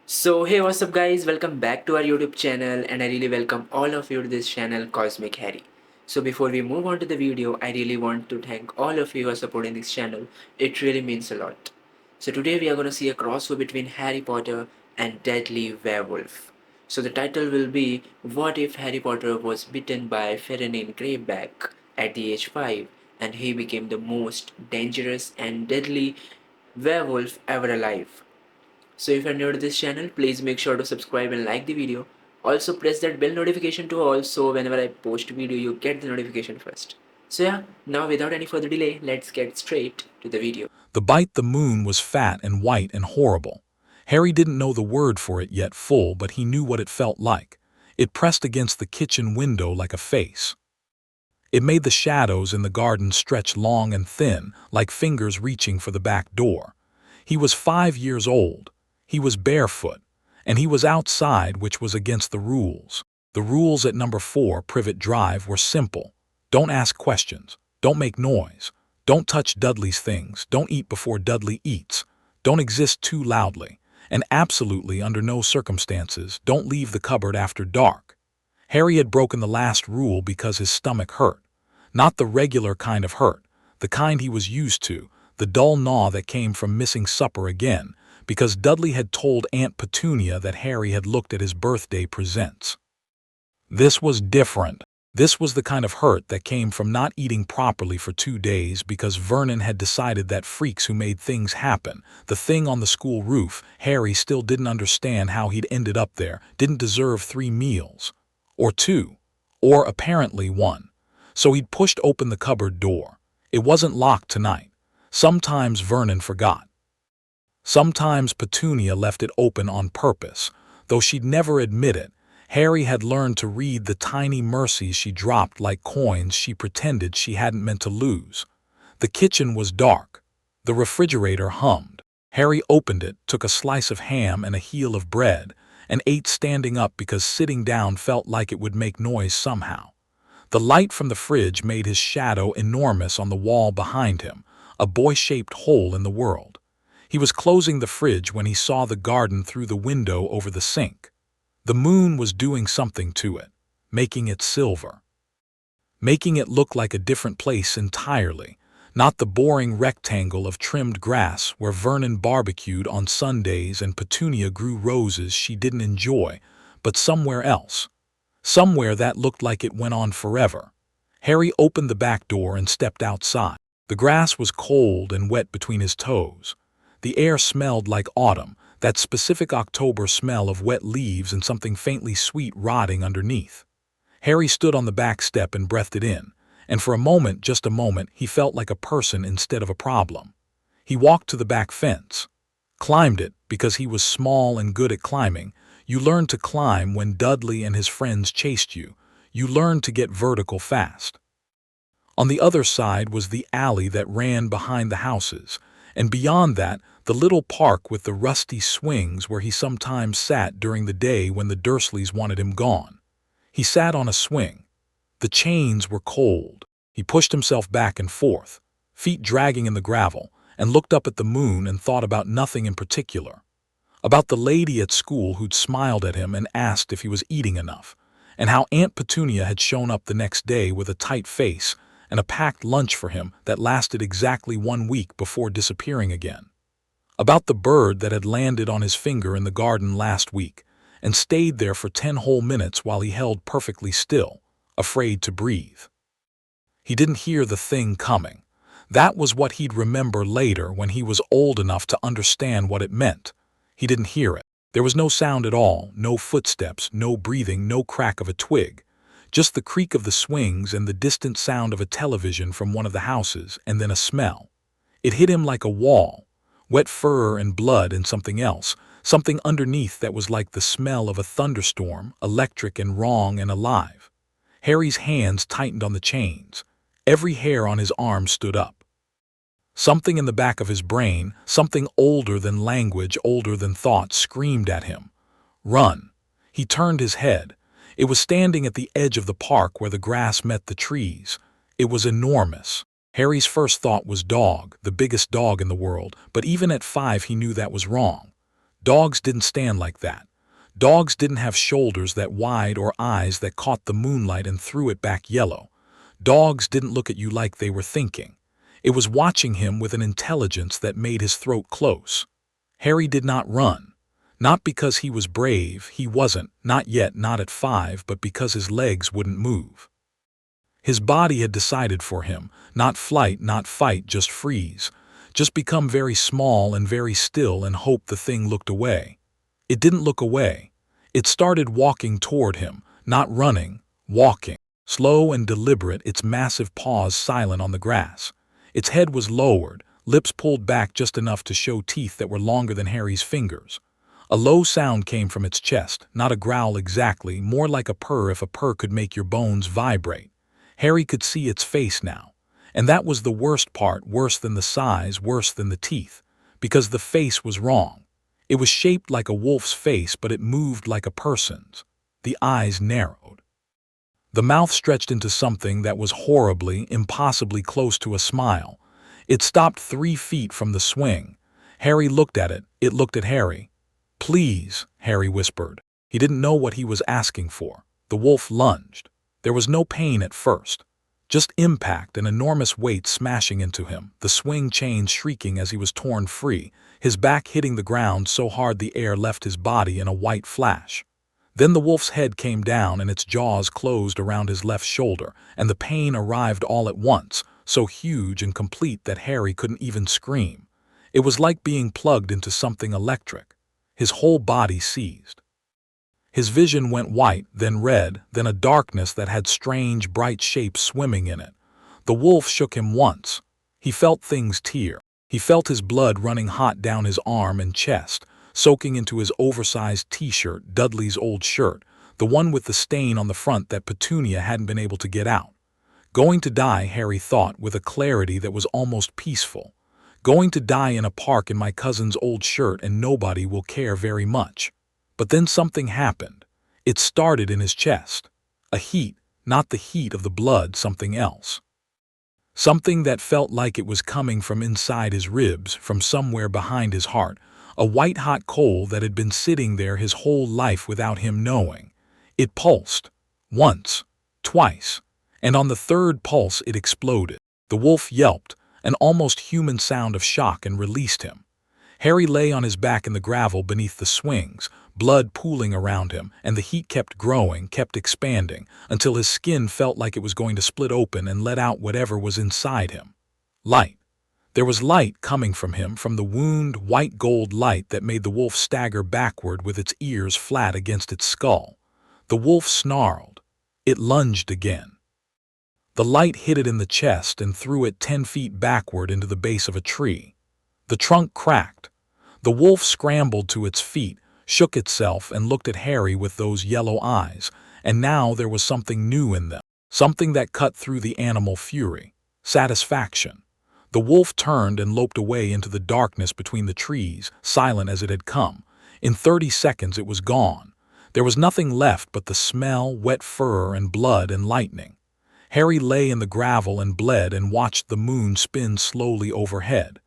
So hey, what's up guys, welcome back to our YouTube channel and I really welcome all of you to this channel Cosmic Harry. So before we move on to the video, I really want to thank all of you who are supporting this channel. It really means a lot. So today we are going to see a crossover between Harry Potter and Deadly Werewolf. So the title will be What if Harry Potter was bitten by Fenrir Greyback at the age 5 and he became the most dangerous and deadly werewolf ever alive. So if you're new to this channel, please make sure to subscribe and like the video. Also press that bell notification to all so whenever I post video you get the notification first. So yeah, now without any further delay, let's get straight to the video. The bite the moon was fat and white and horrible. Harry didn't know the word for it yet full, but he knew what it felt like. It pressed against the kitchen window like a face. It made the shadows in the garden stretch long and thin, like fingers reaching for the back door. He was 5 years old. He was barefoot. And he was outside, which was against the rules. The rules at number 4 Privet Drive were simple. Don't ask questions. Don't make noise. Don't touch Dudley's things. Don't eat before Dudley eats. Don't exist too loudly. And absolutely, under no circumstances, don't leave the cupboard after dark. Harry had broken the last rule because his stomach hurt. Not the regular kind of hurt, the kind he was used to, the dull gnaw that came from missing supper again, because Dudley had told Aunt Petunia that Harry had looked at his birthday presents. This was different. This was the kind of hurt that came from not eating properly for 2 days because Vernon had decided that freaks who made things happen, the thing on the school roof, Harry still didn't understand how he'd ended up there, didn't deserve 3 meals. Or 2. Or apparently 1. So he'd pushed open the cupboard door. It wasn't locked tonight. Sometimes Vernon forgot. Sometimes Petunia left it open on purpose. Though she'd never admit it, Harry had learned to read the tiny mercies she dropped like coins she pretended she hadn't meant to lose. The kitchen was dark. The refrigerator hummed. Harry opened it, took a slice of ham and a heel of bread, and ate standing up because sitting down felt like it would make noise somehow. The light from the fridge made his shadow enormous on the wall behind him, a boy-shaped hole in the world. He was closing the fridge when he saw the garden through the window over the sink. The moon was doing something to it, making it silver. Making it look like a different place entirely, not the boring rectangle of trimmed grass where Vernon barbecued on Sundays and Petunia grew roses she didn't enjoy, but somewhere else. Somewhere that looked like it went on forever. Harry opened the back door and stepped outside. The grass was cold and wet between his toes. The air smelled like autumn, that specific October smell of wet leaves and something faintly sweet rotting underneath. Harry stood on the back step and breathed it in, and for a moment, just a moment, he felt like a person instead of a problem. He walked to the back fence. Climbed it, because he was small and good at climbing. You learned to climb when Dudley and his friends chased you. You learned to get vertical fast. On the other side was the alley that ran behind the houses, and beyond that, the little park with the rusty swings where he sometimes sat during the day when the Dursleys wanted him gone. He sat on a swing. The chains were cold. He pushed himself back and forth, feet dragging in the gravel, and looked up at the moon and thought about nothing in particular. About the lady at school who'd smiled at him and asked if he was eating enough, and how Aunt Petunia had shown up the next day with a tight face and a packed lunch for him that lasted exactly 1 week before disappearing again. About the bird that had landed on his finger in the garden last week and stayed there for 10 whole minutes while he held perfectly still, afraid to breathe. He didn't hear the thing coming. That was what he'd remember later when he was old enough to understand what it meant. He didn't hear it. There was no sound at all, no footsteps, no breathing, no crack of a twig. Just the creak of the swings and the distant sound of a television from one of the houses, and then a smell. It hit him like a wall. Wet fur and blood and something else, something underneath that was like the smell of a thunderstorm, electric and wrong and alive. Harry's hands tightened on the chains. Every hair on his arm stood up. Something in the back of his brain, something older than language, older than thought, screamed at him. Run. He turned his head. It was standing at the edge of the park where the grass met the trees. It was enormous. Harry's first thought was dog, the biggest dog in the world, but even at 5 he knew that was wrong. Dogs didn't stand like that. Dogs didn't have shoulders that wide or eyes that caught the moonlight and threw it back yellow. Dogs didn't look at you like they were thinking. It was watching him with an intelligence that made his throat close. Harry did not run. Not because he was brave, he wasn't, not yet, not at 5, but because his legs wouldn't move. His body had decided for him, not flight, not fight, just freeze. Just become very small and very still and hope the thing looked away. It didn't look away. It started walking toward him, not running, walking. Slow and deliberate, its massive paws silent on the grass. Its head was lowered, lips pulled back just enough to show teeth that were longer than Harry's fingers. A low sound came from its chest, not a growl exactly, more like a purr if a purr could make your bones vibrate. Harry could see its face now. And that was the worst part, worse than the size, worse than the teeth. Because the face was wrong. It was shaped like a wolf's face, but it moved like a person's. The eyes narrowed. The mouth stretched into something that was horribly, impossibly close to a smile. It stopped 3 feet from the swing. Harry looked at it. It looked at Harry. "Please," Harry whispered. He didn't know what he was asking for. The wolf lunged. There was no pain at first. Just impact, an enormous weight smashing into him, the swing chains shrieking as he was torn free, his back hitting the ground so hard the air left his body in a white flash. Then the wolf's head came down and its jaws closed around his left shoulder, and the pain arrived all at once, so huge and complete that Harry couldn't even scream. It was like being plugged into something electric. His whole body seized. His vision went white, then red, then a darkness that had strange, bright shapes swimming in it. The wolf shook him once. He felt things tear. He felt his blood running hot down his arm and chest, soaking into his oversized t-shirt, Dudley's old shirt, the one with the stain on the front that Petunia hadn't been able to get out. Going to die, Harry thought, with a clarity that was almost peaceful. Going to die in a park in my cousin's old shirt and nobody will care very much. But then something happened. It started in his chest. A heat, not the heat of the blood, something else. Something that felt like it was coming from inside his ribs, from somewhere behind his heart. A white-hot coal that had been sitting there his whole life without him knowing. It pulsed. Once. Twice. And on the 3rd pulse it exploded. The wolf yelped, an almost human sound of shock, and released him. Harry lay on his back in the gravel beneath the swings, blood pooling around him, and the heat kept growing, kept expanding, until his skin felt like it was going to split open and let out whatever was inside him. Light. There was light coming from him, from the wound, white gold light that made the wolf stagger backward with its ears flat against its skull. The wolf snarled. It lunged again. The light hit it in the chest and threw it 10 feet backward into the base of a tree. The trunk cracked. The wolf scrambled to its feet, shook itself, and looked at Harry with those yellow eyes, and now there was something new in them, something that cut through the animal fury. Satisfaction. The wolf turned and loped away into the darkness between the trees, silent as it had come. In 30 seconds it was gone. There was nothing left but the smell, wet fur, and blood and lightning. Harry lay in the gravel and bled and watched the moon spin slowly overhead.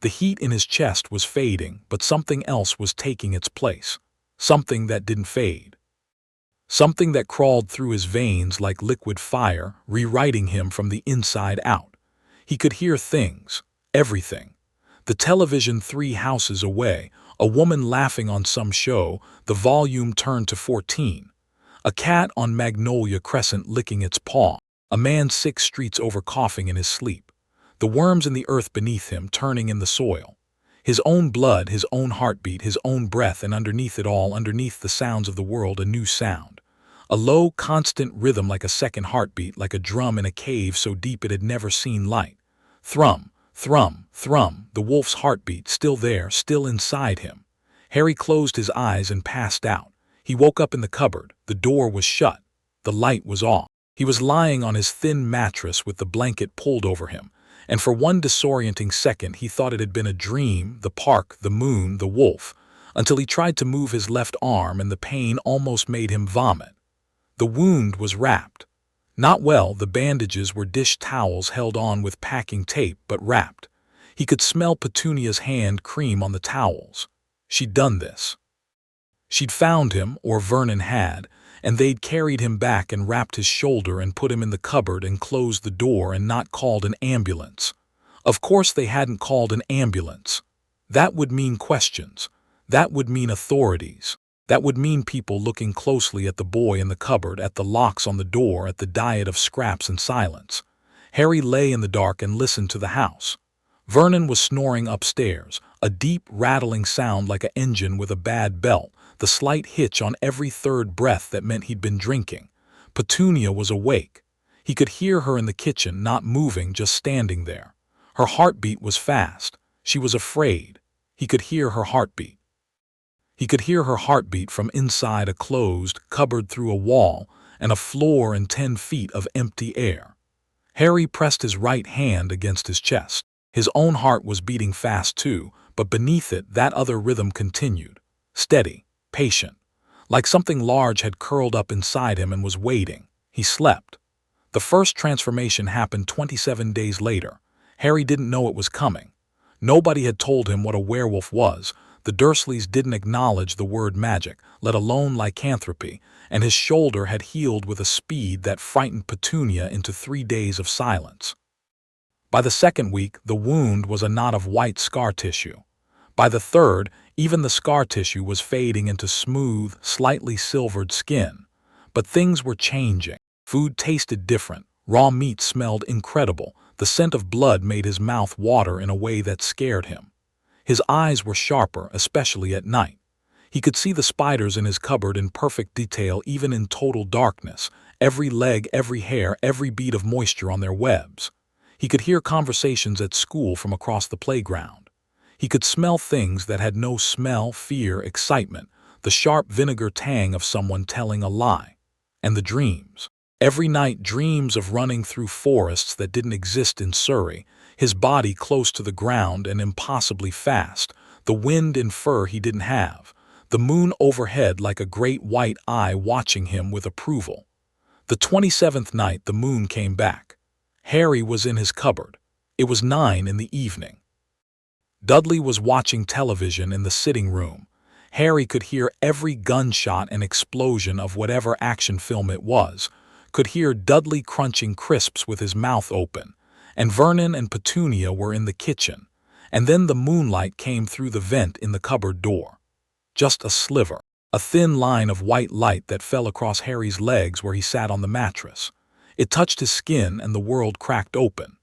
The heat in his chest was fading, but something else was taking its place. Something that didn't fade. Something that crawled through his veins like liquid fire, rewriting him from the inside out. He could hear things, everything. The television 3 houses away, a woman laughing on some show, the volume turned to 14. A cat on Magnolia Crescent licking its paw, a man 6 streets over coughing in his sleep. The worms in the earth beneath him turning in the soil. His own blood, his own heartbeat, his own breath, and underneath it all, underneath the sounds of the world, a new sound. A low, constant rhythm like a second heartbeat, like a drum in a cave so deep it had never seen light. Thrum, thrum, thrum, the wolf's heartbeat, still there, still inside him. Harry closed his eyes and passed out. He woke up in the cupboard. The door was shut. The light was off. He was lying on his thin mattress with the blanket pulled over him. And for one disorienting second he thought it had been a dream, the park, the moon, the wolf, until he tried to move his left arm and the pain almost made him vomit. The wound was wrapped. Not well, the bandages were dish towels held on with packing tape, but wrapped. He could smell Petunia's hand cream on the towels. She'd done this. She'd found him, or Vernon had, and they'd carried him back and wrapped his shoulder and put him in the cupboard and closed the door and not called an ambulance. Of course they hadn't called an ambulance. That would mean questions. That would mean authorities. That would mean people looking closely at the boy in the cupboard, at the locks on the door, at the diet of scraps and silence. Harry lay in the dark and listened to the house. Vernon was snoring upstairs, a deep, rattling sound like an engine with a bad belt, the slight hitch on every third breath that meant he'd been drinking. Petunia was awake. He could hear her in the kitchen, not moving, just standing there. Her heartbeat was fast. She was afraid. He could hear her heartbeat. He could hear her heartbeat from inside a closed cupboard, through a wall and a floor and 10 feet of empty air. Harry pressed his right hand against his chest. His own heart was beating fast too, but beneath it that other rhythm continued, steady, patient, like something large had curled up inside him and was waiting. He slept. The first transformation happened 27 days later. Harry didn't know it was coming. Nobody had told him what a werewolf was. The Dursleys didn't acknowledge the word magic, let alone lycanthropy, and his shoulder had healed with a speed that frightened Petunia into 3 days of silence. By the second week, the wound was a knot of white scar tissue. By the third, even the scar tissue was fading into smooth, slightly silvered skin. But things were changing. Food tasted different. Raw meat smelled incredible. The scent of blood made his mouth water in a way that scared him. His eyes were sharper, especially at night. He could see the spiders in his cupboard in perfect detail, even in total darkness, every leg, every hair, every bead of moisture on their webs. He could hear conversations at school from across the playground. He could smell things that had no smell, fear, excitement, the sharp vinegar tang of someone telling a lie. And the dreams. Every night, dreams of running through forests that didn't exist in Surrey, his body close to the ground and impossibly fast, the wind in fur he didn't have, the moon overhead like a great white eye watching him with approval. The 27th night the moon came back. Harry was in his cupboard. It was 9 in the evening. Dudley was watching television in the sitting room. Harry could hear every gunshot and explosion of whatever action film it was, could hear Dudley crunching crisps with his mouth open, and Vernon and Petunia were in the kitchen, and then the moonlight came through the vent in the cupboard door. Just a sliver, a thin line of white light that fell across Harry's legs where he sat on the mattress. It touched his skin and the world cracked open.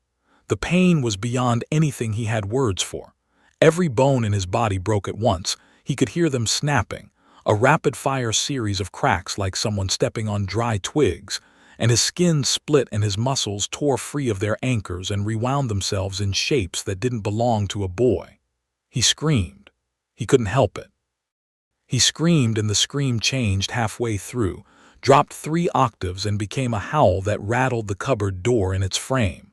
The pain was beyond anything he had words for. Every bone in his body broke at once. He could hear them snapping, a rapid-fire series of cracks like someone stepping on dry twigs, and his skin split and his muscles tore free of their anchors and rewound themselves in shapes that didn't belong to a boy. He screamed. He couldn't help it. He screamed, and the scream changed halfway through, dropped 3 octaves and became a howl that rattled the cupboard door in its frame.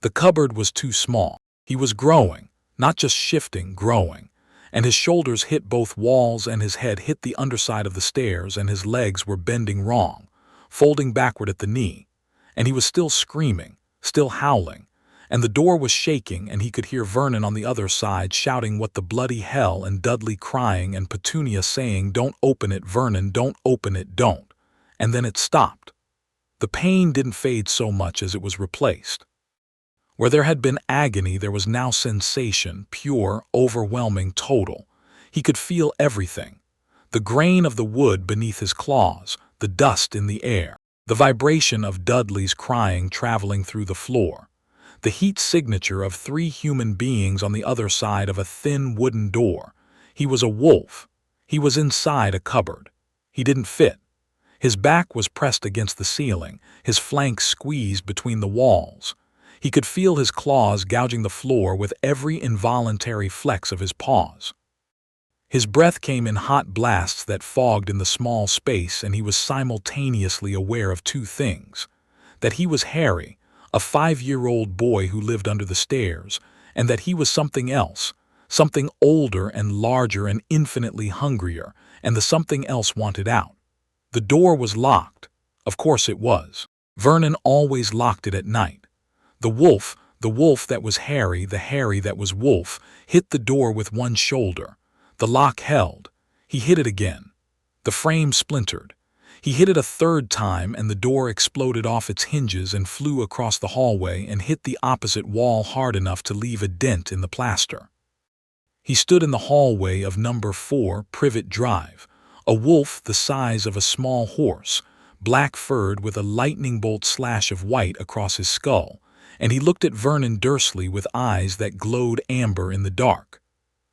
The cupboard was too small. He was growing, not just shifting, growing, and his shoulders hit both walls and his head hit the underside of the stairs, and his legs were bending wrong, folding backward at the knee, and he was still screaming, still howling, and the door was shaking, and he could hear Vernon on the other side shouting what the bloody hell, and Dudley crying, and Petunia saying, "Don't open it, Vernon, don't open it, don't." And then it stopped. The pain didn't fade so much as it was replaced. Where there had been agony, there was now sensation, pure, overwhelming, total. He could feel everything. The grain of the wood beneath his claws, the dust in the air, the vibration of Dudley's crying traveling through the floor, the heat signature of 3 human beings on the other side of a thin wooden door. He was a wolf. He was inside a cupboard. He didn't fit. His back was pressed against the ceiling, his flanks squeezed between the walls. He could feel his claws gouging the floor with every involuntary flex of his paws. His breath came in hot blasts that fogged in the small space, and he was simultaneously aware of 2 things: that he was Harry, a 5-year-old boy who lived under the stairs, and that he was something else, something older and larger and infinitely hungrier, and the something else wanted out. The door was locked. Of course it was. Vernon always locked it at night. The wolf that was Harry, the Harry that was wolf, hit the door with one shoulder. The lock held. He hit it again. The frame splintered. He hit it a third time and the door exploded off its hinges and flew across the hallway and hit the opposite wall hard enough to leave a dent in the plaster. He stood in the hallway of number 4 Privet Drive, a wolf the size of a small horse, black-furred with a lightning bolt slash of white across his skull, and he looked at Vernon Dursley with eyes that glowed amber in the dark.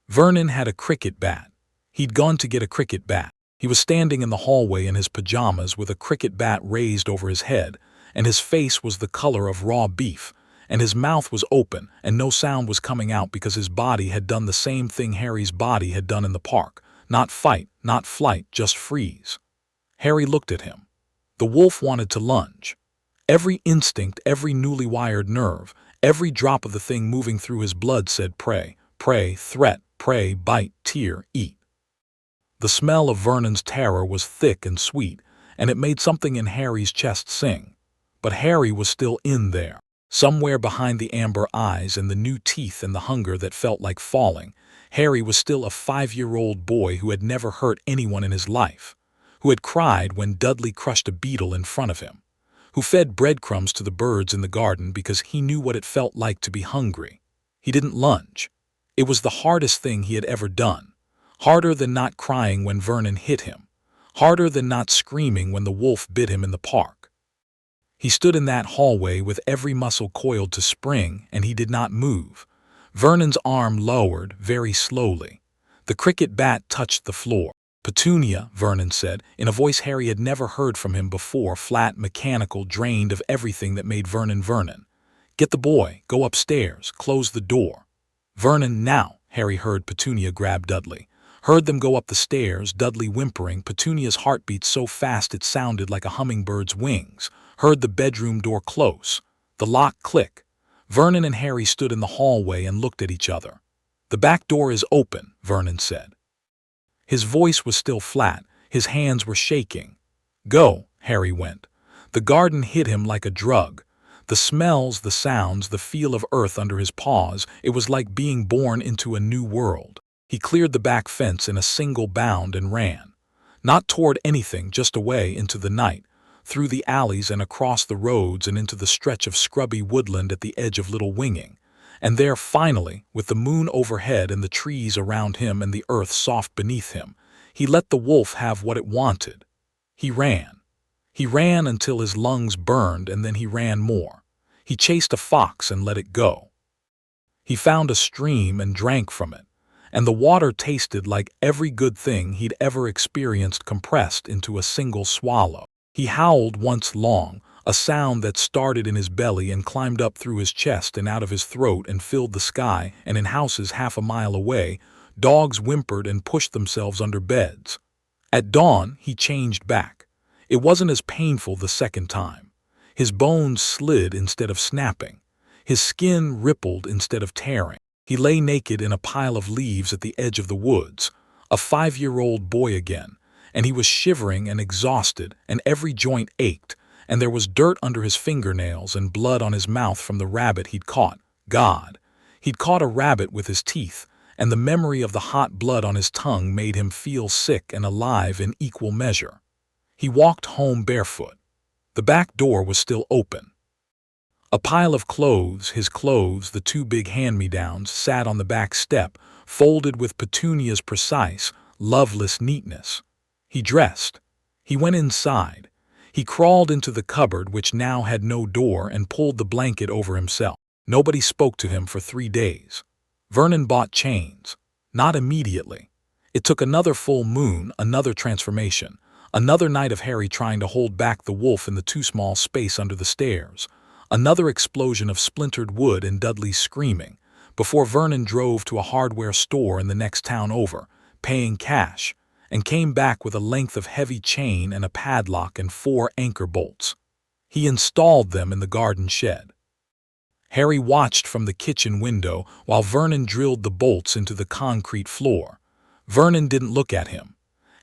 Vernon had a cricket bat. He'd gone to get a cricket bat. He was standing in the hallway in his pajamas with a cricket bat raised over his head, and his face was the color of raw beef, and his mouth was open, and no sound was coming out because his body had done the same thing Harry's body had done in the park. Not fight, not flight, just freeze. Harry looked at him. The wolf wanted to lunge. Every instinct, every newly wired nerve, every drop of the thing moving through his blood said prey, prey, threat, prey, bite, tear, eat. The smell of Vernon's terror was thick and sweet, and it made something in Harry's chest sing. But Harry was still in there. Somewhere behind the amber eyes and the new teeth and the hunger that felt like falling, Harry was still a 5-year-old boy who had never hurt anyone in his life, who had cried when Dudley crushed a beetle in front of him, who fed breadcrumbs to the birds in the garden because he knew what it felt like to be hungry. He didn't lunge. It was the hardest thing he had ever done. Harder than not crying when Vernon hit him. Harder than not screaming when the wolf bit him in the park. He stood in that hallway with every muscle coiled to spring, and he did not move. Vernon's arm lowered very slowly. The cricket bat touched the floor. "Petunia," Vernon said, in a voice Harry had never heard from him before, flat, mechanical, drained of everything that made Vernon Vernon. "Get the boy, go upstairs, close the door." "Vernon, now," Harry heard Petunia grab Dudley. Heard them go up the stairs, Dudley whimpering, Petunia's heartbeat so fast it sounded like a hummingbird's wings. Heard the bedroom door close. The lock click. Vernon and Harry stood in the hallway and looked at each other. "The back door is open," Vernon said. His voice was still flat. His hands were shaking. "Go," Harry went. The garden hit him like a drug. The smells, the sounds, the feel of earth under his paws, it was like being born into a new world. He cleared the back fence in a single bound and ran. Not toward anything, just away into the night, through the alleys and across the roads and into the stretch of scrubby woodland at the edge of Little Winging. And there, finally, with the moon overhead and the trees around him and the earth soft beneath him, he let the wolf have what it wanted. He ran. He ran until his lungs burned, and then he ran more. He chased a fox and let it go. He found a stream and drank from it, and the water tasted like every good thing he'd ever experienced compressed into a single swallow. He howled once long, a sound that started in his belly and climbed up through his chest and out of his throat and filled the sky, and in houses half a mile away, dogs whimpered and pushed themselves under beds. At dawn, he changed back. It wasn't as painful the second time. His bones slid instead of snapping. His skin rippled instead of tearing. He lay naked in a pile of leaves at the edge of the woods, a 5-year-old boy again, and he was shivering and exhausted, and every joint ached, and there was dirt under his fingernails and blood on his mouth from the rabbit he'd caught. God! He'd caught a rabbit with his teeth, and the memory of the hot blood on his tongue made him feel sick and alive in equal measure. He walked home barefoot. The back door was still open. A pile of clothes, his clothes, the 2 big hand-me-downs, sat on the back step, folded with Petunia's precise, loveless neatness. He dressed. He went inside. He crawled into the cupboard, which now had no door, and pulled the blanket over himself. Nobody spoke to him for 3 days. Vernon bought chains. Not immediately. It took another full moon, another transformation, another night of Harry trying to hold back the wolf in the too small space under the stairs, another explosion of splintered wood and Dudley's screaming, before Vernon drove to a hardware store in the next town over, paying cash, and came back with a length of heavy chain and a padlock and 4 anchor bolts. He installed them in the garden shed. Harry watched from the kitchen window while Vernon drilled the bolts into the concrete floor. Vernon didn't look at him.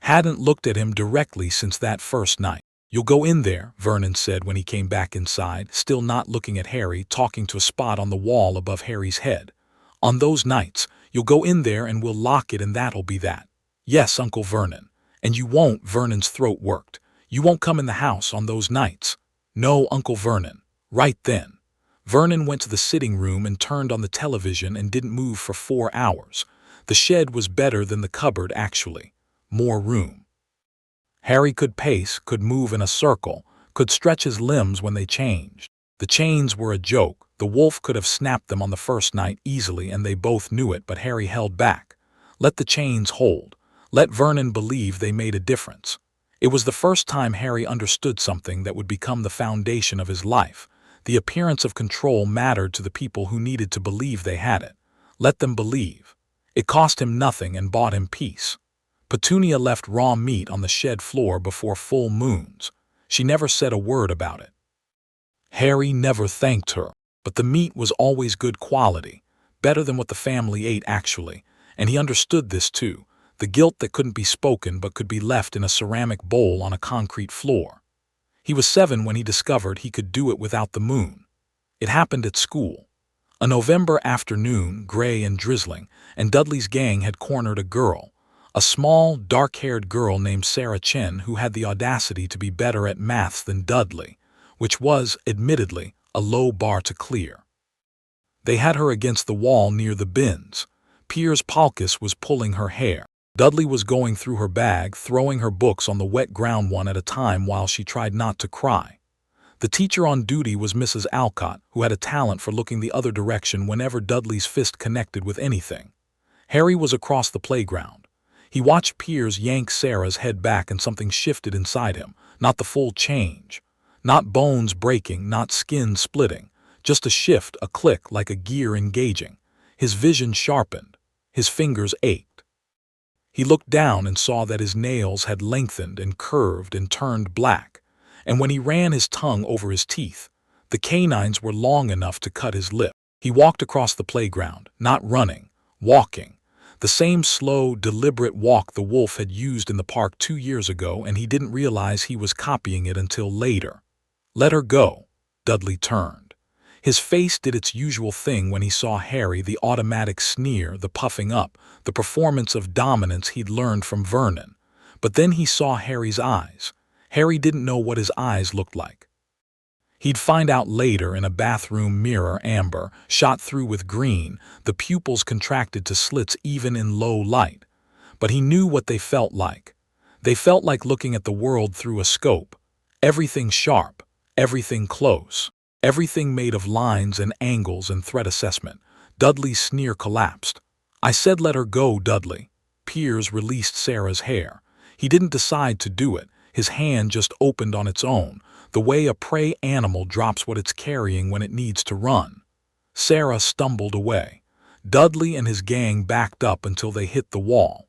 Hadn't looked at him directly since that first night. "You'll go in there," Vernon said when he came back inside, still not looking at Harry, talking to a spot on the wall above Harry's head. "On those nights, You'll go in there and we'll lock it and that'll be that. Yes, Uncle Vernon. And you won't, Vernon's throat worked. You won't come in the house on those nights. No, Uncle Vernon. Right then. Vernon went to the sitting room and turned on the television and didn't move for 4 hours. The shed was better than the cupboard, actually. More room. Harry could pace, could move in a circle, could stretch his limbs when they changed. The chains were a joke. The wolf could have snapped them on the first night easily, and they both knew it, but Harry held back. Let the chains hold. Let Vernon believe they made a difference. It was the first time Harry understood something that would become the foundation of his life. The appearance of control mattered to the people who needed to believe they had it. Let them believe. It cost him nothing and bought him peace. Petunia left raw meat on the shed floor before full moons. She never said a word about it. Harry never thanked her, but the meat was always good quality, better than what the family ate actually, and he understood this too, the guilt that couldn't be spoken but could be left in a ceramic bowl on a concrete floor. He was 7 when he discovered he could do it without the moon. It happened at school. A November afternoon, gray and drizzling, and Dudley's gang had cornered a girl, a small, dark-haired girl named Sarah Chen who had the audacity to be better at maths than Dudley, which was, admittedly, a low bar to clear. They had her against the wall near the bins. Piers Palkus was pulling her hair. Dudley was going through her bag, throwing her books on the wet ground one at a time while she tried not to cry. The teacher on duty was Mrs. Alcott, who had a talent for looking the other direction whenever Dudley's fist connected with anything. Harry was across the playground. He watched Piers yank Sarah's head back and something shifted inside him, not the full change. Not bones breaking, not skin splitting, just a shift, a click like a gear engaging. His vision sharpened. His fingers ached. He looked down and saw that his nails had lengthened and curved and turned black, and when he ran his tongue over his teeth, the canines were long enough to cut his lip. He walked across the playground, not running, walking. The same slow, deliberate walk the wolf had used in the park 2 years ago, and he didn't realize he was copying it until later. Let her go. Dudley turned. His face did its usual thing when he saw Harry, the automatic sneer, the puffing up, the performance of dominance he'd learned from Vernon. But then he saw Harry's eyes. Harry didn't know what his eyes looked like. He'd find out later in a bathroom mirror, amber, shot through with green, the pupils contracted to slits even in low light. But he knew what they felt like. They felt like looking at the world through a scope. Everything sharp, everything close, everything made of lines and angles and threat assessment. Dudley's sneer collapsed. I said let her go, Dudley. Piers released Sarah's hair. He didn't decide to do it. His hand just opened on its own, the way a prey animal drops what it's carrying when it needs to run. Sarah stumbled away. Dudley and his gang backed up until they hit the wall.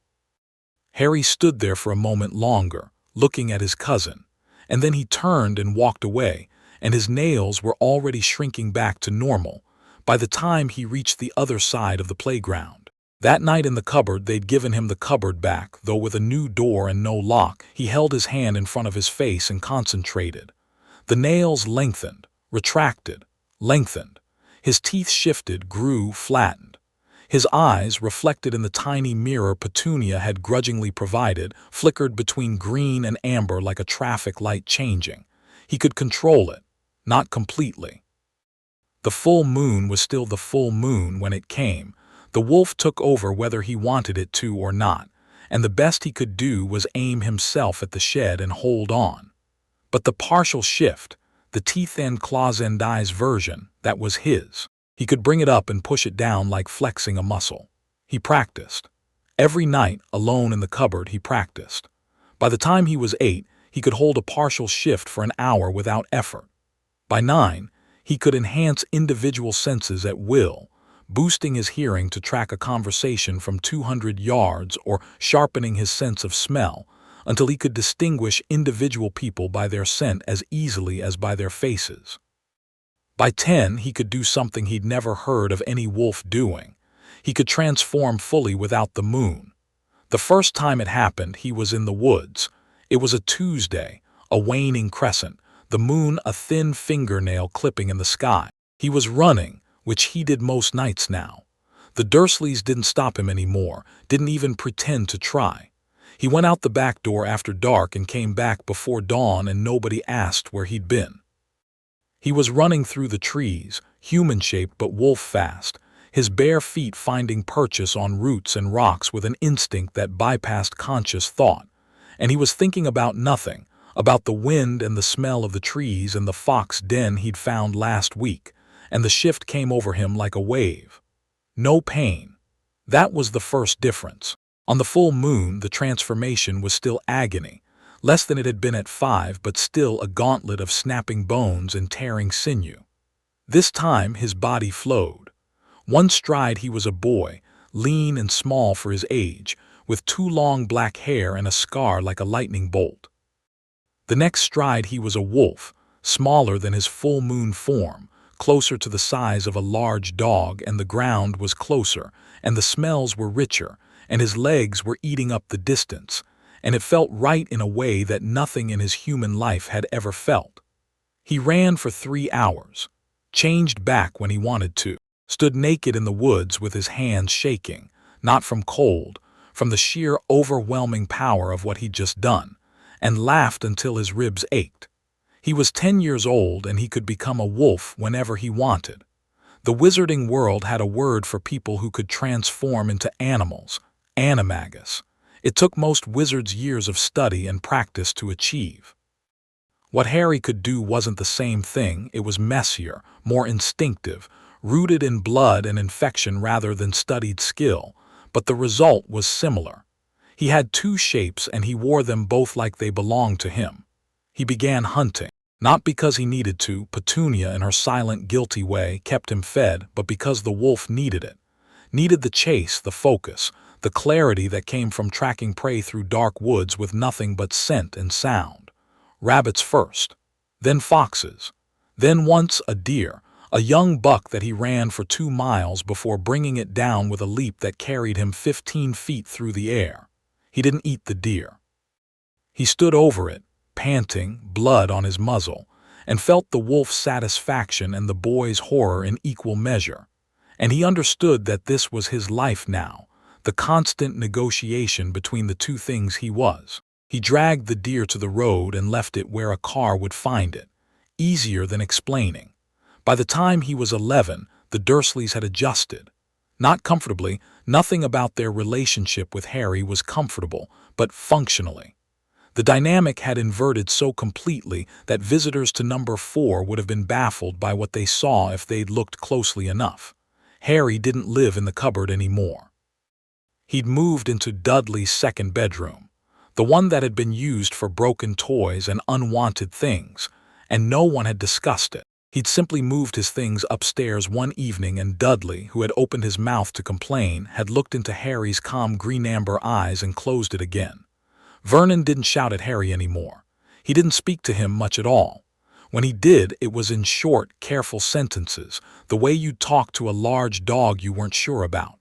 Harry stood there for a moment longer, looking at his cousin, and then he turned and walked away, and his nails were already shrinking back to normal by the time he reached the other side of the playground. That night in the cupboard, they'd given him the cupboard back, though with a new door and no lock. He held his hand in front of his face and concentrated. The nails lengthened, retracted, lengthened. His teeth shifted, grew, flattened. His eyes, reflected in the tiny mirror Petunia had grudgingly provided, flickered between green and amber like a traffic light changing. He could control it, not completely. The full moon was still the full moon when it came. The wolf took over whether he wanted it to or not, and the best he could do was aim himself at the shed and hold on. But the partial shift, the teeth and claws and eyes version, that was his. He could bring it up and push it down like flexing a muscle. He practiced. Every night, alone in the cupboard, he practiced. By the time he was 8, he could hold a partial shift for an hour without effort. By 9, he could enhance individual senses at will, boosting his hearing to track a conversation from 200 yards or sharpening his sense of smell until he could distinguish individual people by their scent as easily as by their faces. By 10, he could do something he'd never heard of any wolf doing. He could transform fully without the moon. The first time it happened, he was in the woods. It was a Tuesday, a waning crescent, the moon a thin fingernail clipping in the sky. He was running, which he did most nights now. The Dursleys didn't stop him anymore, didn't even pretend to try. He went out the back door after dark and came back before dawn, and nobody asked where he'd been. He was running through the trees, human-shaped but wolf-fast, his bare feet finding purchase on roots and rocks with an instinct that bypassed conscious thought. And he was thinking about nothing, about the wind and the smell of the trees and the fox den he'd found last week, and the shift came over him like a wave. No pain. That was the first difference. On the full moon, the transformation was still agony, less than it had been at 5, but still a gauntlet of snapping bones and tearing sinew. This time his body flowed. One stride he was a boy, lean and small for his age, with 2 long black hair and a scar like a lightning bolt. The next stride he was a wolf, smaller than his full moon form, closer to the size of a large dog, and the ground was closer, and the smells were richer, and his legs were eating up the distance, and it felt right in a way that nothing in his human life had ever felt. He ran for 3 hours, changed back when he wanted to, stood naked in the woods with his hands shaking, not from cold, from the sheer overwhelming power of what he'd just done, and laughed until his ribs ached. He was 10 years old, and he could become a wolf whenever he wanted. The wizarding world had a word for people who could transform into animals: animagus. It took most wizards years of study and practice to achieve. What Harry could do wasn't the same thing. It was messier, more instinctive, rooted in blood and infection rather than studied skill, but the result was similar. He had 2 shapes, and he wore them both like they belonged to him. He began hunting, not because he needed to. Petunia, in her silent, guilty way, kept him fed, but because the wolf needed it. Needed the chase, the focus, the clarity that came from tracking prey through dark woods with nothing but scent and sound. Rabbits first, then foxes, then once a deer, a young buck that he ran for 2 miles before bringing it down with a leap that carried him 15 feet through the air. He didn't eat the deer. He stood over it, panting, blood on his muzzle, and felt the wolf's satisfaction and the boy's horror in equal measure. And he understood that this was his life now, the constant negotiation between the 2 things he was. He dragged the deer to the road and left it where a car would find it, easier than explaining. By the time he was 11, the Dursleys had adjusted. Not comfortably, nothing about their relationship with Harry was comfortable, but functionally. The dynamic had inverted so completely that visitors to number 4 would have been baffled by what they saw if they'd looked closely enough. Harry didn't live in the cupboard anymore. He'd moved into Dudley's second bedroom, the one that had been used for broken toys and unwanted things, and no one had discussed it. He'd simply moved his things upstairs one evening, and Dudley, who had opened his mouth to complain, had looked into Harry's calm green-amber eyes and closed it again. Vernon didn't shout at Harry anymore. He didn't speak to him much at all. When he did, it was in short, careful sentences, the way you'd talk to a large dog you weren't sure about.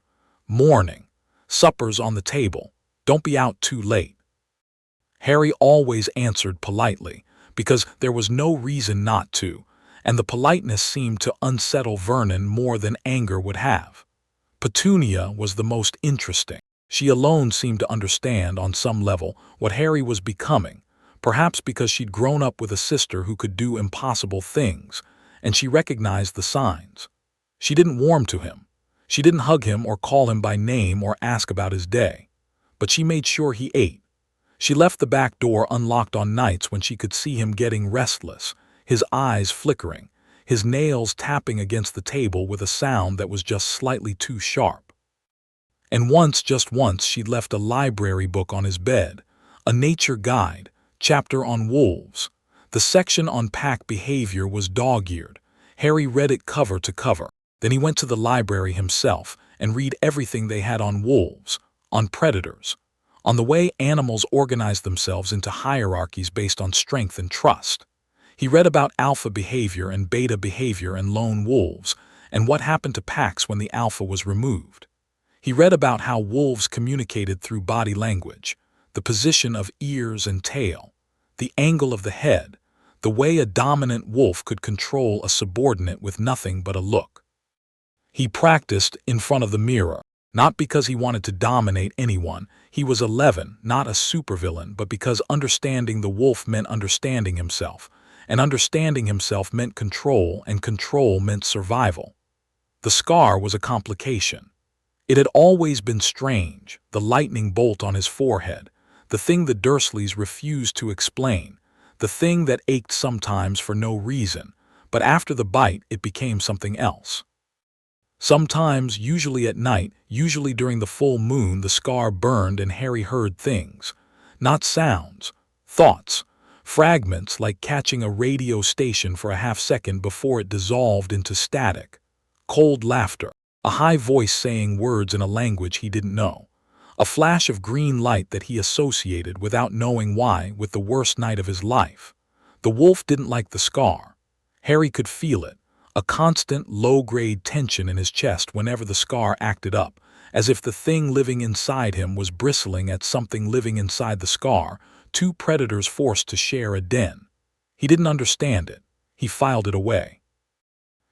Morning. Supper's on the table. Don't be out too late. Harry always answered politely, because there was no reason not to, and the politeness seemed to unsettle Vernon more than anger would have. Petunia was the most interesting. She alone seemed to understand, on some level, what Harry was becoming, perhaps because she'd grown up with a sister who could do impossible things, and she recognized the signs. She didn't warm to him. She didn't hug him or call him by name or ask about his day. But she made sure he ate. She left the back door unlocked on nights when she could see him getting restless, his eyes flickering, his nails tapping against the table with a sound that was just slightly too sharp. And once, just once, she'd left a library book on his bed, a nature guide, chapter on wolves. The section on pack behavior was dog-eared. Harry read it cover to cover. Then he went to the library himself and read everything they had on wolves, on predators, on the way animals organize themselves into hierarchies based on strength and trust. He read about alpha behavior and beta behavior and lone wolves, and what happened to packs when the alpha was removed. He read about how wolves communicated through body language, the position of ears and tail, the angle of the head, the way a dominant wolf could control a subordinate with nothing but a look. He practiced in front of the mirror, not because he wanted to dominate anyone. He was 11, not a supervillain, but because understanding the wolf meant understanding himself, and understanding himself meant control, and control meant survival. The scar was a complication. It had always been strange, the lightning bolt on his forehead, the thing the Dursleys refused to explain, the thing that ached sometimes for no reason, but after the bite it became something else. Sometimes, usually at night, usually during the full moon, the scar burned and Harry heard things. Not sounds, thoughts, fragments like catching a radio station for a half-second before it dissolved into static. Cold laughter, a high voice saying words in a language he didn't know. A flash of green light that he associated, without knowing why, with the worst night of his life. The wolf didn't like the scar. Harry could feel it. A constant, low-grade tension in his chest whenever the scar acted up, as if the thing living inside him was bristling at something living inside the scar, two predators forced to share a den. He didn't understand it. He filed it away.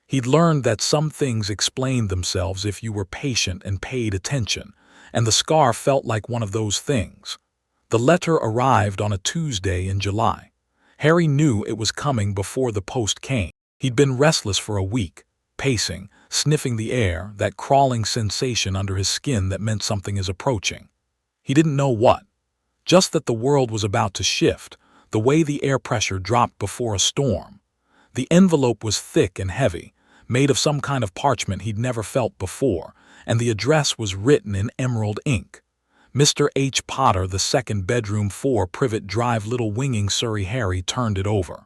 He'd learned that some things explained themselves if you were patient and paid attention, and the scar felt like one of those things. The letter arrived on a Tuesday in July. Harry knew it was coming before the post came. He'd been restless for a week, pacing, sniffing the air, that crawling sensation under his skin that meant something is approaching. He didn't know what. Just that the world was about to shift, the way the air pressure dropped before a storm. The envelope was thick and heavy, made of some kind of parchment he'd never felt before, and the address was written in emerald ink. Mr. H. Potter, the second bedroom, 4 Privet Drive, Little Winging, Surrey. Harry turned it over.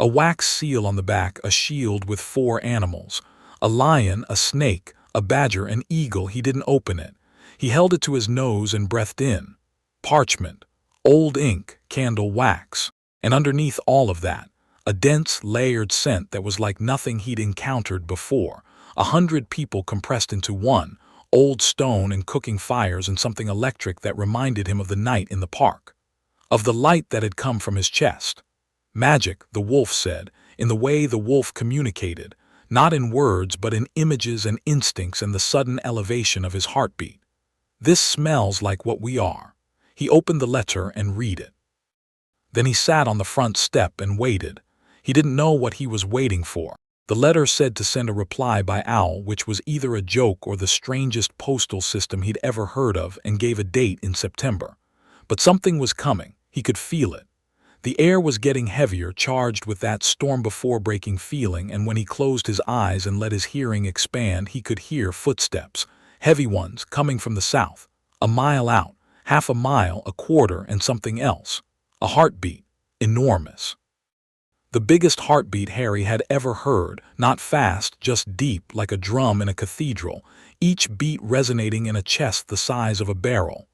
A wax seal on the back, a shield with 4 animals, a lion, a snake, a badger, an eagle. He didn't open it. He held it to his nose and breathed in. Parchment, old ink, candle wax, and underneath all of that, a dense, layered scent that was like nothing he'd encountered before. 100 people compressed into one, old stone and cooking fires and something electric that reminded him of the night in the park, of the light that had come from his chest. Magic, the wolf said, in the way the wolf communicated, not in words but in images and instincts and the sudden elevation of his heartbeat. This smells like what we are. He opened the letter and read it. Then he sat on the front step and waited. He didn't know what he was waiting for. The letter said to send a reply by owl, which was either a joke or the strangest postal system he'd ever heard of, and gave a date in September. But something was coming. He could feel it. The air was getting heavier, charged with that storm-before-breaking feeling, and when he closed his eyes and let his hearing expand, he could hear footsteps, heavy ones, coming from the south. A mile out, half a mile, a quarter, and something else. A heartbeat, enormous. The biggest heartbeat Harry had ever heard, not fast, just deep, like a drum in a cathedral, each beat resonating in a chest the size of a barrel.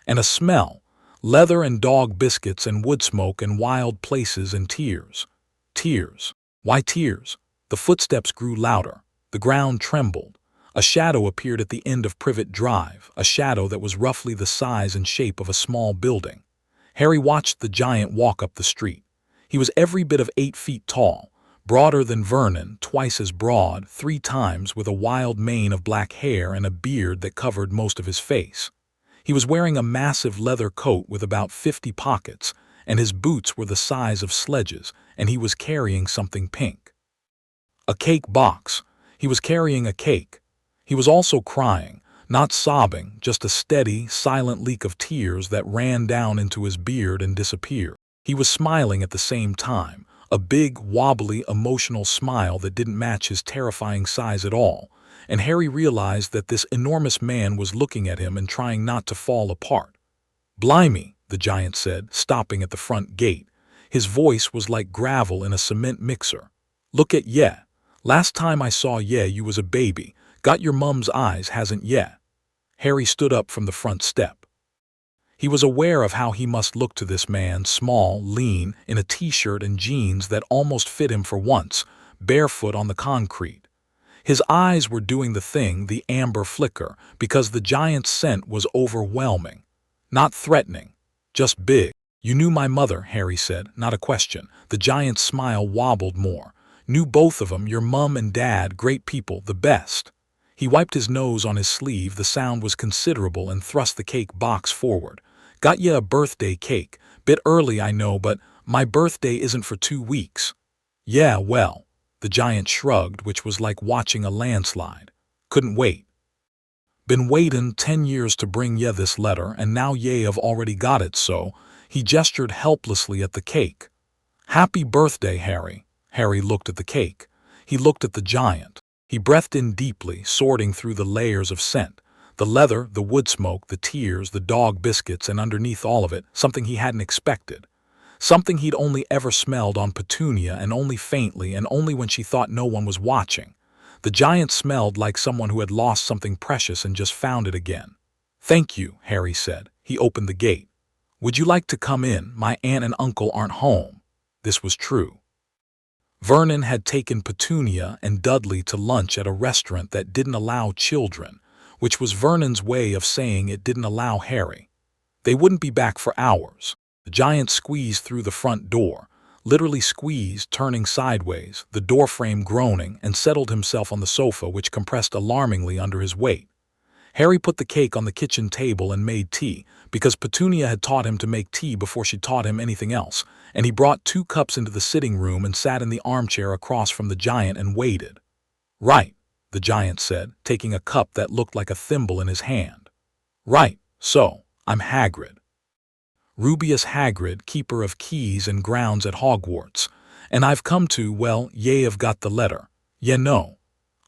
And a smell. Leather and dog biscuits and wood smoke and wild places and tears. Tears. Why tears? The footsteps grew louder. The ground trembled. A shadow appeared at the end of Privet Drive, a shadow that was roughly the size and shape of a small building. Harry watched the giant walk up the street. He was every bit of 8 feet tall, broader than Vernon, twice as broad, 3 times, with a wild mane of black hair and a beard that covered most of his face. He was wearing a massive leather coat with about 50 pockets, and his boots were the size of sledges, and he was carrying something pink. A cake box. He was carrying a cake. He was also crying, not sobbing, just a steady, silent leak of tears that ran down into his beard and disappeared. He was smiling at the same time, a big, wobbly, emotional smile that didn't match his terrifying size at all. And Harry realized that this enormous man was looking at him and trying not to fall apart. "Blimey," the giant said, stopping at the front gate. His voice was like gravel in a cement mixer. "Look at ye. Last time I saw ye, you was a baby. Got your mum's eyes, hasn't ye?" Harry stood up from the front step. He was aware of how he must look to this man, small, lean, in a t-shirt and jeans that almost fit him for once, barefoot on the concrete. His eyes were doing the thing, the amber flicker, because the giant's scent was overwhelming. Not threatening, just big. "You knew my mother," Harry said, not a question. The giant's smile wobbled more. Knew both of 'em, your mum and dad, great people, the best. He wiped his nose on his sleeve, the sound was considerable, and thrust the cake box forward. Got ya a birthday cake. Bit early, I know, but my birthday isn't for 2 weeks. Yeah, well. The giant shrugged, which was like watching a landslide. Couldn't wait. Been waitin' 10 years to bring ye this letter, and now ye have already got it, so he gestured helplessly at the cake. Happy birthday, Harry. Harry looked at the cake. He looked at the giant. He breathed in deeply, sorting through the layers of scent. The leather, the wood smoke, the tears, the dog biscuits, and underneath all of it, something he hadn't expected. Something he'd only ever smelled on Petunia, and only faintly, and only when she thought no one was watching. The giant smelled like someone who had lost something precious and just found it again. Thank you, Harry said. He opened the gate. Would you like to come in? My aunt and uncle aren't home. This was true. Vernon had taken Petunia and Dudley to lunch at a restaurant that didn't allow children, which was Vernon's way of saying it didn't allow Harry. They wouldn't be back for hours. The giant squeezed through the front door, literally squeezed, turning sideways, the doorframe groaning, and settled himself on the sofa, which compressed alarmingly under his weight. Harry put the cake on the kitchen table and made tea, because Petunia had taught him to make tea before she taught him anything else, and he brought 2 cups into the sitting room and sat in the armchair across from the giant and waited. Right, the giant said, taking a cup that looked like a thimble in his hand. Right, so, I'm Hagrid. Rubeus Hagrid, keeper of keys and grounds at Hogwarts, and I've come to, well, ye have got the letter. Ye know.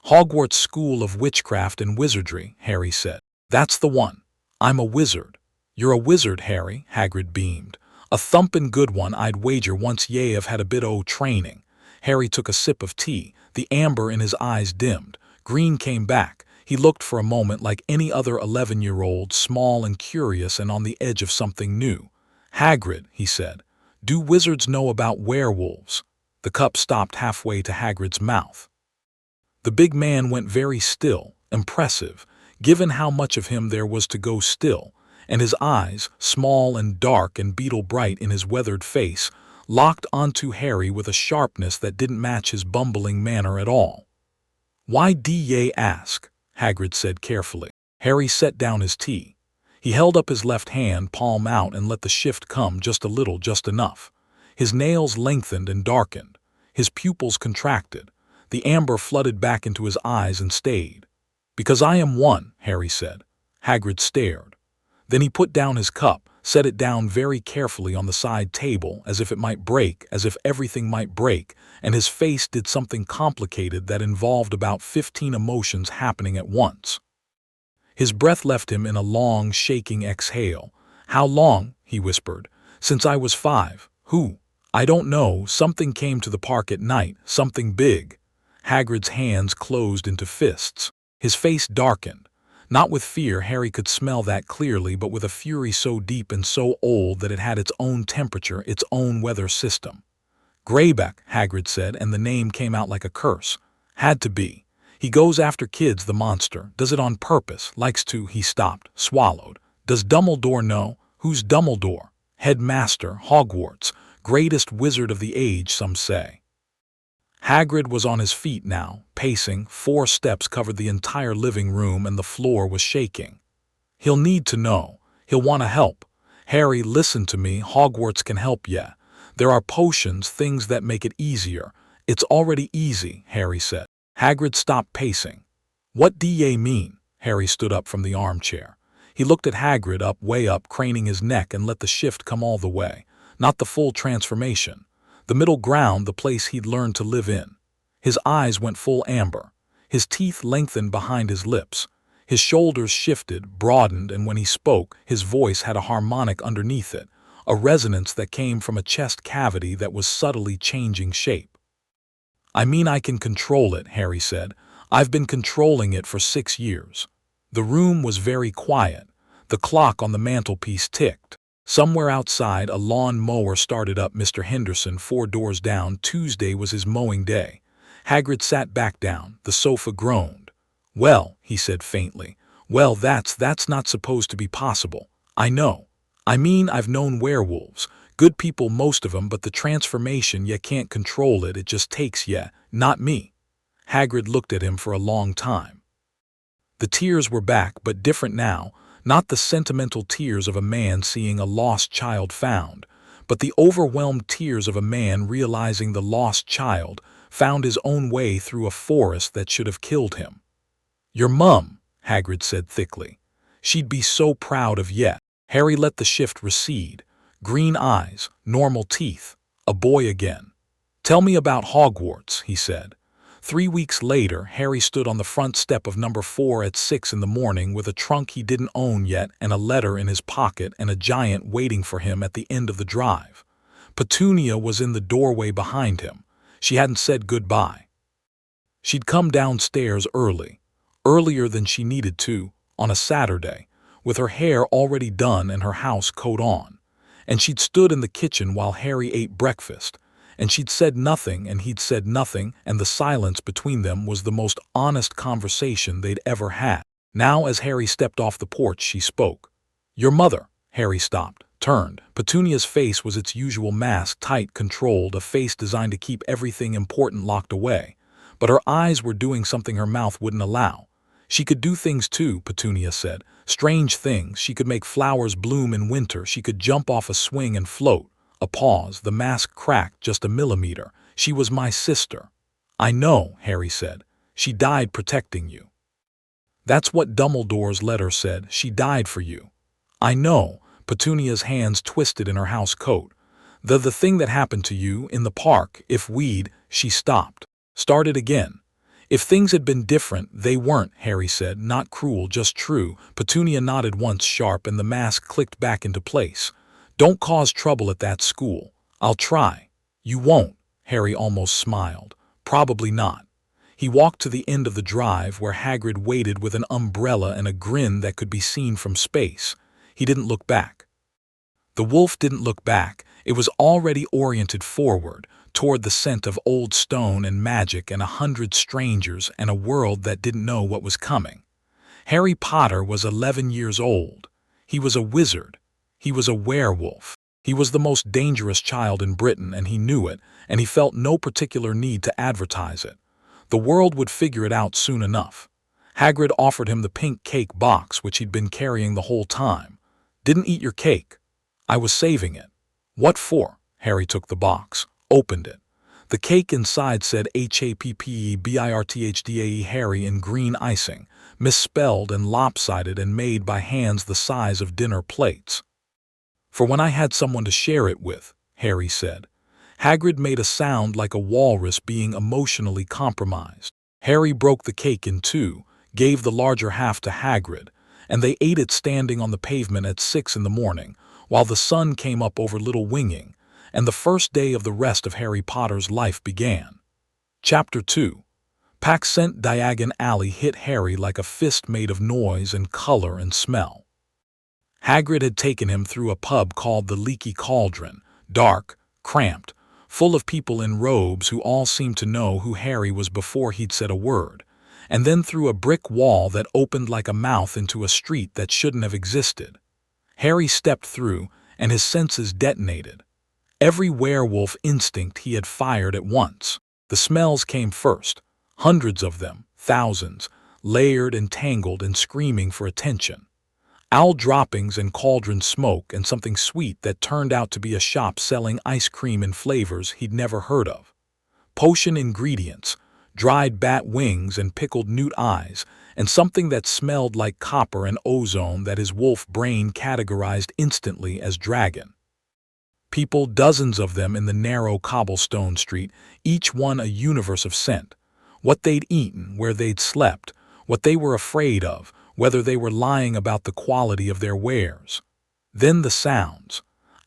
Hogwarts School of Witchcraft and Wizardry, Harry said. That's the one. I'm a wizard. You're a wizard, Harry, Hagrid beamed. A thumpin' good one, I'd wager, once ye have had a bit o' training. Harry took a sip of tea. The amber in his eyes dimmed. Green came back. He looked for a moment like any other 11-year-old, small and curious and on the edge of something new. Hagrid, he said, do wizards know about werewolves? The cup stopped halfway to Hagrid's mouth. The big man went very still, impressive, given how much of him there was to go still, and his eyes, small and dark and beetle-bright in his weathered face, locked onto Harry with a sharpness that didn't match his bumbling manner at all. Why do ye ask? Hagrid said carefully. Harry set down his tea. He held up his left hand, palm out, and let the shift come just a little, just enough. His nails lengthened and darkened. His pupils contracted. The amber flooded back into his eyes and stayed. Because I am one, Harry said. Hagrid stared. Then he put down his cup, set it down very carefully on the side table, as if it might break, as if everything might break, and his face did something complicated that involved about 15 emotions happening at once. His breath left him in a long, shaking exhale. How long? He whispered. Since I was 5. Who? I don't know. Something came to the park at night. Something big. Hagrid's hands closed into fists. His face darkened. Not with fear, Harry could smell that clearly, but with a fury so deep and so old that it had its own temperature, its own weather system. Greyback, Hagrid said, and the name came out like a curse. Had to be. He goes after kids, the monster. Does it on purpose. Likes to. He stopped, swallowed. Does Dumbledore know? Who's Dumbledore? Headmaster, Hogwarts. Greatest wizard of the age, some say. Hagrid was on his feet now, pacing. 4 steps covered the entire living room and the floor was shaking. He'll need to know. He'll want to help. Harry, listen to me. Hogwarts can help ya. There are potions, things that make it easier. It's already easy, Harry said. Hagrid stopped pacing. What do ye mean? Harry stood up from the armchair. He looked at Hagrid up, way up, craning his neck, and let the shift come all the way. Not the full transformation. The middle ground, the place he'd learned to live in. His eyes went full amber. His teeth lengthened behind his lips. His shoulders shifted, broadened, and when he spoke, his voice had a harmonic underneath it, a resonance that came from a chest cavity that was subtly changing shape. I mean, I can control it, Harry said. I've been controlling it for 6 years. The room was very quiet. The clock on the mantelpiece ticked. Somewhere outside, a lawn mower started up. Mr. Henderson, 4 doors down. Tuesday was his mowing day. Hagrid sat back down. The sofa groaned. Well, he said faintly. Well, that's not supposed to be possible. I know. I mean, I've known werewolves. Good people, most of 'em, but the transformation, you can't control it, it just takes ya, not me." Hagrid looked at him for a long time. The tears were back, but different now, not the sentimental tears of a man seeing a lost child found, but the overwhelmed tears of a man realizing the lost child found his own way through a forest that should have killed him. "Your mum," Hagrid said thickly. "She'd be so proud of ye." Harry let the shift recede. Green eyes, normal teeth, a boy again. "Tell me about Hogwarts," he said. 3 weeks later, Harry stood on the front step of number 4 at 6 in the morning with a trunk he didn't own yet and a letter in his pocket and a giant waiting for him at the end of the drive. Petunia was in the doorway behind him. She hadn't said goodbye. She'd come downstairs early, earlier than she needed to, on a Saturday, with her hair already done and her house coat on. And she'd stood in the kitchen while Harry ate breakfast, and she'd said nothing and he'd said nothing, and the silence between them was the most honest conversation they'd ever had. Now, as Harry stepped off the porch, she spoke. "Your mother." Harry stopped, turned. Petunia's face was its usual mask, tight, controlled, a face designed to keep everything important locked away. But her eyes were doing something her mouth wouldn't allow. "She could do things too," Petunia said. "Strange things. She could make flowers bloom in winter. She could jump off a swing and float." A pause. The mask cracked just a millimeter. "She was my sister." "I know," Harry said. "She died protecting you." "That's what Dumbledore's letter said. She died for you." "I know." Petunia's hands twisted in her house coat. The thing that happened to you in the park, if we'd..." She stopped. Started again. "If things had been different, they weren't," Harry said. "Not cruel, just true." Petunia nodded once sharp and the mask clicked back into place. "Don't cause trouble at that school." "I'll try." "You won't." Harry almost smiled. "Probably not." He walked to the end of the drive where Hagrid waited with an umbrella and a grin that could be seen from space. He didn't look back. The wolf didn't look back. It was already oriented forward, toward the scent of old stone and magic and 100 strangers and a world that didn't know what was coming. Harry Potter was 11 years old. He was a wizard. He was a werewolf. He was the most dangerous child in Britain, and he knew it, and he felt no particular need to advertise it. The world would figure it out soon enough. Hagrid offered him the pink cake box which he'd been carrying the whole time. "Didn't eat your cake." "I was saving it." "What for?" Harry took the box, opened it. The cake inside said HAPPEBIRTHDAE Harry in green icing, misspelled and lopsided and made by hands the size of dinner plates. "For when I had someone to share it with," Harry said. Hagrid made a sound like a walrus being emotionally compromised. Harry broke the cake in two, gave the larger half to Hagrid, and they ate it standing on the pavement at 6 in the morning, while the sun came up over Little Winging, and the first day of the rest of Harry Potter's life began. Chapter 2. Paxent Diagon Alley hit Harry like a fist made of noise and color and smell. Hagrid had taken him through a pub called the Leaky Cauldron, dark, cramped, full of people in robes who all seemed to know who Harry was before he'd said a word, and then through a brick wall that opened like a mouth into a street that shouldn't have existed. Harry stepped through, and his senses detonated. Every werewolf instinct he had fired at once. The smells came first, hundreds of them, thousands, layered and tangled and screaming for attention. Owl droppings and cauldron smoke and something sweet that turned out to be a shop selling ice cream in flavors he'd never heard of. Potion ingredients, dried bat wings and pickled newt eyes, and something that smelled like copper and ozone that his wolf brain categorized instantly as dragon. People, dozens of them in the narrow cobblestone street, each one a universe of scent. What they'd eaten, where they'd slept, what they were afraid of, whether they were lying about the quality of their wares. Then the sounds.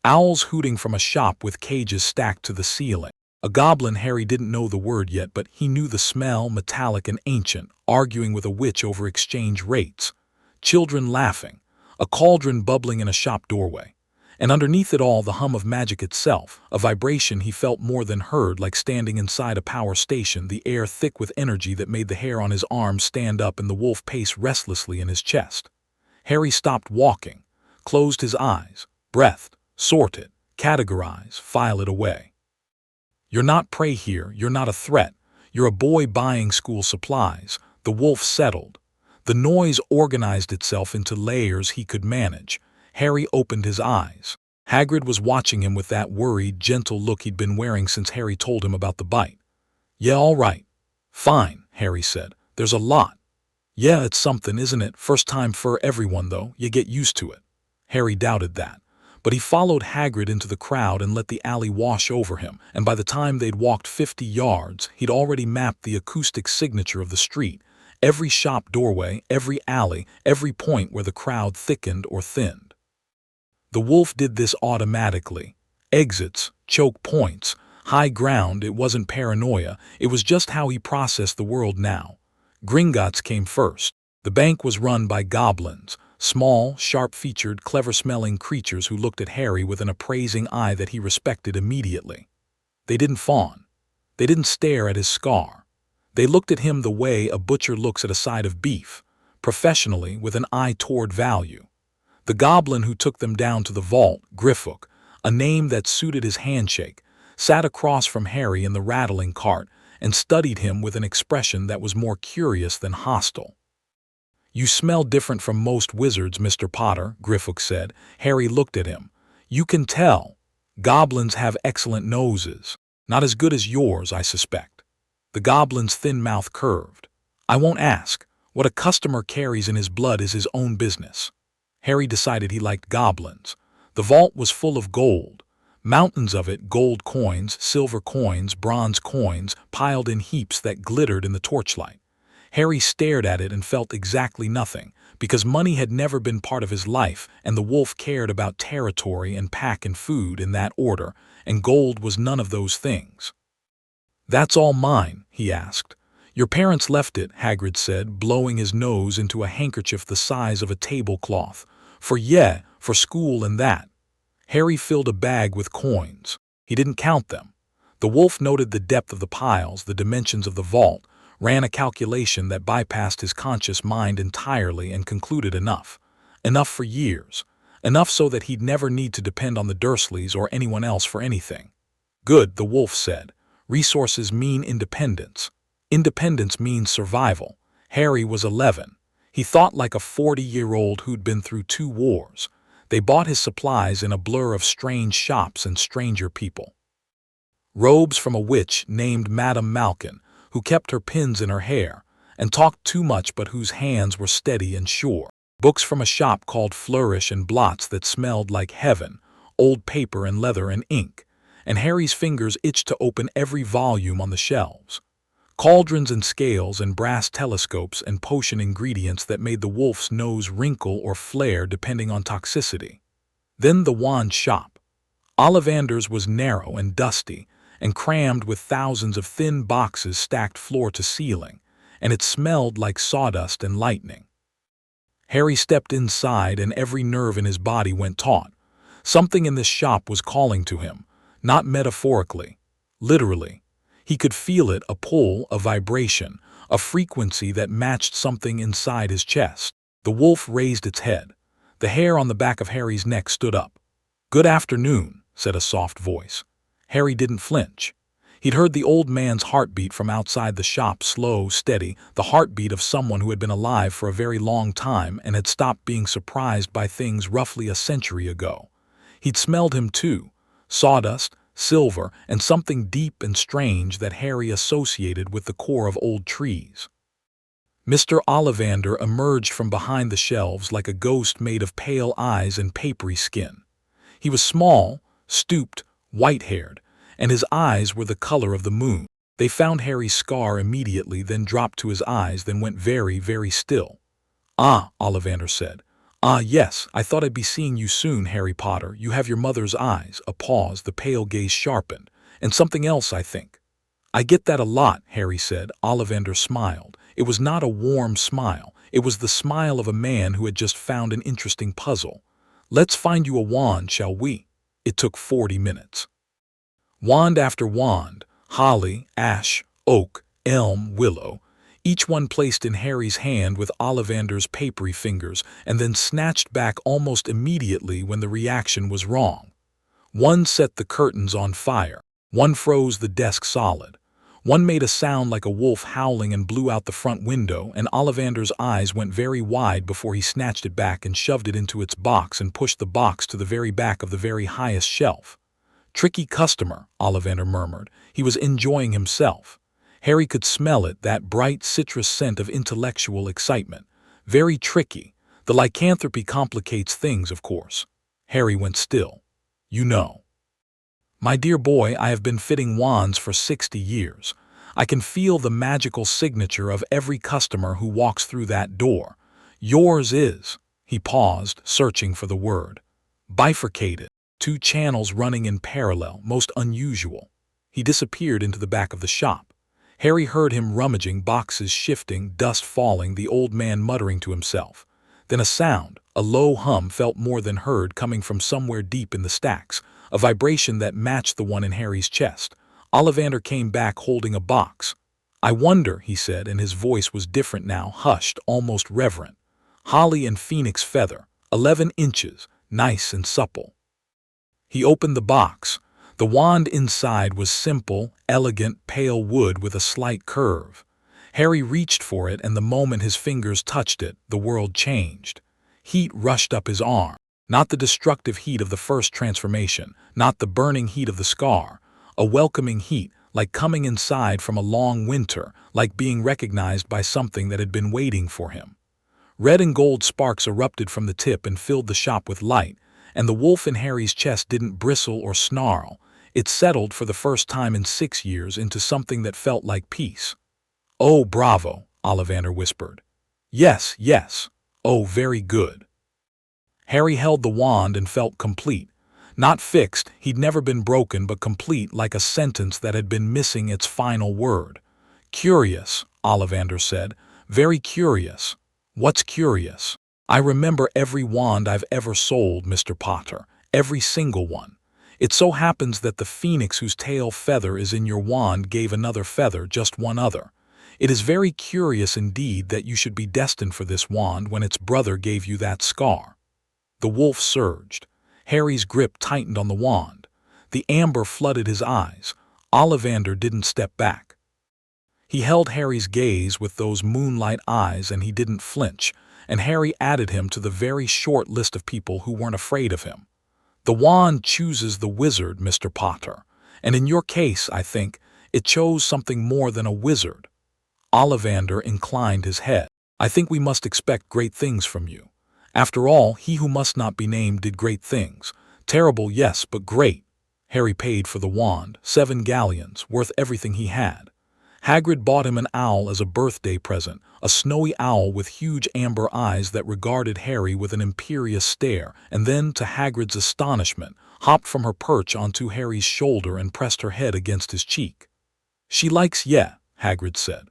Owls hooting from a shop with cages stacked to the ceiling. A goblin, Harry didn't know the word yet, but he knew the smell, metallic and ancient, arguing with a witch over exchange rates. Children laughing. A cauldron bubbling in a shop doorway. And underneath it all, the hum of magic itself, a vibration he felt more than heard, like standing inside a power station, the air thick with energy that made the hair on his arms stand up and the wolf pace restlessly in his chest. Harry stopped walking, closed his eyes, breathed, sorted, Categorize, file it away. You're not prey here, you're not a threat. You're a boy buying school supplies. The wolf settled. The noise organized itself into layers he could manage. Harry opened his eyes. Hagrid was watching him with that worried, gentle look he'd been wearing since Harry told him about the bite. Yeah, all right. Fine, Harry said. There's a lot. Yeah, it's something, isn't it? First time for everyone, though. You get used to it. Harry doubted that. But he followed Hagrid into the crowd and let the alley wash over him, and by the time they'd walked 50 yards, he'd already mapped the acoustic signature of the street, every shop doorway, every alley, every point where the crowd thickened or thinned. The wolf did this automatically. Exits, choke points, high ground, it wasn't paranoia, it was just how he processed the world now. Gringotts came first. The bank was run by goblins, small, sharp-featured, clever-smelling creatures who looked at Harry with an appraising eye that he respected immediately. They didn't fawn. They didn't stare at his scar. They looked at him the way a butcher looks at a side of beef, professionally, with an eye toward value. The goblin who took them down to the vault, Griffook, a name that suited his handshake, sat across from Harry in the rattling cart and studied him with an expression that was more curious than hostile. You smell different from most wizards, Mr. Potter, Griffook said. Harry looked at him. You can tell. Goblins have excellent noses. Not as good as yours, I suspect. The goblin's thin mouth curved. I won't ask. What a customer carries in his blood is his own business. Harry decided he liked goblins. The vault was full of gold. Mountains of it, gold coins, silver coins, bronze coins, piled in heaps that glittered in the torchlight. Harry stared at it and felt exactly nothing, because money had never been part of his life, and the wolf cared about territory and pack and food in that order, and gold was none of those things. That's all mine, he asked. Your parents left it, Hagrid said, blowing his nose into a handkerchief the size of a tablecloth. For school and that. Harry filled a bag with coins. He didn't count them. The wolf noted the depth of the piles, the dimensions of the vault, ran a calculation that bypassed his conscious mind entirely and concluded enough. Enough for years. Enough so that he'd never need to depend on the Dursleys or anyone else for anything. Good, the wolf said. Resources mean independence. Independence means survival. Harry was 11. He thought like a 40-year-old who'd been through 2 wars. They bought his supplies in a blur of strange shops and stranger people. Robes from a witch named Madame Malkin, who kept her pins in her hair, and talked too much but whose hands were steady and sure. Books from a shop called Flourish and Blots that smelled like heaven, old paper and leather and ink, and Harry's fingers itched to open every volume on the shelves. Cauldrons and scales and brass telescopes and potion ingredients that made the wolf's nose wrinkle or flare depending on toxicity. Then the wand shop. Ollivander's was narrow and dusty, and crammed with thousands of thin boxes stacked floor to ceiling, and it smelled like sawdust and lightning. Harry stepped inside and every nerve in his body went taut. Something in this shop was calling to him, not metaphorically, literally. He could feel it, a pull, a vibration, a frequency that matched something inside his chest. The wolf raised its head. The hair on the back of Harry's neck stood up. Good afternoon, said a soft voice. Harry didn't flinch. He'd heard the old man's heartbeat from outside the shop, slow, steady, the heartbeat of someone who had been alive for a very long time and had stopped being surprised by things roughly a century ago. He'd smelled him too, sawdust, silver, and something deep and strange that Harry associated with the core of old trees. Mr. Ollivander emerged from behind the shelves like a ghost made of pale eyes and papery skin. He was small, stooped, white-haired, and his eyes were the color of the moon. They found Harry's scar immediately, then dropped to his eyes, then went very, very still. Ah, Ollivander said. Ah, yes, I thought I'd be seeing you soon, Harry Potter. You have your mother's eyes. A pause, the pale gaze sharpened. And something else, I think. I get that a lot, Harry said. Ollivander smiled. It was not a warm smile. It was the smile of a man who had just found an interesting puzzle. Let's find you a wand, shall we? It took 40 minutes. Wand after wand, holly, ash, oak, elm, willow, each one placed in Harry's hand with Ollivander's papery fingers and then snatched back almost immediately when the reaction was wrong. One set the curtains on fire. One froze the desk solid. One made a sound like a wolf howling and blew out the front window, and Ollivander's eyes went very wide before he snatched it back and shoved it into its box and pushed the box to the very back of the very highest shelf. Tricky customer, Ollivander murmured. He was enjoying himself. Harry could smell it, that bright citrus scent of intellectual excitement. Very tricky. The lycanthropy complicates things, of course. Harry went still. You know. My dear boy, I have been fitting wands for 60 years. I can feel the magical signature of every customer who walks through that door. Yours is. He paused, searching for the word. Bifurcated. Two channels running in parallel, most unusual. He disappeared into the back of the shop. Harry heard him rummaging, boxes shifting, dust falling, the old man muttering to himself. Then a sound, a low hum felt more than heard coming from somewhere deep in the stacks, a vibration that matched the one in Harry's chest. Ollivander came back holding a box. I wonder, he said, and his voice was different now, hushed, almost reverent. Holly and phoenix feather, 11 inches, nice and supple. He opened the box. The wand inside was simple, elegant, pale wood with a slight curve. Harry reached for it, and the moment his fingers touched it, the world changed. Heat rushed up his arm. Not the destructive heat of the first transformation, not the burning heat of the scar. A welcoming heat, like coming inside from a long winter, like being recognized by something that had been waiting for him. Red and gold sparks erupted from the tip and filled the shop with light, and the wolf in Harry's chest didn't bristle or snarl. It settled for the first time in 6 years into something that felt like peace. Oh, bravo, Ollivander whispered. Yes, yes. Oh, very good. Harry held the wand and felt complete. Not fixed, he'd never been broken, but complete, like a sentence that had been missing its final word. Curious, Ollivander said. Very curious. What's curious? I remember every wand I've ever sold, Mr. Potter. Every single one. It so happens that the phoenix whose tail feather is in your wand gave another feather, just one other. It is very curious indeed that you should be destined for this wand when its brother gave you that scar. The wolf surged. Harry's grip tightened on the wand. The amber flooded his eyes. Ollivander didn't step back. He held Harry's gaze with those moonlight eyes, and he didn't flinch, and Harry added him to the very short list of people who weren't afraid of him. The wand chooses the wizard, Mr. Potter, and in your case, I think, it chose something more than a wizard. Ollivander inclined his head. I think we must expect great things from you. After all, he who must not be named did great things. Terrible, yes, but great. Harry paid for the wand, 7 galleons, worth everything he had. Hagrid bought him an owl as a birthday present, a snowy owl with huge amber eyes that regarded Harry with an imperious stare, and then, to Hagrid's astonishment, hopped from her perch onto Harry's shoulder and pressed her head against his cheek. She likes Hagrid said.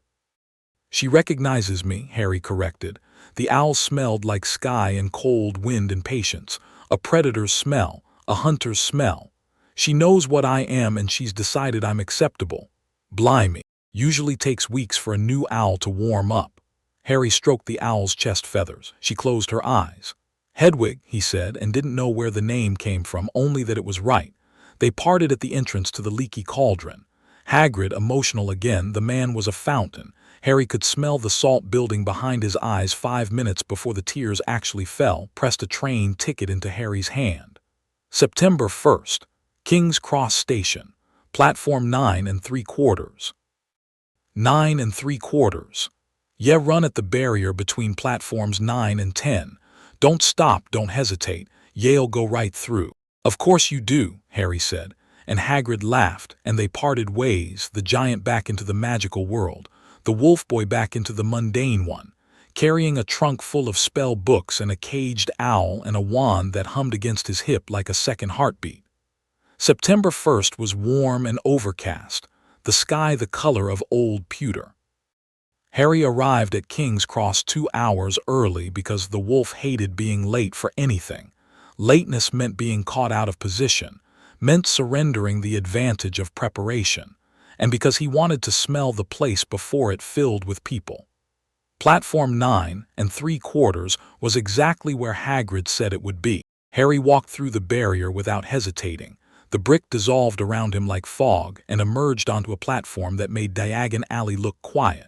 She recognizes me, Harry corrected. The owl smelled like sky and cold wind and patience, a predator's smell, a hunter's smell. She knows what I am, and she's decided I'm acceptable. Blimey. Usually takes weeks for a new owl to warm up. Harry stroked the owl's chest feathers. She closed her eyes. Hedwig, he said, and didn't know where the name came from, only that it was right. They parted at the entrance to the leaky cauldron. Hagrid, emotional again, the man was a fountain. Harry could smell the salt building behind his eyes 5 minutes before the tears actually fell, pressed a train ticket into Harry's hand. September 1st, King's Cross Station, platform 9 3/4. 9 3/4. Yeah, run at the barrier between platforms 9 and 10. Don't stop, don't hesitate. Ya'll go right through. Of course you do, Harry said, and Hagrid laughed, and they parted ways, the giant back into the magical world, the wolf boy back into the mundane one, carrying a trunk full of spell books and a caged owl and a wand that hummed against his hip like a second heartbeat. September 1st was warm and overcast, the sky the color of old pewter. Harry arrived at King's Cross 2 hours early because the wolf hated being late for anything. Lateness meant being caught out of position, meant surrendering the advantage of preparation, and because he wanted to smell the place before it filled with people. Platform 9 3/4 was exactly where Hagrid said it would be. Harry walked through the barrier without hesitating. The brick dissolved around him like fog and emerged onto a platform that made Diagon Alley look quiet.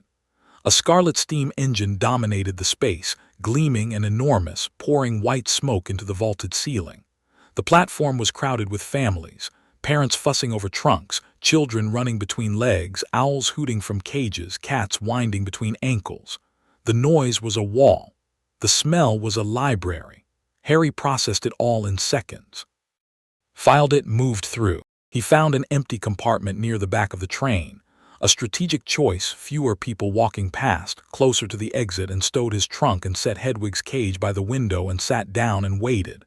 A scarlet steam engine dominated the space, gleaming and enormous, pouring white smoke into the vaulted ceiling. The platform was crowded with families, parents fussing over trunks, children running between legs, owls hooting from cages, cats winding between ankles. The noise was a wall. The smell was a library. Harry processed it all in seconds. Filed it, moved through. He found an empty compartment near the back of the train. A strategic choice, fewer people walking past, closer to the exit, and stowed his trunk and set Hedwig's cage by the window and sat down and waited.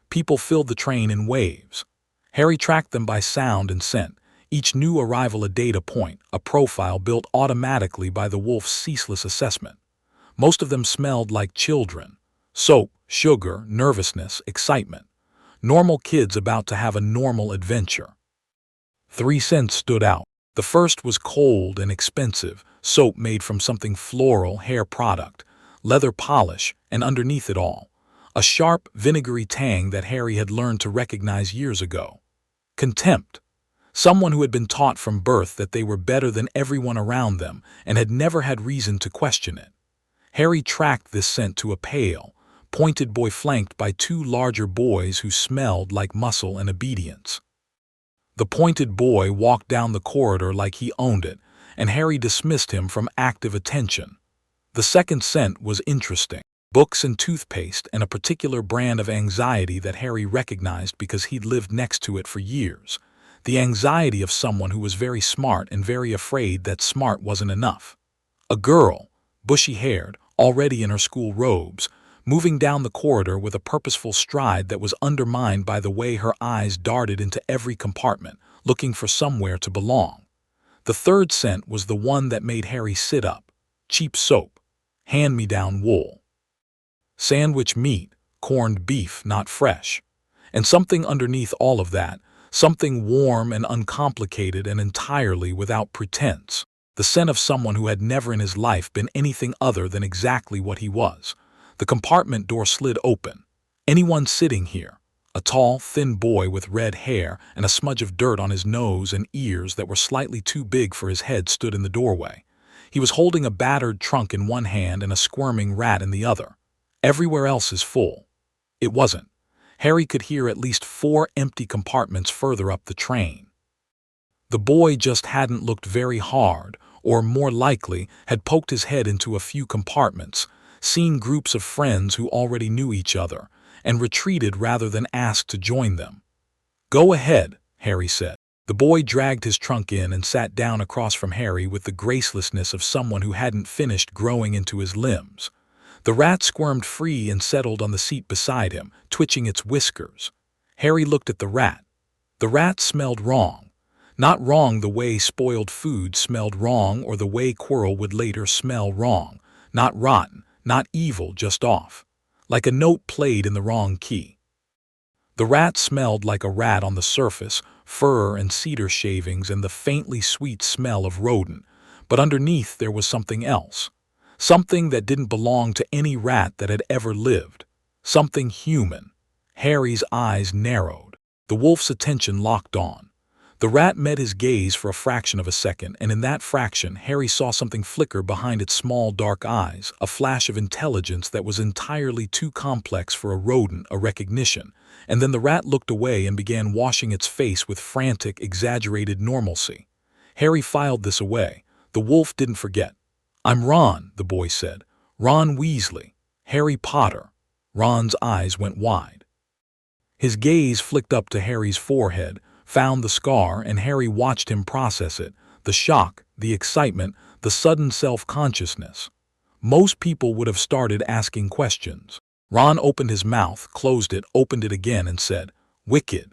People filled the train in waves. Harry tracked them by sound and scent, each new arrival a data point, a profile built automatically by the wolf's ceaseless assessment. Most of them smelled like children. Soap, sugar, nervousness, excitement. Normal kids about to have a normal adventure. 3 scents stood out. The first was cold and expensive, soap made from something floral, hair product, leather polish, and underneath it all, a sharp, vinegary tang that Harry had learned to recognize years ago. Contempt. Someone who had been taught from birth that they were better than everyone around them and had never had reason to question it. Harry tracked this scent to a pale, pointed boy flanked by 2 larger boys who smelled like muscle and obedience. The pointed boy walked down the corridor like he owned it, and Harry dismissed him from active attention. The second scent was interesting. Books and toothpaste, and a particular brand of anxiety that Harry recognized because he'd lived next to it for years. The anxiety of someone who was very smart and very afraid that smart wasn't enough. A girl, bushy-haired, already in her school robes, moving down the corridor with a purposeful stride that was undermined by the way her eyes darted into every compartment, looking for somewhere to belong. The third scent was the one that made Harry sit up. Cheap soap. Hand-me-down wool. Sandwich meat, corned beef, not fresh. And something underneath all of that, something warm and uncomplicated and entirely without pretense. The scent of someone who had never in his life been anything other than exactly what he was. The compartment door slid open. Anyone sitting here? A tall, thin boy with red hair and a smudge of dirt on his nose and ears that were slightly too big for his head stood in the doorway. He was holding a battered trunk in one hand and a squirming rat in the other. Everywhere else is full. It wasn't. Harry could hear at least 4 empty compartments further up the train. The boy just hadn't looked very hard, or more likely, had poked his head into a few compartments, seen groups of friends who already knew each other, and retreated rather than asked to join them. "Go ahead," Harry said. The boy dragged his trunk in and sat down across from Harry with the gracelessness of someone who hadn't finished growing into his limbs. The rat squirmed free and settled on the seat beside him, twitching its whiskers. Harry looked at the rat. The rat smelled wrong. Not wrong the way spoiled food smelled wrong or the way Quirrell would later smell wrong. Not rotten, not evil, just off. Like a note played in the wrong key. The rat smelled like a rat on the surface, fur and cedar shavings and the faintly sweet smell of rodent, but underneath there was something else. Something that didn't belong to any rat that had ever lived. Something human. Harry's eyes narrowed. The wolf's attention locked on. The rat met his gaze for a fraction of a second, and in that fraction, Harry saw something flicker behind its small dark eyes, a flash of intelligence that was entirely too complex for a rodent, a recognition. And then the rat looked away and began washing its face with frantic, exaggerated normalcy. Harry filed this away. The wolf didn't forget. "I'm Ron," the boy said. "Ron Weasley. Harry Potter." Ron's eyes went wide. His gaze flicked up to Harry's forehead, found the scar, and Harry watched him process it. The shock, the excitement, the sudden self-consciousness. Most people would have started asking questions. Ron opened his mouth, closed it, opened it again, and said, "Wicked."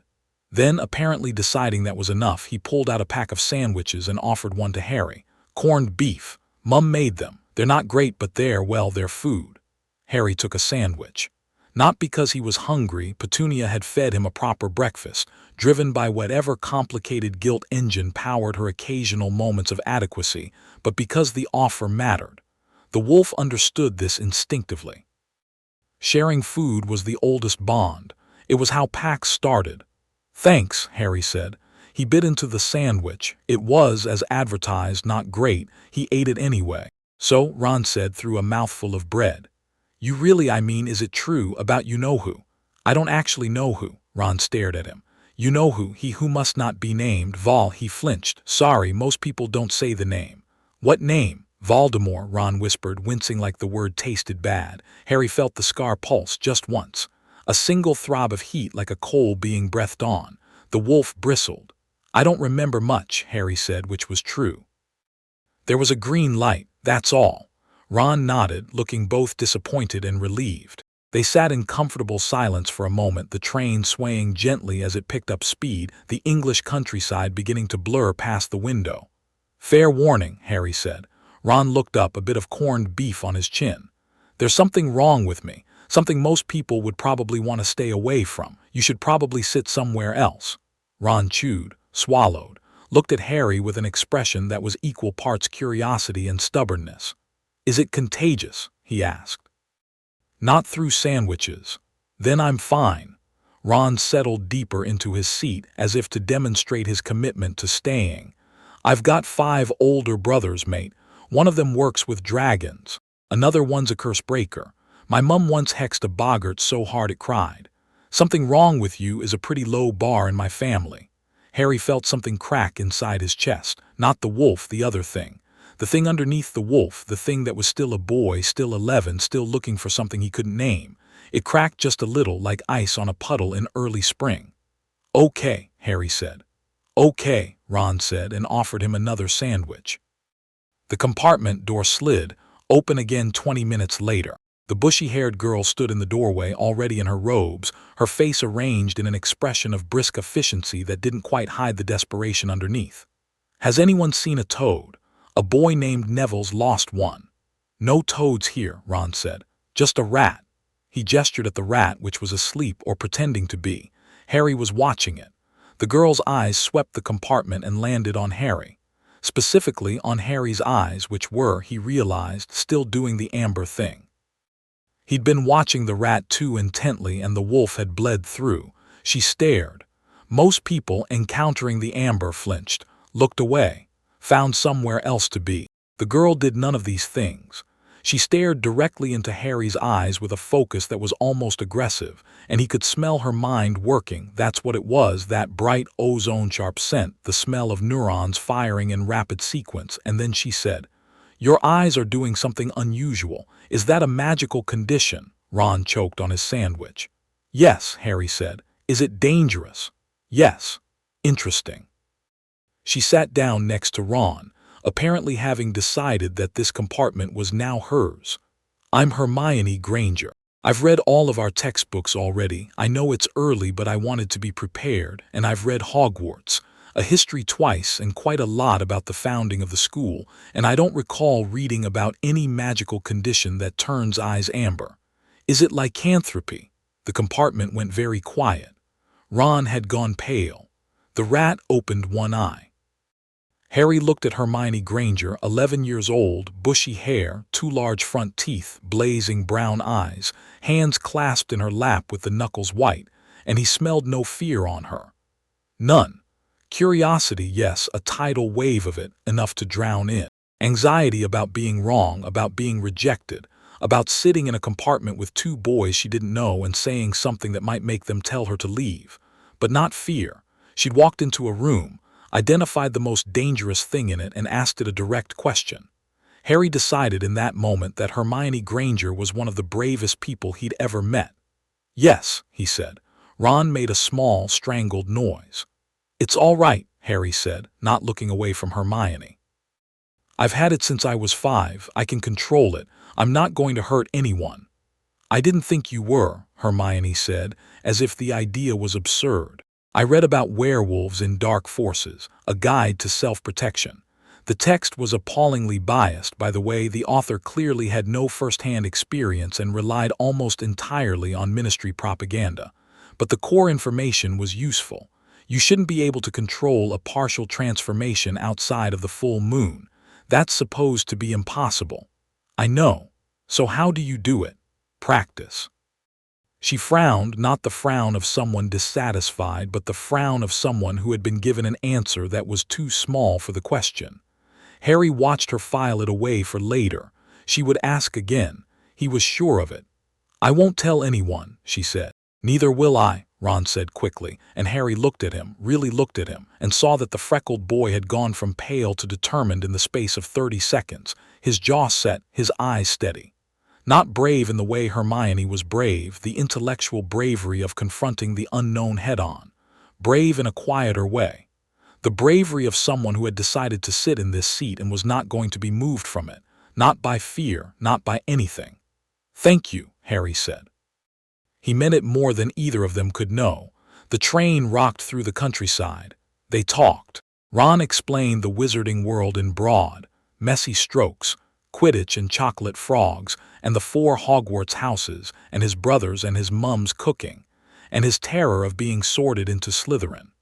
Then, apparently deciding that was enough, he pulled out a pack of sandwiches and offered one to Harry. "Corned beef. Mum made them. They're not great, but they're food." Harry took a sandwich. Not because he was hungry, Petunia had fed him a proper breakfast, driven by whatever complicated guilt engine powered her occasional moments of adequacy, but because the offer mattered. The wolf understood this instinctively. Sharing food was the oldest bond. It was how packs started. Thanks, Harry said. He bit into the sandwich. It was, as advertised, not great. He ate it anyway. So, Ron said through a mouthful of bread. You really, I mean, is it true about you-know-who? I don't actually know who. Ron stared at him. You know who, he who must not be named, Vol, he flinched. Sorry, most people don't say the name. What name? Voldemort, Ron whispered, wincing like the word tasted bad. Harry felt the scar pulse just once. A single throb of heat like a coal being breathed on. The wolf bristled. I don't remember much, Harry said, which was true. There was a green light, that's all. Ron nodded, looking both disappointed and relieved. They sat in comfortable silence for a moment, the train swaying gently as it picked up speed, the English countryside beginning to blur past the window. Fair warning, Harry said. Ron looked up, a bit of corned beef on his chin. There's something wrong with me, something most people would probably want to stay away from. You should probably sit somewhere else. Ron chewed, swallowed, looked at Harry with an expression that was equal parts curiosity and stubbornness. Is it contagious? He asked. Not through sandwiches. Then I'm fine. Ron settled deeper into his seat as if to demonstrate his commitment to staying. I've got 5 older brothers, mate. One of them works with dragons. Another one's a curse breaker. My mum once hexed a boggart so hard it cried. Something wrong with you is a pretty low bar in my family. Harry felt something crack inside his chest. Not the wolf, the other thing. The thing underneath the wolf, the thing that was still a boy, still 11, still looking for something he couldn't name. It cracked just a little, like ice on a puddle in early spring. Okay, Harry said. Okay, Ron said, and offered him another sandwich. The compartment door slid, open again 20 minutes later. The bushy-haired girl stood in the doorway, already in her robes, her face arranged in an expression of brisk efficiency that didn't quite hide the desperation underneath. Has anyone seen a toad? A boy named Neville's lost one. No toads here, Ron said. Just a rat. He gestured at the rat, which was asleep or pretending to be. Harry was watching it. The girl's eyes swept the compartment and landed on Harry. Specifically on Harry's eyes, which were, he realized, still doing the amber thing. He'd been watching the rat too intently, and the wolf had bled through. She stared. Most people, encountering the amber, flinched, looked away, found somewhere else to be. The girl did none of these things. She stared directly into Harry's eyes with a focus that was almost aggressive, and he could smell her mind working. That's what it was, that bright ozone-sharp scent, the smell of neurons firing in rapid sequence. And then she said, "Your eyes are doing something unusual. Is that a magical condition?" Ron choked on his sandwich. "Yes," Harry said. "Is it dangerous?" "Yes." "Interesting." She sat down next to Ron, apparently having decided that this compartment was now hers. "I'm Hermione Granger. I've read all of our textbooks already. I know it's early, but I wanted to be prepared, and I've read Hogwarts, a history twice, and quite a lot about the founding of the school, and I don't recall reading about any magical condition that turns eyes amber. Is it lycanthropy?" The compartment went very quiet. Ron had gone pale. The rat opened one eye. Harry looked at Hermione Granger, 11 years old, bushy hair, 2 large front teeth, blazing brown eyes, hands clasped in her lap with the knuckles white, and he smelled no fear on her. None. Curiosity, yes, a tidal wave of it, enough to drown in. Anxiety about being wrong, about being rejected, about sitting in a compartment with 2 boys she didn't know and saying something that might make them tell her to leave. But not fear. She'd walked into a room, identified the most dangerous thing in it, and asked it a direct question. Harry decided in that moment that Hermione Granger was one of the bravest people he'd ever met. "Yes," he said. Ron made a small, strangled noise. "It's all right," Harry said, not looking away from Hermione. "I've had it since I was 5. I can control it. I'm not going to hurt anyone." "I didn't think you were," Hermione said, as if the idea was absurd. "I read about werewolves in Dark Forces, a guide to self-protection. The text was appallingly biased. By the way, the author clearly had no first-hand experience and relied almost entirely on ministry propaganda. But the core information was useful. You shouldn't be able to control a partial transformation outside of the full moon. That's supposed to be impossible." "I know. So how do you do it?" "Practice." She frowned, not the frown of someone dissatisfied, but the frown of someone who had been given an answer that was too small for the question. Harry watched her file it away for later. She would ask again. He was sure of it. "I won't tell anyone," she said. "Neither will I," Ron said quickly, and Harry looked at him, really looked at him, and saw that the freckled boy had gone from pale to determined in the space of 30 seconds, his jaw set, his eyes steady. Not brave in the way Hermione was brave, the intellectual bravery of confronting the unknown head-on. Brave in a quieter way. The bravery of someone who had decided to sit in this seat and was not going to be moved from it, not by fear, not by anything. "Thank you," Harry said. He meant it more than either of them could know. The train rocked through the countryside. They talked. Ron explained the wizarding world in broad, messy strokes, Quidditch and chocolate frogs, and the 4 Hogwarts houses, and his brothers and his mum's cooking, and his terror of being sorted into Slytherin.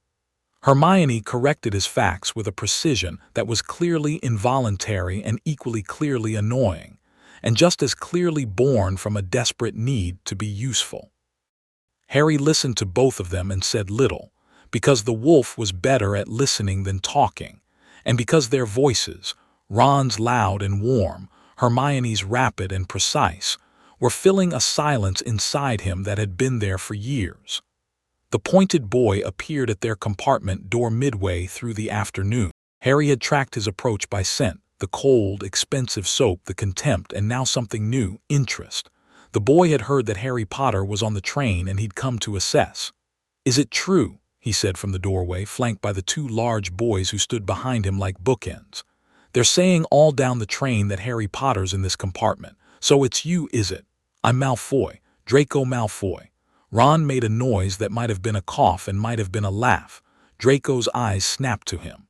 Hermione corrected his facts with a precision that was clearly involuntary and equally clearly annoying, and just as clearly born from a desperate need to be useful. Harry listened to both of them and said little, because the wolf was better at listening than talking, and because their voices, Ron's loud and warm, Hermione's rapid and precise, were filling a silence inside him that had been there for years. The pointed boy appeared at their compartment door midway through the afternoon. Harry had tracked his approach by scent, the cold, expensive soap, the contempt, and now something new, interest. The boy had heard that Harry Potter was on the train and he'd come to assess. "Is it true?" he said from the doorway, flanked by the 2 large boys who stood behind him like bookends. "They're saying all down the train that Harry Potter's in this compartment. So it's you, is it?" "I'm Malfoy, Draco Malfoy." Ron made a noise that might have been a cough and might have been a laugh. Draco's eyes snapped to him.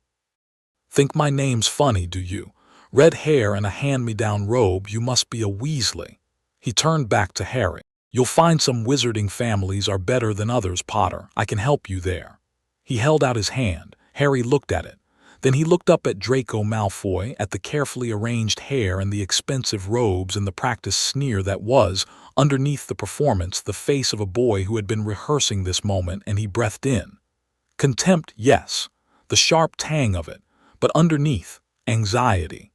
"Think my name's funny, do you? Red hair and a hand-me-down robe, you must be a Weasley." He turned back to Harry. "You'll find some wizarding families are better than others, Potter. I can help you there." He held out his hand. Harry looked at it. Then he looked up at Draco Malfoy, at the carefully arranged hair and the expensive robes and the practiced sneer that was, underneath the performance, the face of a boy who had been rehearsing this moment, and he breathed in. Contempt, yes, the sharp tang of it, but underneath, anxiety.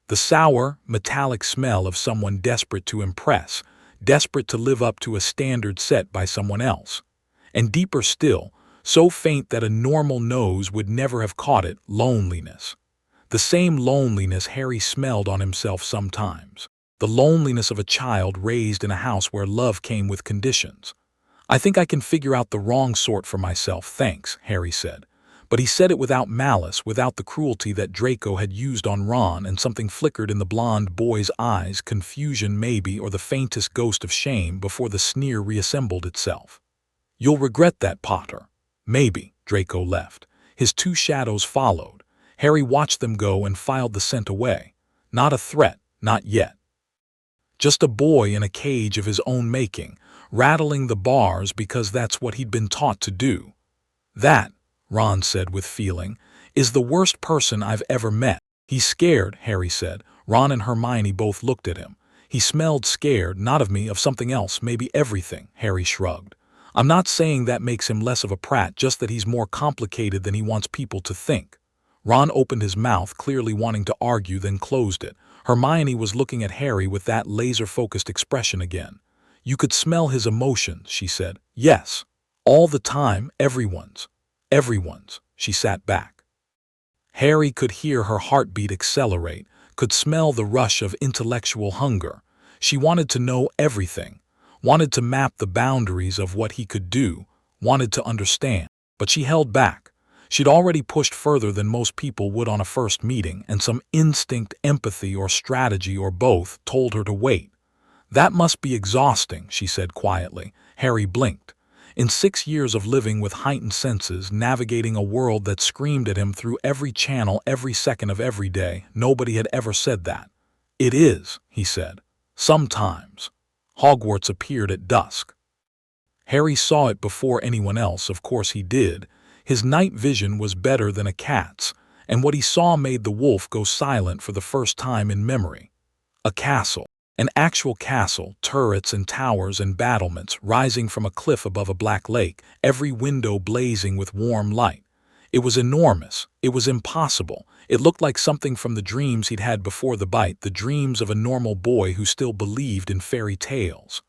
The sour, metallic smell of someone desperate to impress, desperate to live up to a standard set by someone else. And deeper still, so faint that a normal nose would never have caught it, loneliness. The same loneliness Harry smelled on himself sometimes. The loneliness of a child raised in a house where love came with conditions. "I think I can figure out the wrong sort for myself, thanks," Harry said. But he said it without malice, without the cruelty that Draco had used on Ron, and something flickered in the blond boy's eyes, confusion maybe, or the faintest ghost of shame before the sneer reassembled itself. "You'll regret that, Potter." "Maybe." Draco left. His 2 shadows followed. Harry watched them go and filed the scent away. Not a threat, not yet. Just a boy in a cage of his own making, rattling the bars because that's what he'd been taught to do. "That," Ron said with feeling, "is the worst person I've ever met." "He's scared," Harry said. Ron and Hermione both looked at him. "He smelled scared, not of me, of something else, maybe everything," Harry shrugged. "I'm not saying that makes him less of a prat, just that he's more complicated than he wants people to think." Ron opened his mouth, clearly wanting to argue, then closed it. Hermione was looking at Harry with that laser-focused expression again. "You could smell his emotions," she said. "Yes. All the time, everyone's. Everyone's." She sat back. Harry could hear her heartbeat accelerate, could smell the rush of intellectual hunger. She wanted to know everything, wanted to map the boundaries of what he could do, wanted to understand. But she held back. She'd already pushed further than most people would on a first meeting, and some instinct, empathy, or strategy, or both, told her to wait. "That must be exhausting," she said quietly. Harry blinked. In 6 years of living with heightened senses, navigating a world that screamed at him through every channel every second of every day, nobody had ever said that. "It is," he said. "Sometimes." Hogwarts appeared at dusk. Harry saw it before anyone else, of course he did. His night vision was better than a cat's, and what he saw made the wolf go silent for the first time in memory. A castle. An actual castle, turrets and towers and battlements rising from a cliff above a black lake, every window blazing with warm light. It was enormous. It was impossible. It looked like something from the dreams he'd had before the bite, the dreams of a normal boy who still believed in fairy tales.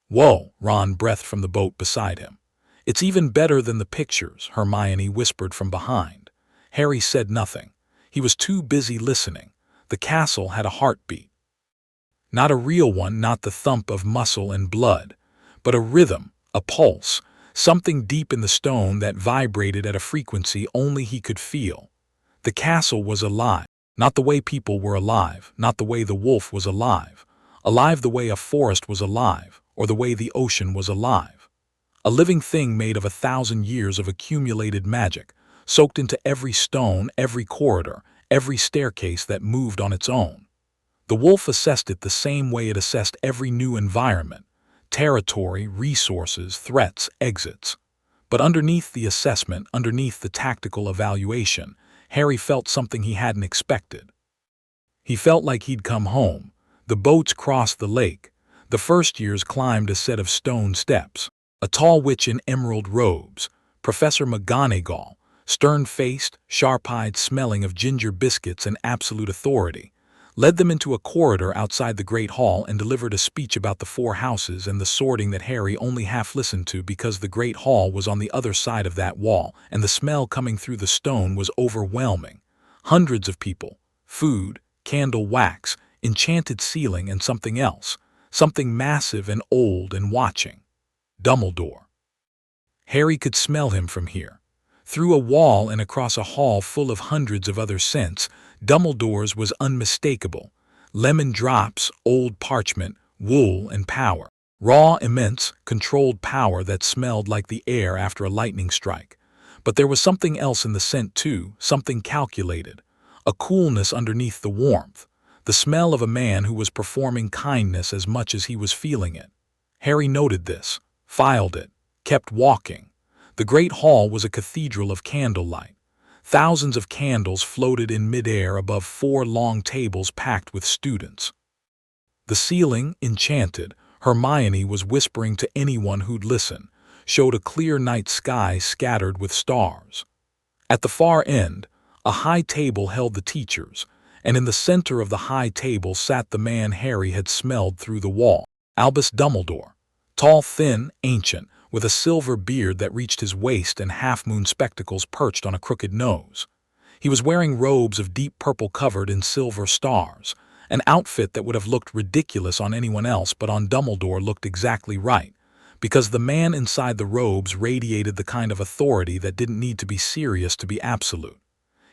Whoa, Ron breathed from the boat beside him. It's even better than the pictures, Hermione whispered from behind. Harry said nothing. He was too busy listening. The castle had a heartbeat. Not a real one, not the thump of muscle and blood, but a rhythm, a pulse, something deep in the stone that vibrated at a frequency only he could feel. The castle was alive, not the way people were alive, not the way the wolf was alive, alive the way a forest was alive, or the way the ocean was alive. A living thing made of 1,000 years of accumulated magic, soaked into every stone, every corridor, every staircase that moved on its own. The wolf assessed it the same way it assessed every new environment: territory, resources, threats, exits. But underneath the assessment, underneath the tactical evaluation, Harry felt something he hadn't expected. He felt like he'd come home. The boats crossed the lake. The first years climbed a set of stone steps. A tall witch in emerald robes, Professor McGonagall, stern-faced, sharp-eyed, smelling of ginger biscuits and absolute authority, led them into a corridor outside the Great Hall and delivered a speech about the 4 houses and the sorting that Harry only half listened to because the Great Hall was on the other side of that wall, and the smell coming through the stone was overwhelming. Hundreds of people, food, candle wax, enchanted ceiling, and something else, something massive and old and watching. Dumbledore. Harry could smell him from here. Through a wall and across a hall full of hundreds of other scents, Dumbledore's was unmistakable. Lemon drops, old parchment, wool, and power. Raw, immense, controlled power that smelled like the air after a lightning strike. But there was something else in the scent too, something calculated. A coolness underneath the warmth. The smell of a man who was performing kindness as much as he was feeling it. Harry noted this, filed it, kept walking. The Great Hall was a cathedral of candlelight. Thousands of candles floated in midair above 4 long tables packed with students. The ceiling, enchanted, Hermione was whispering to anyone who'd listen, showed a clear night sky scattered with stars. At the far end, a high table held the teachers, and in the center of the high table sat the man Harry had smelled through the wall, Albus Dumbledore. Tall, thin, ancient, with a silver beard that reached his waist and half-moon spectacles perched on a crooked nose. He was wearing robes of deep purple covered in silver stars, an outfit that would have looked ridiculous on anyone else but on Dumbledore looked exactly right, because the man inside the robes radiated the kind of authority that didn't need to be serious to be absolute.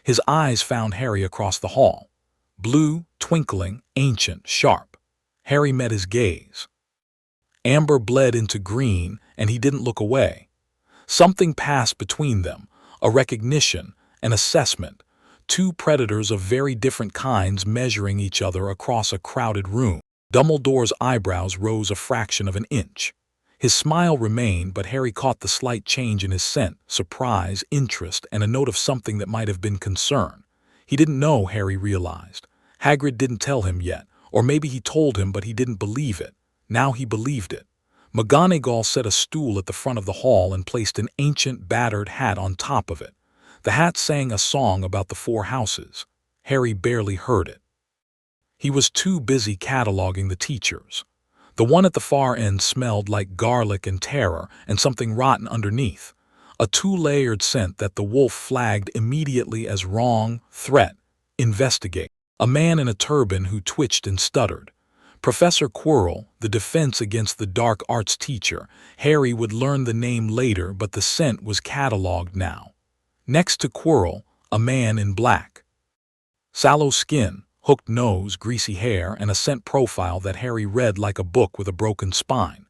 His eyes found Harry across the hall. Blue, twinkling, ancient, sharp. Harry met his gaze. Amber bled into green, and he didn't look away. Something passed between them, a recognition, an assessment, 2 predators of very different kinds measuring each other across a crowded room. Dumbledore's eyebrows rose a fraction of an inch. His smile remained, but Harry caught the slight change in his scent, surprise, interest, and a note of something that might have been concern. He didn't know, Harry realized. Hagrid didn't tell him yet, or maybe he told him but he didn't believe it. Now he believed it. McGonagall set a stool at the front of the hall and placed an ancient, battered hat on top of it. The hat sang a song about the 4 houses. Harry barely heard it. He was too busy cataloging the teachers. The one at the far end smelled like garlic and terror and something rotten underneath. A 2-layered scent that the wolf flagged immediately as wrong, threat, investigate. A man in a turban who twitched and stuttered. Professor Quirrell, the defense against the dark arts teacher. Harry would learn the name later, but the scent was catalogued now. Next to Quirrell, a man in black. Sallow skin, hooked nose, greasy hair, and a scent profile that Harry read like a book with a broken spine.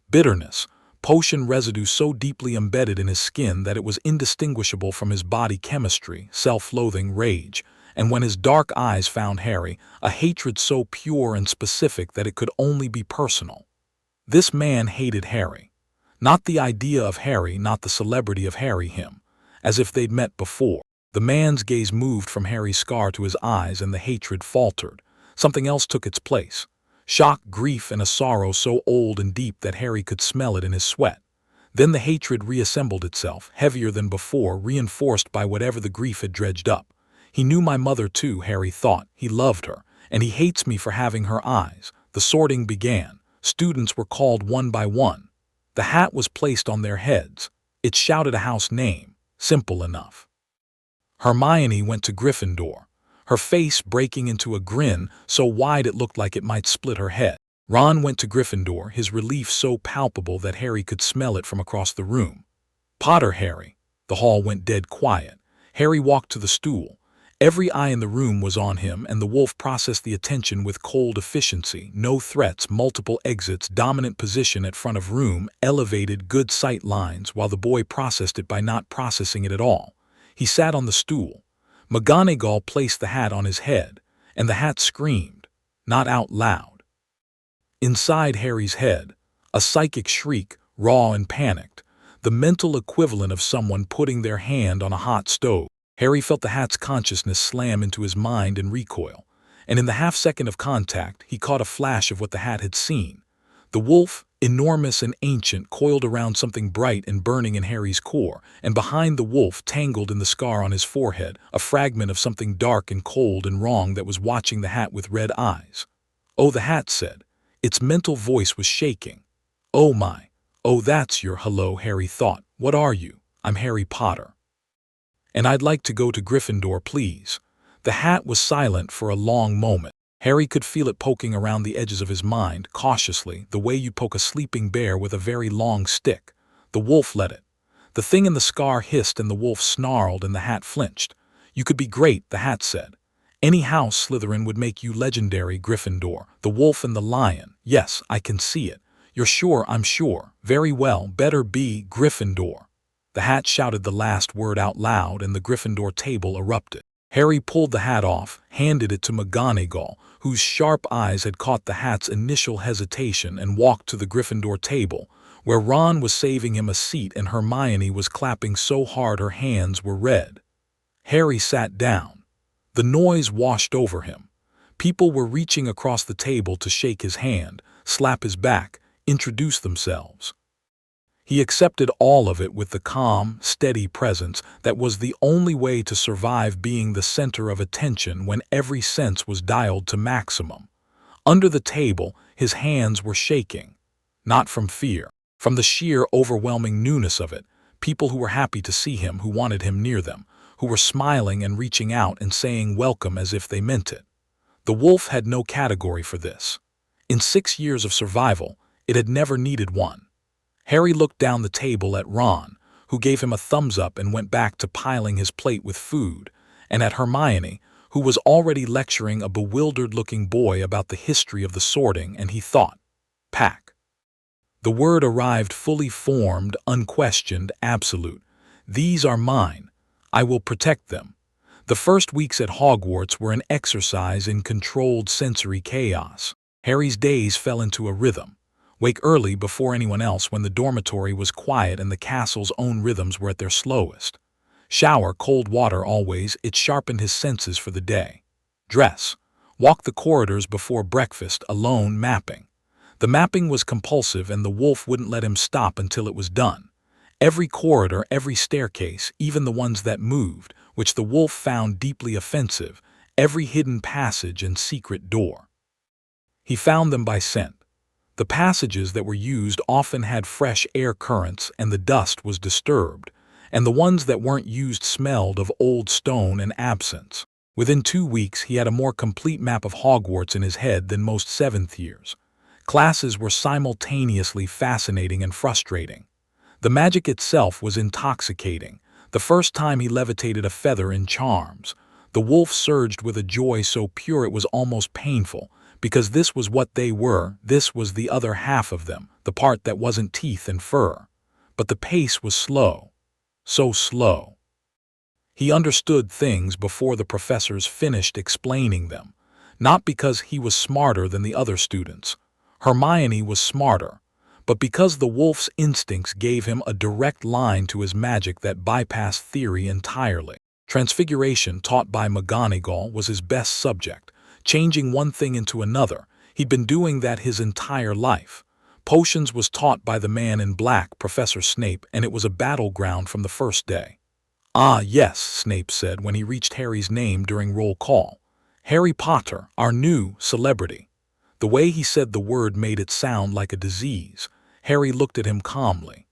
Bitterness, potion residue so deeply embedded in his skin that it was indistinguishable from his body chemistry, self-loathing, rage. And when his dark eyes found Harry, a hatred so pure and specific that it could only be personal. This man hated Harry. Not the idea of Harry, not the celebrity of Harry, him. As if they'd met before. The man's gaze moved from Harry's scar to his eyes and the hatred faltered. Something else took its place. Shock, grief, and a sorrow so old and deep that Harry could smell it in his sweat. Then the hatred reassembled itself, heavier than before, reinforced by whatever the grief had dredged up. He knew my mother too, Harry thought. He loved her, and he hates me for having her eyes. The sorting began. Students were called one by one. The hat was placed on their heads. It shouted a house name. Simple enough. Hermione went to Gryffindor, her face breaking into a grin so wide it looked like it might split her head. Ron went to Gryffindor, his relief so palpable that Harry could smell it from across the room. Potter, Harry. The hall went dead quiet. Harry walked to the stool. Every eye in the room was on him, and the wolf processed the attention with cold efficiency. No threats, multiple exits, dominant position at front of room, elevated, good sight lines, while the boy processed it by not processing it at all. He sat on the stool. McGonagall placed the hat on his head, and the hat screamed, not out loud. Inside Harry's head, a psychic shriek, raw and panicked, the mental equivalent of someone putting their hand on a hot stove. Harry felt the hat's consciousness slam into his mind and recoil, and in the half-second of contact, he caught a flash of what the hat had seen. The wolf, enormous and ancient, coiled around something bright and burning in Harry's core, and behind the wolf, tangled in the scar on his forehead, a fragment of something dark and cold and wrong that was watching the hat with red eyes. "Oh," the hat said. Its mental voice was shaking. "Oh my. Oh, that's your hello," Harry thought. "What are you?" "I'm Harry Potter. And I'd like to go to Gryffindor, please." The hat was silent for a long moment. Harry could feel it poking around the edges of his mind, cautiously, the way you poke a sleeping bear with a very long stick. The wolf let it. The thing in the scar hissed and the wolf snarled and the hat flinched. "You could be great," the hat said. "Any house Slytherin would make you legendary, Gryffindor. The wolf and the lion. Yes, I can see it. You're sure?" "I'm sure." "Very well, better be Gryffindor." The hat shouted the last word out loud and the Gryffindor table erupted. Harry pulled the hat off, handed it to McGonagall, whose sharp eyes had caught the hat's initial hesitation, and walked to the Gryffindor table, where Ron was saving him a seat and Hermione was clapping so hard her hands were red. Harry sat down. The noise washed over him. People were reaching across the table to shake his hand, slap his back, introduce themselves. He accepted all of it with the calm, steady presence that was the only way to survive being the center of attention when every sense was dialed to maximum. Under the table, his hands were shaking. Not from fear, from the sheer overwhelming newness of it. People who were happy to see him, who wanted him near them, who were smiling and reaching out and saying welcome as if they meant it. The wolf had no category for this. In 6 years of survival, it had never needed one. Harry looked down the table at Ron, who gave him a thumbs up and went back to piling his plate with food, and at Hermione, who was already lecturing a bewildered-looking boy about the history of the sorting, and he thought, "Pack." The word arrived fully formed, unquestioned, absolute. "These are mine. I will protect them." The first weeks at Hogwarts were an exercise in controlled sensory chaos. Harry's days fell into a rhythm. Wake early before anyone else when the dormitory was quiet and the castle's own rhythms were at their slowest. Shower cold water always, it sharpened his senses for the day. Dress. Walk the corridors before breakfast, alone, mapping. The mapping was compulsive and the wolf wouldn't let him stop until it was done. Every corridor, every staircase, even the ones that moved, which the wolf found deeply offensive, every hidden passage and secret door. He found them by scent. The passages that were used often had fresh air currents and the dust was disturbed, and the ones that weren't used smelled of old stone and absence. Within 2 weeks, he had a more complete map of Hogwarts in his head than most 7th years. Classes were simultaneously fascinating and frustrating. The magic itself was intoxicating. The first time he levitated a feather in charms, the wolf surged with a joy so pure it was almost painful, because this was what they were, this was the other half of them, the part that wasn't teeth and fur. But the pace was slow. So slow. He understood things before the professors finished explaining them, not because he was smarter than the other students. Hermione was smarter, but because the wolf's instincts gave him a direct line to his magic that bypassed theory entirely. Transfiguration, taught by McGonagall, was his best subject. Changing one thing into another, He'd been doing that his entire life. Potions was taught by the man in black, Professor Snape, and it was a battleground from the first day. "Ah, yes," Snape said when he reached Harry's name during roll call. "Harry Potter, our new celebrity." The way he said the word made it sound like a disease. Harry looked at him calmly.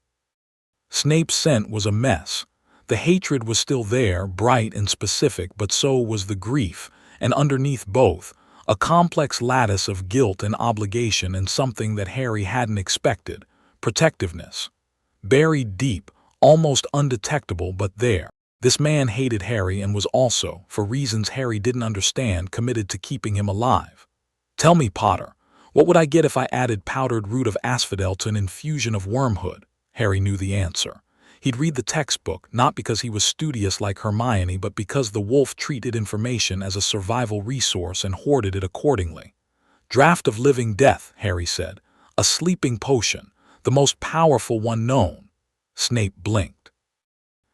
Snape's scent was a mess. The hatred was still there, bright and specific, but so was the grief, and underneath both, a complex lattice of guilt and obligation and something that Harry hadn't expected: protectiveness. Buried deep, almost undetectable, but there. This man hated Harry and was also, for reasons Harry didn't understand, committed to keeping him alive. "Tell me, Potter, what would I get if I added powdered root of asphodel to an infusion of wormwood?" Harry knew the answer. He'd read the textbook, not because he was studious like Hermione, but because the wolf treated information as a survival resource and hoarded it accordingly. "Draught of living death," Harry said. "A sleeping potion, the most powerful one known." Snape blinked.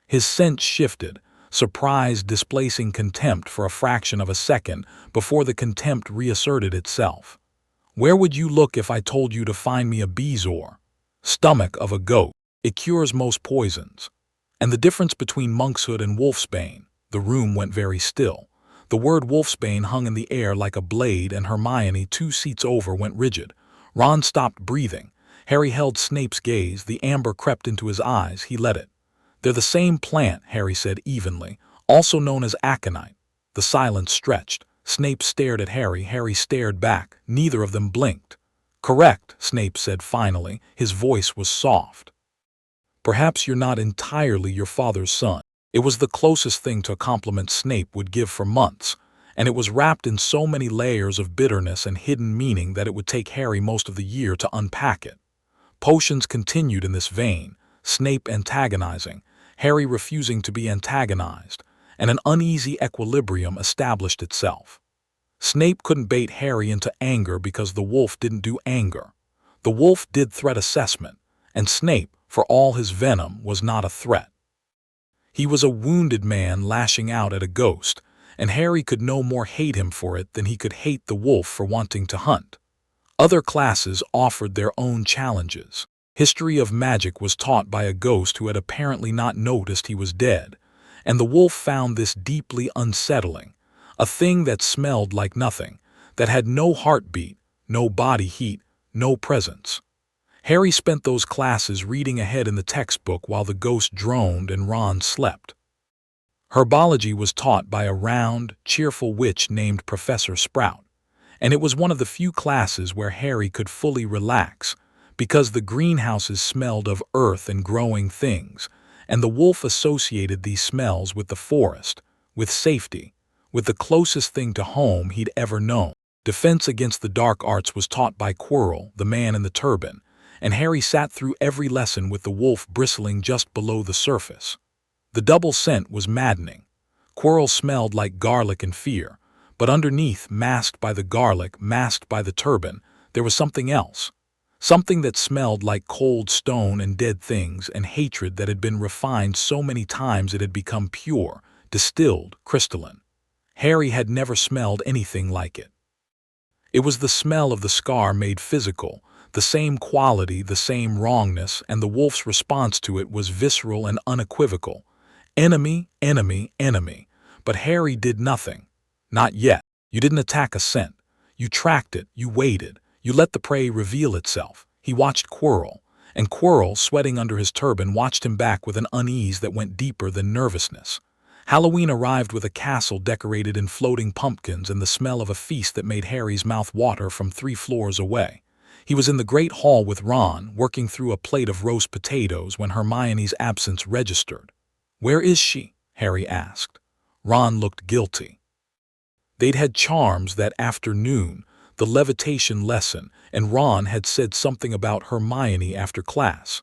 His sense shifted, surprise displacing contempt for a fraction of a second before the contempt reasserted itself. "Where would you look if I told you to find me a bezoar?" "Stomach of a goat. It cures most poisons." "And the difference between monkshood and wolfsbane?" The room went very still. The word wolfsbane hung in the air like a blade, and Hermione, 2 seats over, went rigid. Ron stopped breathing. Harry held Snape's gaze. The amber crept into his eyes. He let it. "They're the same plant," Harry said evenly, "also known as aconite." The silence stretched. Snape stared at Harry. Harry stared back. Neither of them blinked. "Correct," Snape said finally. His voice was soft. "Perhaps you're not entirely your father's son." It was the closest thing to a compliment Snape would give for months, and it was wrapped in so many layers of bitterness and hidden meaning that it would take Harry most of the year to unpack it. Potions continued in this vein, Snape antagonizing, Harry refusing to be antagonized, and an uneasy equilibrium established itself. Snape couldn't bait Harry into anger because the wolf didn't do anger. The wolf did threat assessment, and Snape, for all his venom, was not a threat. He was a wounded man lashing out at a ghost, and Harry could no more hate him for it than he could hate the wolf for wanting to hunt. Other classes offered their own challenges. History of magic was taught by a ghost who had apparently not noticed he was dead, and the wolf found this deeply unsettling, a thing that smelled like nothing, that had no heartbeat, no body heat, no presence. Harry spent those classes reading ahead in the textbook while the ghost droned and Ron slept. Herbology was taught by a round, cheerful witch named Professor Sprout, and it was one of the few classes where Harry could fully relax, because the greenhouses smelled of earth and growing things, and the wolf associated these smells with the forest, with safety, with the closest thing to home he'd ever known. Defense against the dark arts was taught by Quirrell, the man in the turban, and Harry sat through every lesson with the wolf bristling just below the surface. The double scent was maddening. Quirrell smelled like garlic and fear, but underneath, masked by the garlic, masked by the turban, there was something else. Something that smelled like cold stone and dead things, and hatred that had been refined so many times it had become pure, distilled, crystalline. Harry had never smelled anything like it. It was the smell of the scar made physical, the same quality, the same wrongness, and the wolf's response to it was visceral and unequivocal. Enemy, enemy, enemy. But Harry did nothing. Not yet. You didn't attack a scent. You tracked it, you waited, you let the prey reveal itself. He watched Quirrell, and Quirrell, sweating under his turban, watched him back with an unease that went deeper than nervousness. Halloween arrived with a castle decorated in floating pumpkins and the smell of a feast that made Harry's mouth water from 3 floors away. He was in the great hall with Ron, working through a plate of roast potatoes when Hermione's absence registered. "Where is she?" Harry asked. Ron looked guilty. They'd had charms that afternoon, the levitation lesson, and Ron had said something about Hermione after class.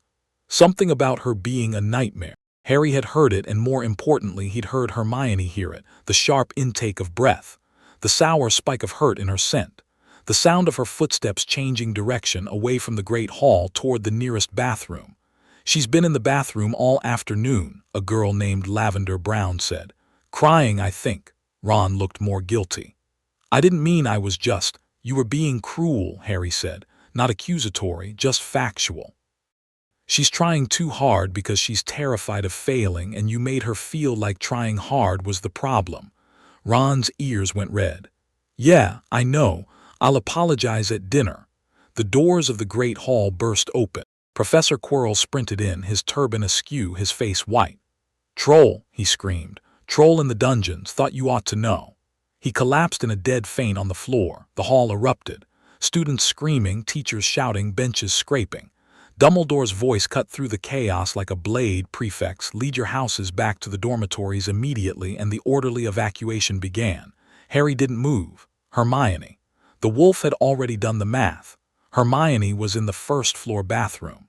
Something about her being a nightmare. Harry had heard it, and more importantly, he'd heard Hermione hear it, the sharp intake of breath, the sour spike of hurt in her scent, the sound of her footsteps changing direction away from the great hall toward the nearest bathroom. "She's been in the bathroom all afternoon," a girl named Lavender Brown said. "Crying, I think." Ron looked more guilty. "I didn't mean I was just, "You were being cruel," Harry said. "Not accusatory, just factual. She's trying too hard because she's terrified of failing, and you made her feel like trying hard was the problem." Ron's ears went red. "Yeah, I know. I'll apologize at dinner." The doors of the great hall burst open. Professor Quirrell sprinted in, his turban askew, his face white. "Troll," he screamed. "Troll in the dungeons, thought you ought to know." He collapsed in a dead faint on the floor. The hall erupted. Students screaming, teachers shouting, benches scraping. Dumbledore's voice cut through the chaos like a blade. "Prefects, lead your houses back to the dormitories immediately," and the orderly evacuation began. Harry didn't move. Hermione. The wolf had already done the math. Hermione was in the first-floor bathroom.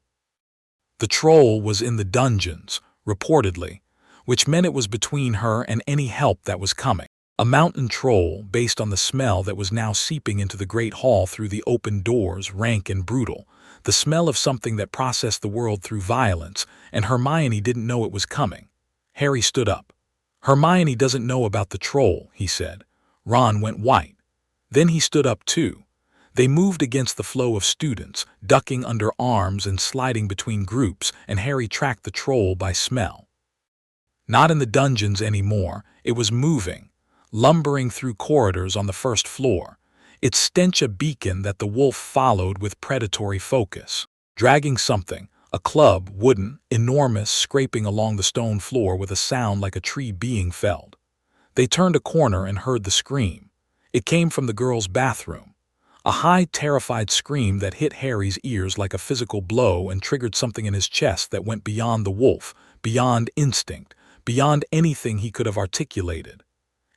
The troll was in the dungeons, reportedly, which meant it was between her and any help that was coming. A mountain troll, based on the smell that was now seeping into the great hall through the open doors, rank and brutal. The smell of something that processed the world through violence, and Hermione didn't know it was coming. Harry stood up. "Hermione doesn't know about the troll," he said. Ron went white. Then he stood up too. They moved against the flow of students, ducking under arms and sliding between groups, and Harry tracked the troll by smell. Not in the dungeons anymore, it was moving, lumbering through corridors on the first floor, its stench a beacon that the wolf followed with predatory focus. Dragging something, a club, wooden, enormous, scraping along the stone floor with a sound like a tree being felled. They turned a corner and heard the scream. It came from the girls' bathroom. A high, terrified scream that hit Harry's ears like a physical blow and triggered something in his chest that went beyond the wolf, beyond instinct, beyond anything he could have articulated.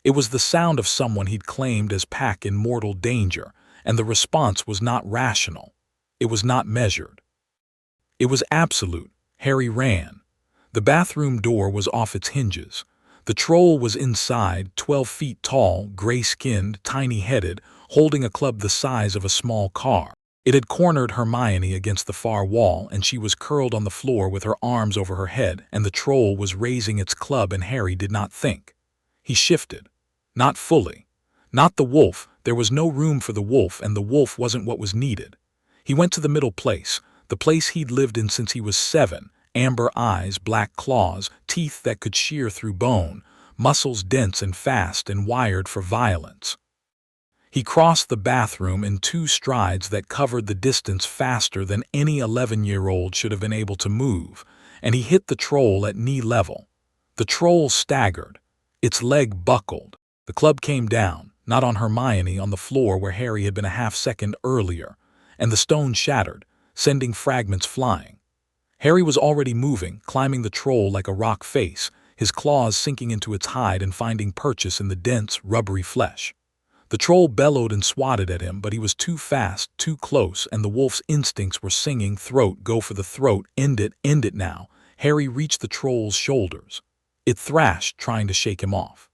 It was the sound of someone he'd claimed as pack in mortal danger, and the response was not rational. It was not measured. It was absolute. Harry ran. The bathroom door was off its hinges. The troll was inside, 12 feet tall, gray-skinned, tiny-headed, holding a club the size of a small car. It had cornered Hermione against the far wall, and she was curled on the floor with her arms over her head, and the troll was raising its club, and Harry did not think. He shifted. Not fully. Not the wolf. There was no room for the wolf, and the wolf wasn't what was needed. He went to the middle place, the place he'd lived in since he was 7, amber eyes, black claws, teeth that could shear through bone, muscles dense and fast and wired for violence. He crossed the bathroom in 2 strides that covered the distance faster than any 11-year-old should have been able to move, and he hit the troll at knee level. The troll staggered. Its leg buckled. The club came down, not on Hermione, on the floor where Harry had been a half-second earlier, and the stone shattered, sending fragments flying. Harry was already moving, climbing the troll like a rock face, his claws sinking into its hide and finding purchase in the dense, rubbery flesh. The troll bellowed and swatted at him, but he was too fast, too close, and the wolf's instincts were singing, "Throat, go for the throat, end it now." Harry reached the troll's shoulders. It thrashed, trying to shake him off.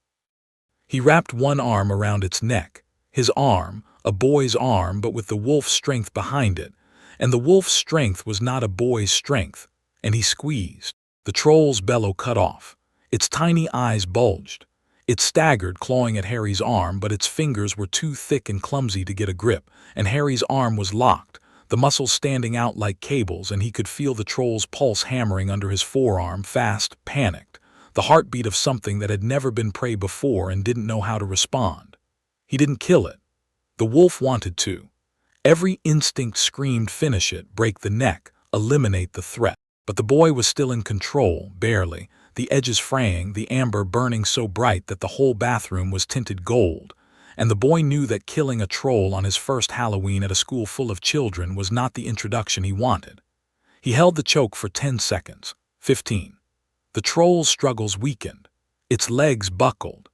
He wrapped one arm around its neck, his arm, a boy's arm but with the wolf's strength behind it, and the wolf's strength was not a boy's strength, and he squeezed. The troll's bellow cut off. Its tiny eyes bulged. It staggered, clawing at Harry's arm, but its fingers were too thick and clumsy to get a grip, and Harry's arm was locked, the muscles standing out like cables, and he could feel the troll's pulse hammering under his forearm, fast, panicked, the heartbeat of something that had never been prey before and didn't know how to respond. He didn't kill it. The wolf wanted to. Every instinct screamed finish it, break the neck, eliminate the threat. But the boy was still in control, barely, the edges fraying, the amber burning so bright that the whole bathroom was tinted gold. And the boy knew that killing a troll on his first Halloween at a school full of children was not the introduction he wanted. He held the choke for 10 seconds, 15. The troll's struggles weakened. Its legs buckled.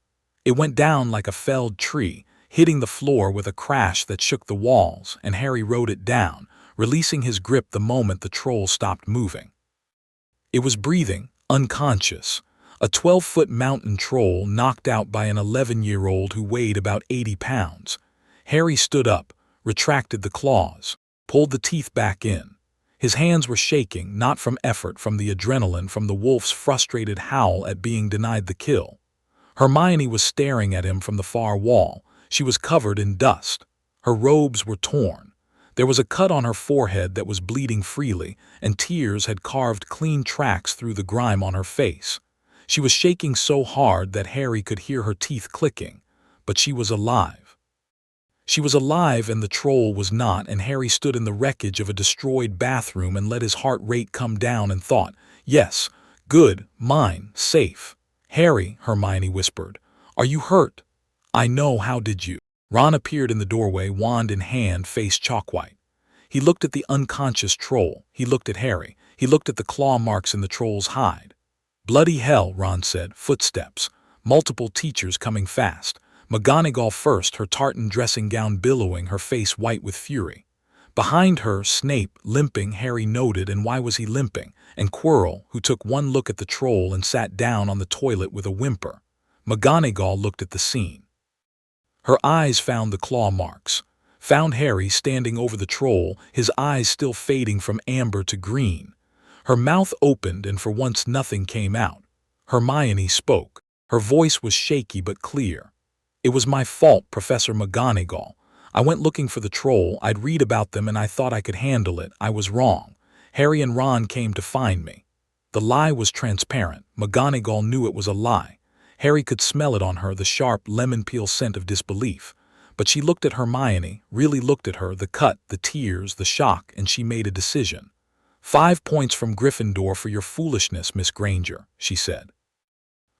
It went down like a felled tree, hitting the floor with a crash that shook the walls, and Harry rode it down, releasing his grip the moment the troll stopped moving. It was breathing, unconscious, a 12-foot mountain troll knocked out by an 11-year-old who weighed about 80 pounds. Harry stood up, retracted the claws, pulled the teeth back in. His hands were shaking, not from effort, from the adrenaline, from the wolf's frustrated howl at being denied the kill. Hermione was staring at him from the far wall. She was covered in dust. Her robes were torn. There was a cut on her forehead that was bleeding freely, and tears had carved clean tracks through the grime on her face. She was shaking so hard that Harry could hear her teeth clicking, but she was alive. She was alive and the troll was not, and Harry stood in the wreckage of a destroyed bathroom and let his heart rate come down and thought, yes, good, mine, safe. Harry, Hermione whispered, are you hurt? I know, how did you? Ron appeared in the doorway, wand in hand, face chalk-white. He looked at the unconscious troll. He looked at Harry. He looked at the claw marks in the troll's hide. Bloody hell, Ron said. Footsteps. Multiple teachers coming fast. McGonagall first, her tartan dressing gown billowing, her face white with fury. Behind her, Snape, limping, Harry noted, and why was he limping? And Quirrell, who took one look at the troll and sat down on the toilet with a whimper. McGonagall looked at the scene. Her eyes found the claw marks. Found Harry standing over the troll, his eyes still fading from amber to green. Her mouth opened and for once nothing came out. Hermione spoke. Her voice was shaky but clear. It was my fault, Professor McGonagall. I went looking for the troll, I'd read about them and I thought I could handle it. I was wrong. Harry and Ron came to find me. The lie was transparent. McGonagall knew it was a lie. Harry could smell it on her, the sharp lemon peel scent of disbelief. But she looked at Hermione, really looked at her, the cut, the tears, the shock, and she made a decision. 5 points from Gryffindor for your foolishness, Miss Granger, she said.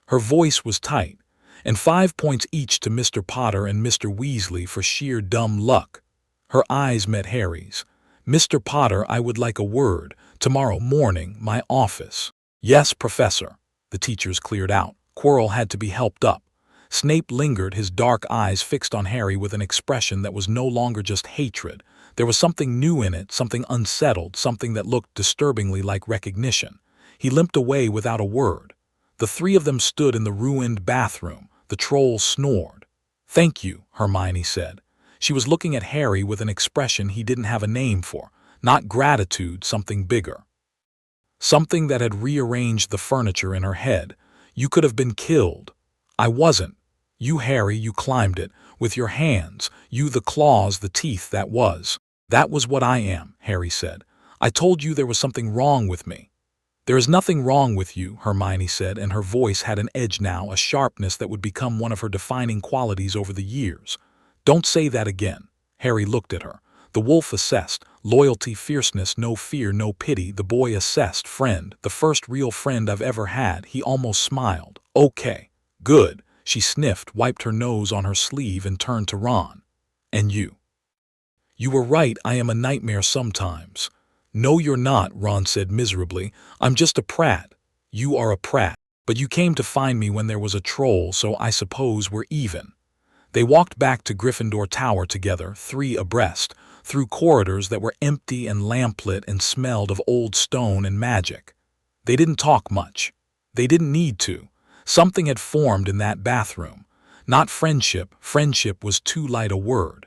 Her voice was tight. And 5 points each to Mr. Potter and Mr. Weasley for sheer dumb luck. Her eyes met Harry's. Mr. Potter, I would like a word. Tomorrow morning, my office. Yes, Professor. The teachers cleared out. Quirrell had to be helped up. Snape lingered, his dark eyes fixed on Harry with an expression that was no longer just hatred. There was something new in it, something unsettled, something that looked disturbingly like recognition. He limped away without a word. The three of them stood in the ruined bathroom. The troll snored. Thank you, Hermione said. She was looking at Harry with an expression he didn't have a name for. Not gratitude, something bigger. Something that had rearranged the furniture in her head. You could have been killed. I wasn't. You, Harry, you climbed it. With your hands. You, the claws, the teeth, that was. That was what I am, Harry said. I told you there was something wrong with me. There is nothing wrong with you, Hermione said, and her voice had an edge now, a sharpness that would become one of her defining qualities over the years. Don't say that again. Harry looked at her. The wolf assessed. Loyalty, fierceness, no fear, no pity. The boy assessed. Friend, the first real friend I've ever had. He almost smiled. Okay. Good. She sniffed, wiped her nose on her sleeve, and turned to Ron. And you? You were right, I am a nightmare sometimes. No, you're not, Ron said miserably. I'm just a prat. You are a prat. But you came to find me when there was a troll, so I suppose we're even. They walked back to Gryffindor Tower together, 3 abreast, through corridors that were empty and lamplit and smelled of old stone and magic. They didn't talk much. They didn't need to. Something had formed in that bathroom. Not friendship. Friendship was too light a word.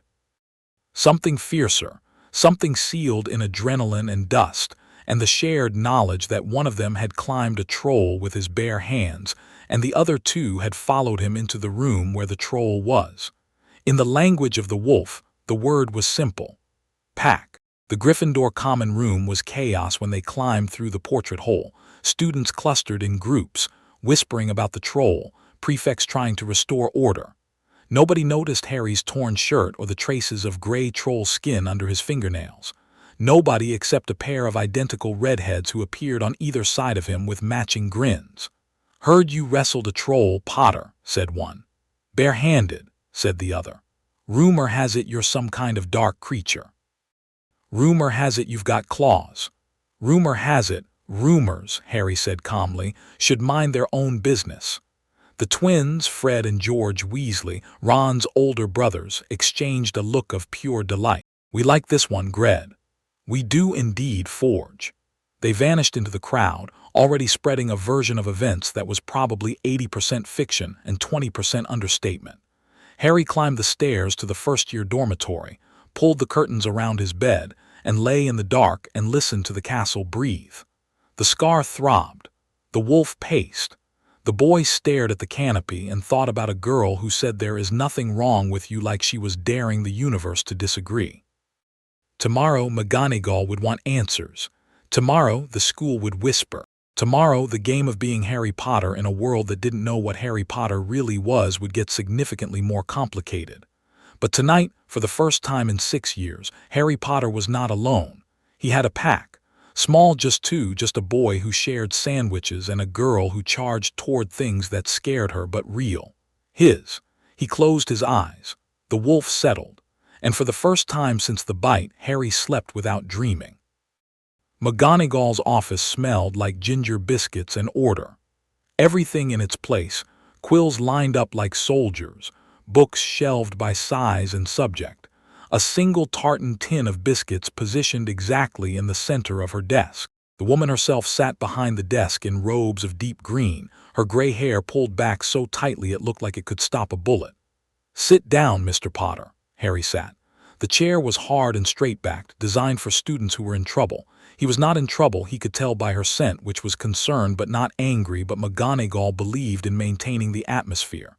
Something fiercer. Something sealed in adrenaline and dust, and the shared knowledge that one of them had climbed a troll with his bare hands, and the other 2 had followed him into the room where the troll was. In the language of the wolf, the word was simple. Pack. The Gryffindor common room was chaos when they climbed through the portrait hole. Students clustered in groups, whispering about the troll, prefects trying to restore order. Nobody noticed Harry's torn shirt or the traces of gray troll skin under his fingernails. Nobody except a pair of identical redheads who appeared on either side of him with matching grins. Heard you wrestled a troll, Potter, said one. Barehanded, said the other. Rumor has it you're some kind of dark creature. Rumor has it you've got claws. Rumor has it, rumors, Harry said calmly, should mind their own business. The twins, Fred and George Weasley, Ron's older brothers, exchanged a look of pure delight. We like this one, Gred. We do indeed, Forge. They vanished into the crowd, already spreading a version of events that was probably 80% fiction and 20% understatement. Harry climbed the stairs to the first-year dormitory, pulled the curtains around his bed, and lay in the dark and listened to the castle breathe. The scar throbbed. The wolf paced. The boy stared at the canopy and thought about a girl who said there is nothing wrong with you, like she was daring the universe to disagree. Tomorrow McGonagall would want answers. Tomorrow the school would whisper. Tomorrow the game of being Harry Potter in a world that didn't know what Harry Potter really was would get significantly more complicated. But tonight, for the first time in 6 years, Harry Potter was not alone. He had a pack. Small, just two, just a boy who shared sandwiches and a girl who charged toward things that scared her but real. His. He closed his eyes. The wolf settled. And for the first time since the bite, Harry slept without dreaming. McGonagall's office smelled like ginger biscuits and order. Everything in its place, quills lined up like soldiers, books shelved by size and subject, a single tartan tin of biscuits positioned exactly in the center of her desk. The woman herself sat behind the desk in robes of deep green, her gray hair pulled back so tightly it looked like it could stop a bullet. "Sit down, Mr. Potter." Harry sat. The chair was hard and straight-backed, designed for students who were in trouble. He was not in trouble, he could tell by her scent, which was concerned but not angry, but McGonagall believed in maintaining the atmosphere.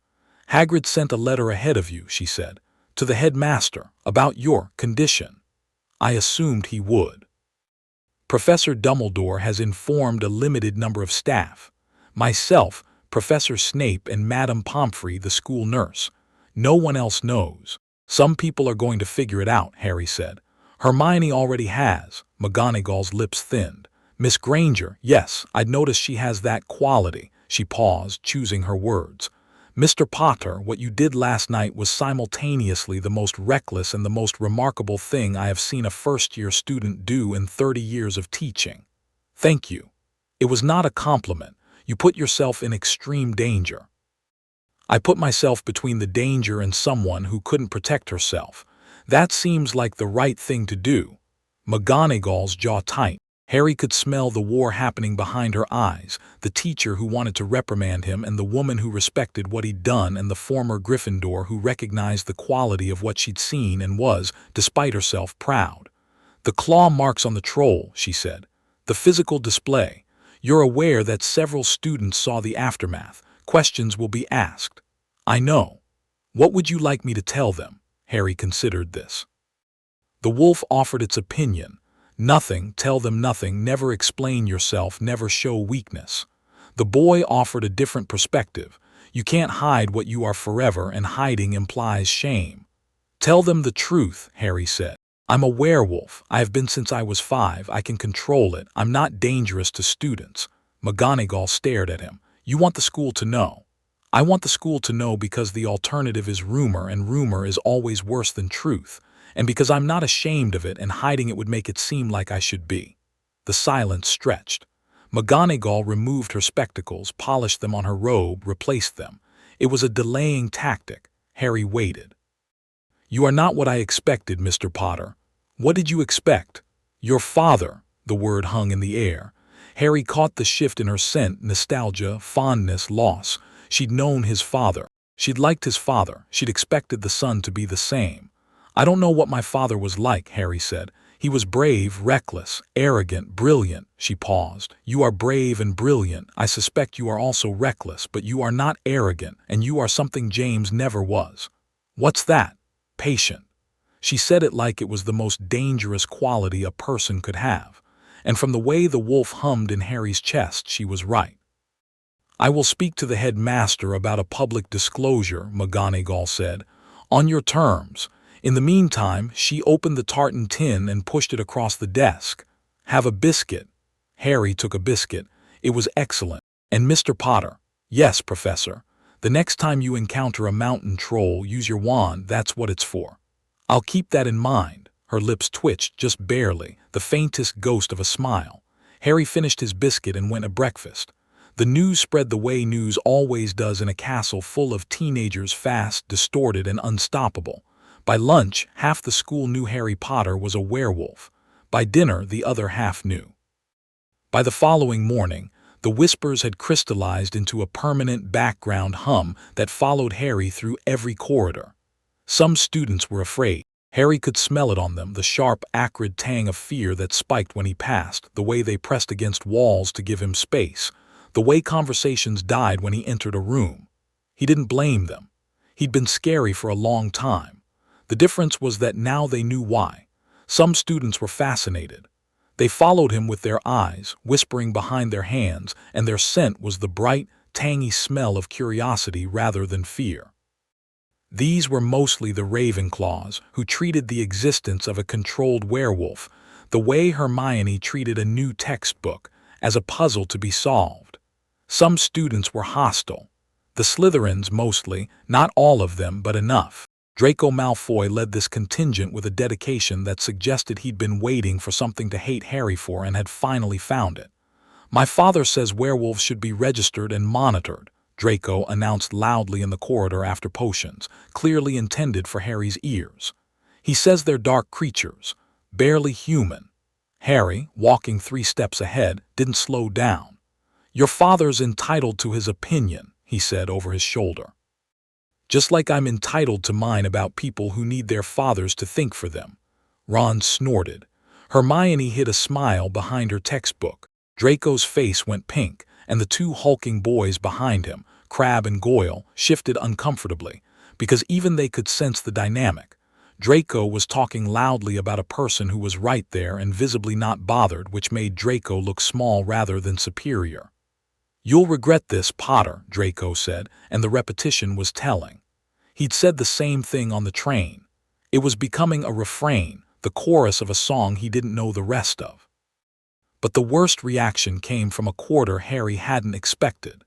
"Hagrid sent a letter ahead of you," she said, "to the headmaster, about your condition. I assumed he would. Professor Dumbledore has informed a limited number of staff. Myself, Professor Snape, and Madame Pomfrey, the school nurse. No one else knows. Some people are going to figure it out," Harry said. "Hermione already has." McGonagall's lips thinned. "Miss Granger, yes, I'd noticed she has that quality." She paused, choosing her words. "Mr. Potter, what you did last night was simultaneously the most reckless and the most remarkable thing I have seen a first-year student do in 30 years of teaching." "Thank you." "It was not a compliment. You put yourself in extreme danger." "I put myself between the danger and someone who couldn't protect herself. That seems like the right thing to do." McGonagall's jaw tight. Harry could smell the war happening behind her eyes, the teacher who wanted to reprimand him and the woman who respected what he'd done and the former Gryffindor who recognized the quality of what she'd seen and was, despite herself, proud. "The claw marks on the troll," she said. "The physical display. You're aware that several students saw the aftermath. Questions will be asked." "I know. What would you like me to tell them?" Harry considered this. The wolf offered its opinion. "Nothing, tell them nothing, never explain yourself, never show weakness." The boy offered a different perspective. "You can't hide what you are forever, and hiding implies shame." "Tell them the truth," Harry said. "I'm a werewolf. I have been since I was 5. I can control it. I'm not dangerous to students." McGonagall stared at him. "You want the school to know." "I want the school to know because the alternative is rumor, and rumor is always worse than truth. And because I'm not ashamed of it, and hiding it would make it seem like I should be." The silence stretched. McGonagall removed her spectacles, polished them on her robe, replaced them. It was a delaying tactic. Harry waited. "You are not what I expected, Mr. Potter." "What did you expect?" "Your father." The word hung in the air. Harry caught the shift in her scent, nostalgia, fondness, loss. She'd known his father. She'd liked his father. She'd expected the son to be the same. "I don't know what my father was like," Harry said. "He was brave, reckless, arrogant, brilliant." She paused. "You are brave and brilliant. I suspect you are also reckless, but you are not arrogant, and you are something James never was." "What's that?" "Patient." She said it like it was the most dangerous quality a person could have. And from the way the wolf hummed in Harry's chest, she was right. "I will speak to the headmaster about a public disclosure," McGonagall said. "On your terms. In the meantime," she opened the tartan tin and pushed it across the desk. "Have a biscuit." Harry took a biscuit. It was excellent. "And Mr. Potter." "Yes, Professor. The next time you encounter a mountain troll, use your wand. That's what it's for." "I'll keep that in mind." Her lips twitched, just barely, the faintest ghost of a smile. Harry finished his biscuit and went to breakfast. The news spread the way news always does in a castle full of teenagers, fast, distorted, and unstoppable. By lunch, half the school knew Harry Potter was a werewolf. By dinner, the other half knew. By the following morning, the whispers had crystallized into a permanent background hum that followed Harry through every corridor. Some students were afraid. Harry could smell it on them, the sharp, acrid tang of fear that spiked when he passed, the way they pressed against walls to give him space. the way conversations died when he entered a room. He didn't blame them. He'd been scary for a long time. The difference was that now they knew why. Some students were fascinated. They followed him with their eyes, whispering behind their hands, and their scent was the bright, tangy smell of curiosity rather than fear. These were mostly the Ravenclaws, who treated the existence of a controlled werewolf the way Hermione treated a new textbook, as a puzzle to be solved. Some students were hostile. The Slytherins mostly, not all of them, but enough. Draco Malfoy led this contingent with a dedication that suggested he'd been waiting for something to hate Harry for and had finally found it. "My father says werewolves should be registered and monitored," Draco announced loudly in the corridor after potions, clearly intended for Harry's ears. "He says they're dark creatures, barely human." Harry, walking 3 steps ahead, didn't slow down. "Your father's entitled to his opinion," he said over his shoulder. "Just like I'm entitled to mine about people who need their fathers to think for them." Ron snorted. Hermione hid a smile behind her textbook. Draco's face went pink, and the 2 hulking boys behind him, Crabbe and Goyle, shifted uncomfortably, because even they could sense the dynamic. Draco was talking loudly about a person who was right there and visibly not bothered, which made Draco look small rather than superior. "You'll regret this, Potter," Draco said, and the repetition was telling. He'd said the same thing on the train. It was becoming a refrain, the chorus of a song he didn't know the rest of. But the worst reaction came from a quarter Harry hadn't expected.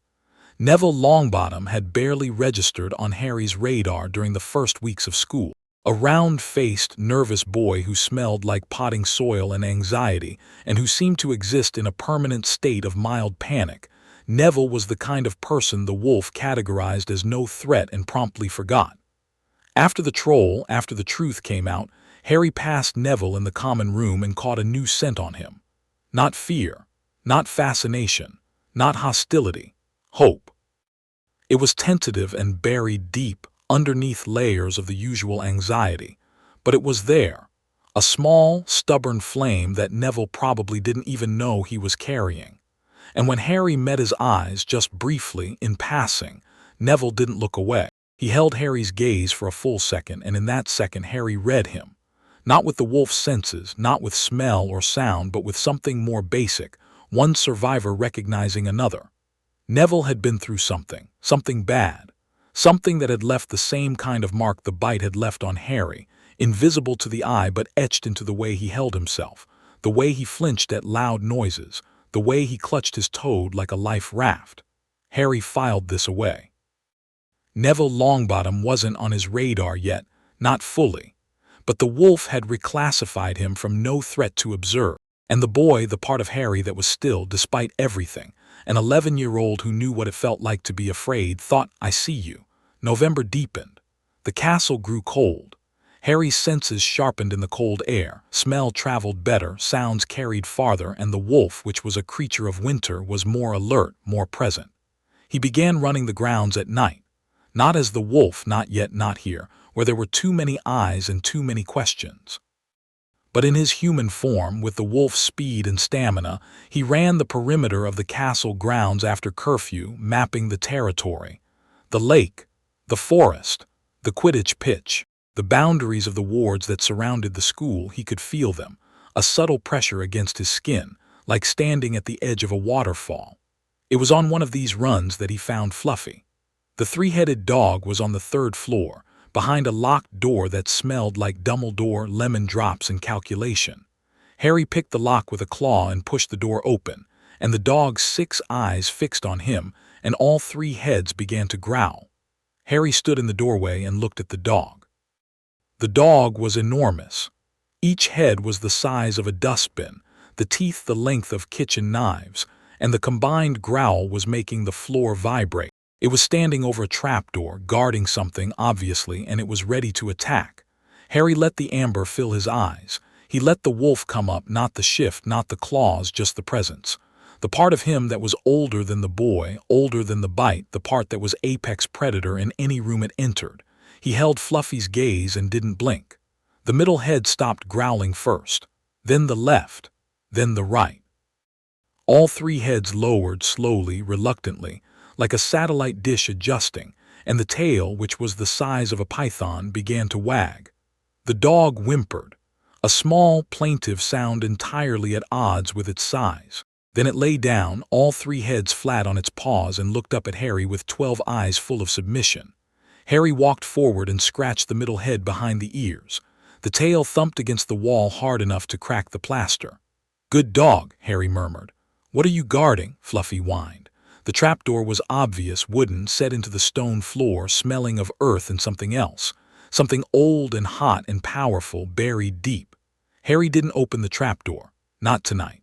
Neville Longbottom had barely registered on Harry's radar during the first weeks of school. A round-faced, nervous boy who smelled like potting soil and anxiety, and who seemed to exist in a permanent state of mild panic. Neville was the kind of person the wolf categorized as no threat and promptly forgot. After the truth came out, Harry passed Neville in the common room and caught a new scent on him. Not fear, not fascination, not hostility, hope. It was tentative and buried deep underneath layers of the usual anxiety, but it was there, a small, stubborn flame that Neville probably didn't even know he was carrying. And when Harry met his eyes just briefly, in passing, Neville didn't look away. He held Harry's gaze for a full second, and in that second Harry read him. Not with the wolf's senses, not with smell or sound, but with something more basic, one survivor recognizing another. Neville had been through something bad, something that had left the same kind of mark the bite had left on Harry, invisible to the eye but etched into the way he held himself, the way he flinched at loud noises, the way he clutched his toad like a life raft. Harry filed this away. Neville Longbottom wasn't on his radar yet, not fully, but the wolf had reclassified him from no threat to observe, and the boy, the part of Harry that was still, despite everything, an 11-year-old who knew what it felt like to be afraid, thought, "I see you." November deepened. The castle grew cold. Harry's senses sharpened in the cold air, smell traveled better, sounds carried farther, and the wolf, which was a creature of winter, was more alert, more present. He began running the grounds at night. Not as the wolf, not yet, not here, where there were too many eyes and too many questions. But in his human form, with the wolf's speed and stamina, he ran the perimeter of the castle grounds after curfew, mapping the territory. The lake, the forest, the Quidditch pitch, the boundaries of the wards that surrounded the school, he could feel them, a subtle pressure against his skin, like standing at the edge of a waterfall. It was on one of these runs that he found Fluffy. The 3-headed dog was on the 3rd floor, behind a locked door that smelled like Dumbledore lemon drops and calculation. Harry picked the lock with a claw and pushed the door open, and the dog's 6 eyes fixed on him, and all 3 heads began to growl. Harry stood in the doorway and looked at the dog. The dog was enormous. Each head was the size of a dustbin, the teeth the length of kitchen knives, and the combined growl was making the floor vibrate. It was standing over a trapdoor, guarding something, obviously, and it was ready to attack. Harry let the amber fill his eyes. He let the wolf come up, not the shift, not the claws, just the presence. The part of him that was older than the boy, older than the bite, the part that was apex predator in any room it entered. He held Fluffy's gaze and didn't blink. The middle head stopped growling first, then the left, then the right. All three heads lowered slowly, reluctantly, like a satellite dish adjusting, and the tail, which was the size of a python, began to wag. The dog whimpered, a small, plaintive sound entirely at odds with its size. Then it lay down, all three heads flat on its paws, and looked up at Harry with 12 eyes full of submission. Harry walked forward and scratched the middle head behind the ears. The tail thumped against the wall hard enough to crack the plaster. "Good dog," Harry murmured. "What are you guarding?" Fluffy whined. The trapdoor was obvious, wooden, set into the stone floor, smelling of earth and something else. Something old and hot and powerful, buried deep. Harry didn't open the trapdoor. Not tonight.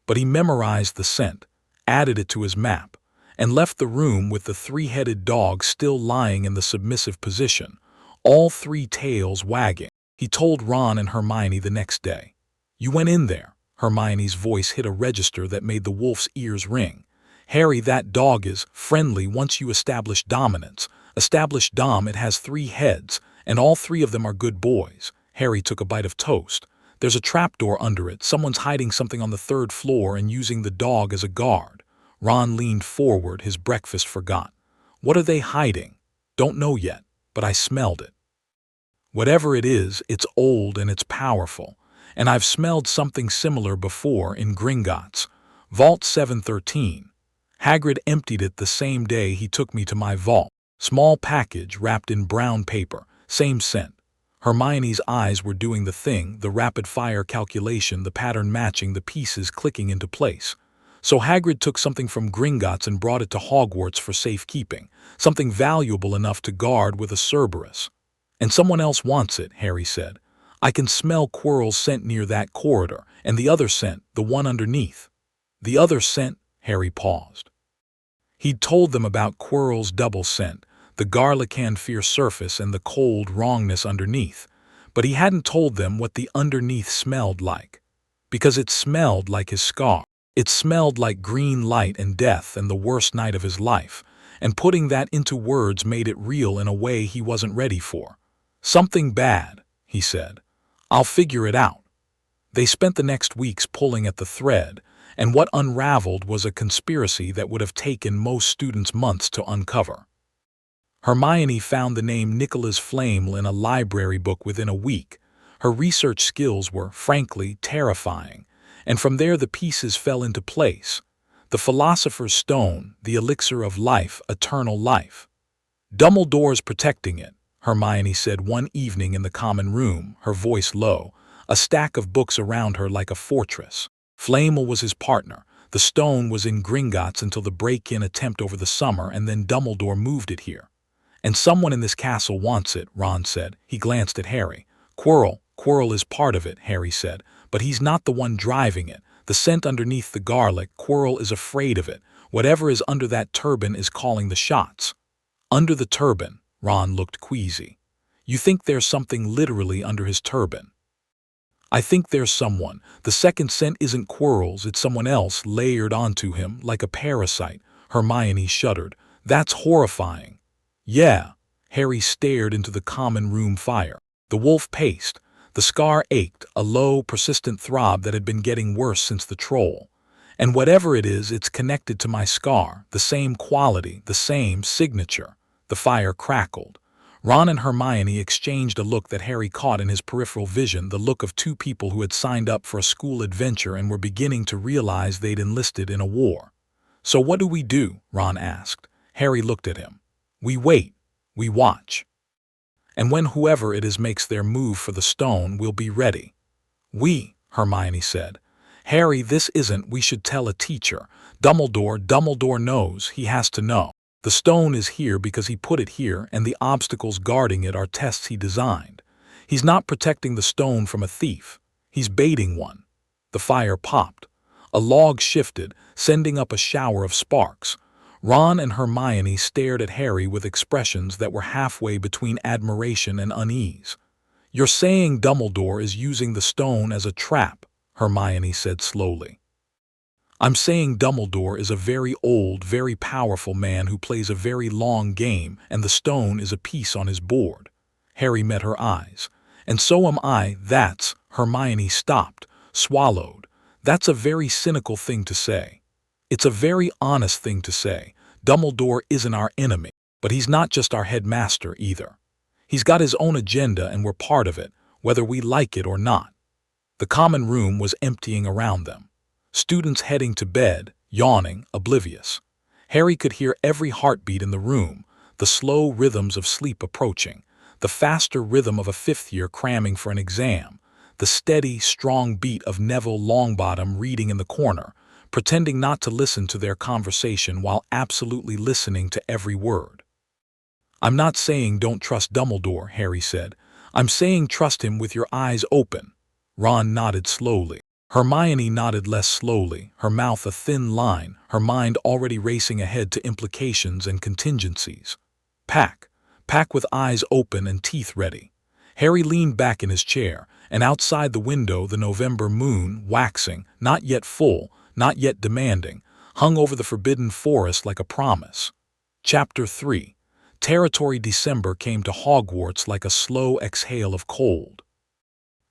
But he memorized the scent, added it to his map, and left the room with the three-headed dog still lying in the submissive position, all three tails wagging. He told Ron and Hermione the next day. "You went in there." Hermione's voice hit a register that made the wolf's ears ring. "Harry, that dog is friendly once you establish dominance. Establish dom, it has three heads, and all three of them are good boys." Harry took a bite of toast. "There's a trapdoor under it. Someone's hiding something on the third floor and using the dog as a guard." Ron leaned forward, his breakfast forgot. "What are they hiding?" "Don't know yet, but I smelled it. Whatever it is, it's old and it's powerful. And I've smelled something similar before in Gringotts. Vault 713. Hagrid emptied it the same day he took me to my vault. Small package wrapped in brown paper, same scent." Hermione's eyes were doing the thing, the rapid-fire calculation, the pattern matching, the pieces clicking into place. "So Hagrid took something from Gringotts and brought it to Hogwarts for safekeeping, something valuable enough to guard with a Cerberus. And someone else wants it," Harry said. "I can smell Quirrell's scent near that corridor, and the other scent, the one underneath." "The other scent?" Harry paused. He'd told them about Quirrell's double scent, the Garlican fierce surface and the cold wrongness underneath, but he hadn't told them what the underneath smelled like. Because it smelled like his scar. It smelled like green light and death and the worst night of his life, and putting that into words made it real in a way he wasn't ready for. "Something bad," he said. "I'll figure it out." They spent the next weeks pulling at the thread, and what unraveled was a conspiracy that would have taken most students months to uncover. Hermione found the name Nicholas Flamel in a library book within a week. Her research skills were, frankly, terrifying, and from there the pieces fell into place. The Philosopher's Stone, the elixir of life, eternal life. "Dumbledore's protecting it," Hermione said one evening in the common room, her voice low, a stack of books around her like a fortress. Flamel was his partner. The stone was in Gringotts until the break-in attempt over the summer, and then Dumbledore moved it here. "And someone in this castle wants it," Ron said. He glanced at Harry. Quirrell is part of it," Harry said, "but he's not the one driving it. The scent underneath the garlic, Quirrell is afraid of it. Whatever is under that turban is calling the shots." "Under the turban?" Ron looked queasy. "You think there's something literally under his turban?" "I think there's someone. The second scent isn't Quirrell's, it's someone else layered onto him, like a parasite." Hermione shuddered. "That's horrifying." "Yeah." Harry stared into the common room fire. The wolf paced. The scar ached, a low, persistent throb that had been getting worse since the troll. "And whatever it is, it's connected to my scar, the same quality, the same signature." The fire crackled. Ron and Hermione exchanged a look that Harry caught in his peripheral vision, the look of two people who had signed up for a school adventure and were beginning to realize they'd enlisted in a war. "So what do we do?" Ron asked. Harry looked at him. "We wait. We watch. And when whoever it is makes their move for the stone, we'll be ready." "We," Hermione said. "Harry, this isn't, we should tell a teacher. Dumbledore knows, he has to know. The stone is here because he put it here, and the obstacles guarding it are tests he designed. He's not protecting the stone from a thief. He's baiting one." The fire popped. A log shifted, sending up a shower of sparks. Ron and Hermione stared at Harry with expressions that were halfway between admiration and unease. "You're saying Dumbledore is using the stone as a trap," Hermione said slowly. "I'm saying Dumbledore is a very old, very powerful man who plays a very long game, and the stone is a piece on his board." Harry met her eyes. "And so am I, that's..." Hermione stopped, swallowed. That's a very cynical thing to say. It's a very honest thing to say. Dumbledore isn't our enemy, but he's not just our headmaster either. He's got his own agenda and we're part of it, whether we like it or not. The common room was emptying around them. Students heading to bed, yawning, oblivious. Harry could hear every heartbeat in the room, the slow rhythms of sleep approaching, the faster rhythm of a fifth-year cramming for an exam, the steady, strong beat of Neville Longbottom reading in the corner, pretending not to listen to their conversation while absolutely listening to every word. "I'm not saying don't trust Dumbledore," Harry said. "I'm saying trust him with your eyes open." Ron nodded slowly. Hermione nodded less slowly, her mouth a thin line, her mind already racing ahead to implications and contingencies. Pack with eyes open and teeth ready. Harry leaned back in his chair, and outside the window the November moon, waxing, not yet full, not yet demanding, hung over the forbidden forest like a promise. Chapter 3. Territory December came to Hogwarts like a slow exhale of cold.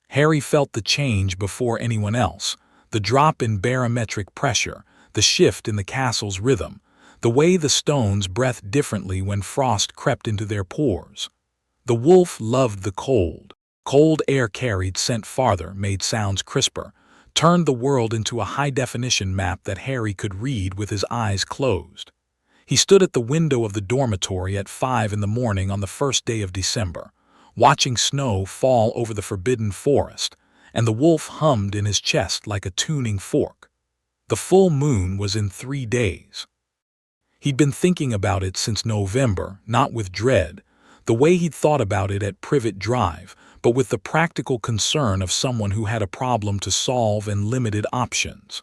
Harry felt the change before anyone else, the drop in barometric pressure, the shift in the castle's rhythm, the way the stones breathed differently when frost crept into their pores. The wolf loved the cold. Cold air carried scent farther, made sounds crisper, turned the world into a high-definition map that Harry could read with his eyes closed. He stood at the window of the dormitory at 5 in the morning on the first day of December, watching snow fall over the forbidden forest, and the wolf hummed in his chest like a tuning fork. The full moon was in 3 days. He'd been thinking about it since November, not with dread, the way he'd thought about it at Privet Drive, but with the practical concern of someone who had a problem to solve and limited options.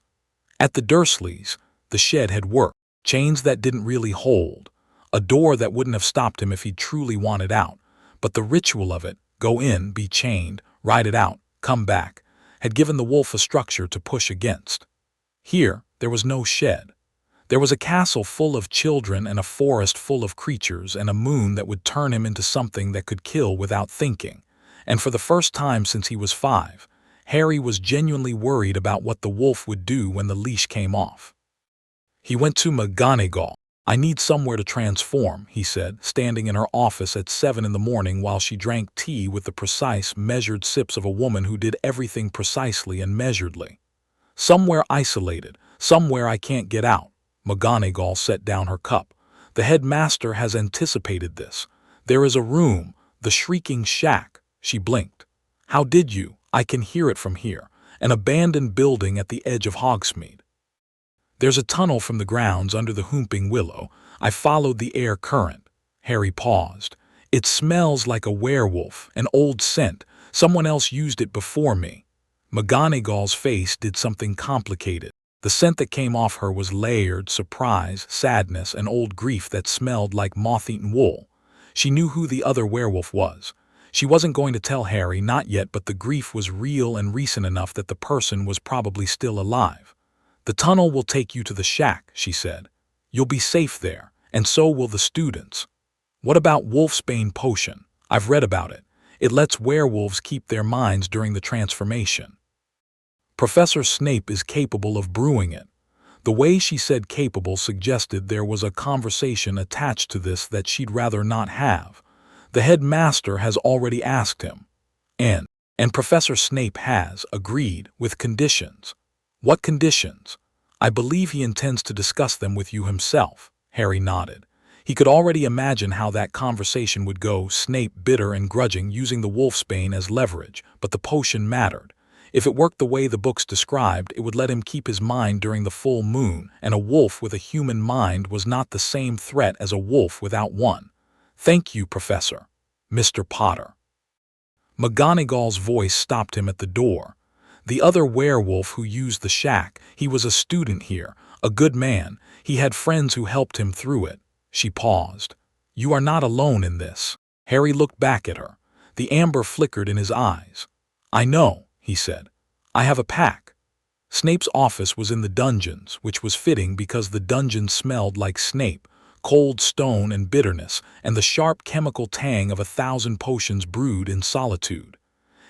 At the Dursleys, the shed had worked, chains that didn't really hold, a door that wouldn't have stopped him if he'd truly wanted out, but the ritual of it, go in, be chained, ride it out, come back, had given the wolf a structure to push against. Here, there was no shed. There was a castle full of children and a forest full of creatures and a moon that would turn him into something that could kill without thinking. And for the first time since he was 5, Harry was genuinely worried about what the wolf would do when the leash came off. He went to McGonagall. "I need somewhere to transform," he said, standing in her office at 7 in the morning while she drank tea with the precise, measured sips of a woman who did everything precisely and measuredly. "Somewhere isolated, somewhere I can't get out." McGonagall set down her cup. "The headmaster has anticipated this. There is a room, the Shrieking Shack." She blinked. "How did you? I can hear it from here. An abandoned building at the edge of Hogsmeade. There's a tunnel from the grounds under the Whomping Willow. I followed the air current." Harry paused. "It smells like a werewolf, an old scent. Someone else used it before me." McGonagall's face did something complicated. The scent that came off her was layered, surprise, sadness, and old grief that smelled like moth-eaten wool. She knew who the other werewolf was. She wasn't going to tell Harry, not yet, but the grief was real and recent enough that the person was probably still alive. "The tunnel will take you to the shack," she said. "You'll be safe there, and so will the students." "What about Wolfsbane potion? I've read about it. It lets werewolves keep their minds during the transformation. Professor Snape is capable of brewing it." The way she said capable suggested there was a conversation attached to this that she'd rather not have. "The headmaster has already asked him." And Professor Snape has agreed with conditions." "What conditions?" "I believe he intends to discuss them with you himself." Harry nodded. He could already imagine how that conversation would go, Snape bitter and grudging, using the Wolfsbane as leverage, but the potion mattered. If it worked the way the books described, it would let him keep his mind during the full moon, and a wolf with a human mind was not the same threat as a wolf without one. "Thank you, Professor." "Mr. Potter." McGonagall's voice stopped him at the door. "The other werewolf who used the shack, he was a student here, a good man. He had friends who helped him through it." She paused. "You are not alone in this." Harry looked back at her. The amber flickered in his eyes. "I know," he said. "I have a pack." Snape's office was in the dungeons, which was fitting because the dungeons smelled like Snape, cold stone and bitterness, and the sharp chemical tang of 1,000 potions brewed in solitude.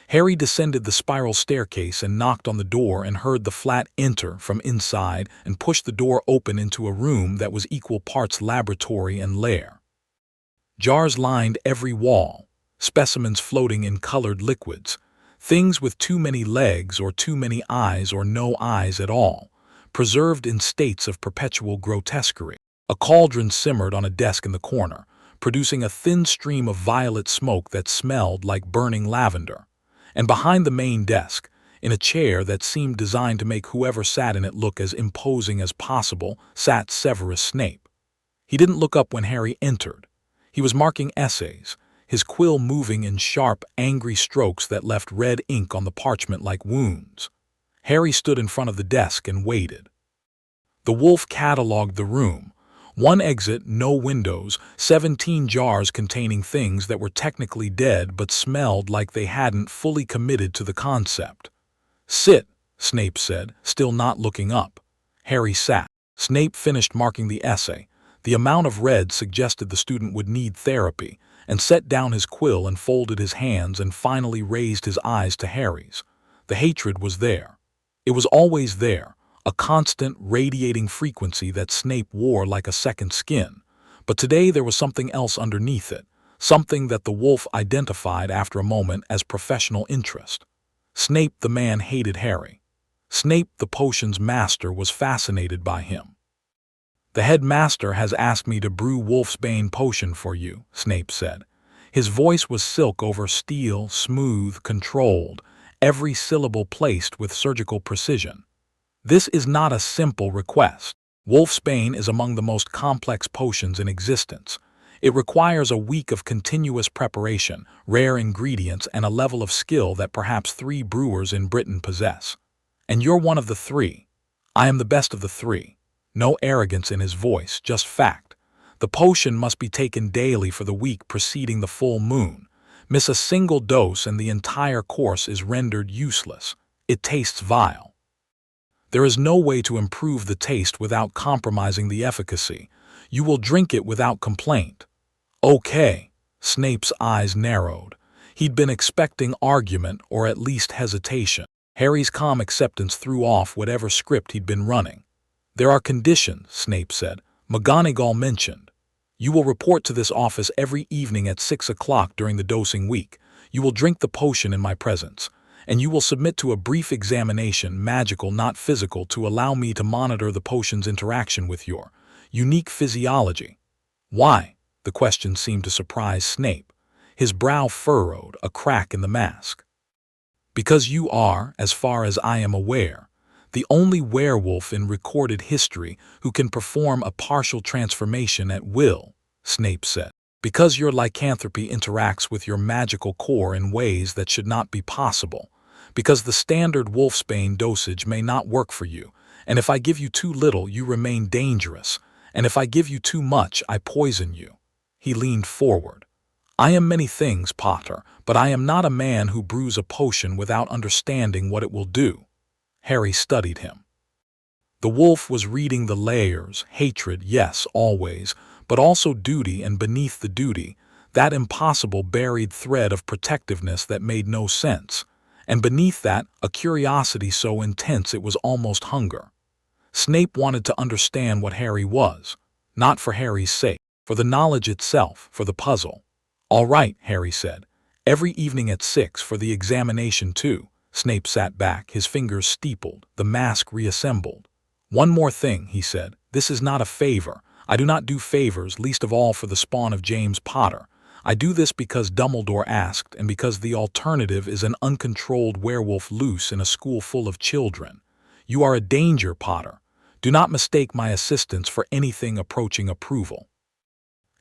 Harry descended the spiral staircase and knocked on the door and heard the flat enter from inside and pushed the door open into a room that was equal parts laboratory and lair. Jars lined every wall, specimens floating in colored liquids, things with too many legs or too many eyes or no eyes at all, preserved in states of perpetual grotesquerie. A cauldron simmered on a desk in the corner, producing a thin stream of violet smoke that smelled like burning lavender. And behind the main desk, in a chair that seemed designed to make whoever sat in it look as imposing as possible, sat Severus Snape. He didn't look up when Harry entered. He was marking essays, his quill moving in sharp, angry strokes that left red ink on the parchment like wounds. Harry stood in front of the desk and waited. The wolf catalogued the room. One exit, no windows, 17 jars containing things that were technically dead but smelled like they hadn't fully committed to the concept. "Sit," Snape said, still not looking up. Harry sat. Snape finished marking the essay. The amount of red suggested the student would need therapy, and set down his quill and folded his hands and finally raised his eyes to Harry's. The hatred was there. It was always there, a constant, radiating frequency that Snape wore like a second skin. But today there was something else underneath it, something that the wolf identified after a moment as professional interest. Snape the man hated Harry. Snape the potion's master was fascinated by him. "The headmaster has asked me to brew Wolfsbane potion for you," Snape said. His voice was silk over steel, smooth, controlled, every syllable placed with surgical precision. "This is not a simple request. Wolfsbane is among the most complex potions in existence. It requires a week of continuous preparation, rare ingredients, and a level of skill that perhaps 3 brewers in Britain possess. And you're one of the 3. I am the best of the 3. No arrogance in his voice, just fact. The potion must be taken daily for the week preceding the full moon. Miss a single dose and the entire course is rendered useless. It tastes vile. There is no way to improve the taste without compromising the efficacy. You will drink it without complaint." "Okay." Snape's eyes narrowed. He'd been expecting argument or at least hesitation. Harry's calm acceptance threw off whatever script he'd been running. "There are conditions," Snape said. "McGonagall mentioned. You will report to this office every evening at 6 o'clock during the dosing week. You will drink the potion in my presence. And you will submit to a brief examination, magical not physical, to allow me to monitor the potion's interaction with your unique physiology." "Why?" The question seemed to surprise Snape. His brow furrowed, a crack in the mask. "Because you are, as far as I am aware, the only werewolf in recorded history who can perform a partial transformation at will," Snape said. "Because your lycanthropy interacts with your magical core in ways that should not be possible. Because the standard Wolfsbane dosage may not work for you, and if I give you too little, you remain dangerous, and if I give you too much, I poison you." He leaned forward. "I am many things, Potter, but I am not a man who brews a potion without understanding what it will do." Harry studied him. The wolf was reading the layers, hatred, yes, always, but also duty, and beneath the duty, that impossible buried thread of protectiveness that made no sense, and beneath that, a curiosity so intense it was almost hunger. Snape wanted to understand what Harry was, not for Harry's sake, for the knowledge itself, for the puzzle. "All right," Harry said. "Every evening at 6 for the examination too." Snape sat back, his fingers steepled, the mask reassembled. "One more thing," he said. "This is not a favor. I do not do favors, least of all for the spawn of James Potter. I do this because Dumbledore asked, and because the alternative is an uncontrolled werewolf loose in a school full of children. You are a danger, Potter. Do not mistake my assistance for anything approaching approval."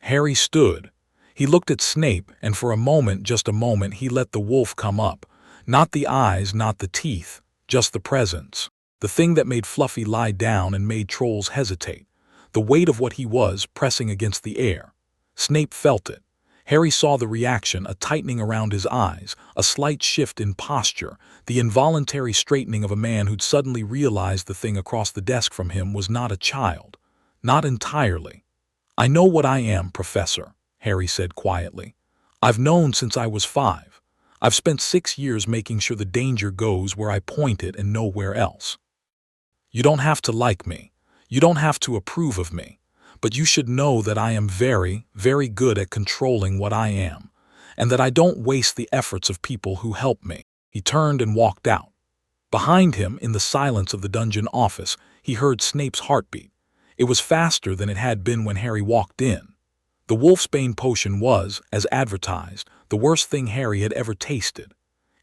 Harry stood. He looked at Snape, and for a moment, just a moment, he let the wolf come up. Not the eyes, not the teeth, just the presence. The thing that made Fluffy lie down and made trolls hesitate. The weight of what he was pressing against the air. Snape felt it. Harry saw the reaction, a tightening around his eyes, a slight shift in posture, the involuntary straightening of a man who'd suddenly realized the thing across the desk from him was not a child. Not entirely. "I know what I am, Professor," Harry said quietly. "I've known since I was 5. I've spent 6 years making sure the danger goes where I point it and nowhere else. You don't have to like me. You don't have to approve of me. But you should know that I am very, very good at controlling what I am, and that I don't waste the efforts of people who help me." He turned and walked out. Behind him, in the silence of the dungeon office, he heard Snape's heartbeat. It was faster than it had been when Harry walked in. The Wolfsbane potion was, as advertised, the worst thing Harry had ever tasted.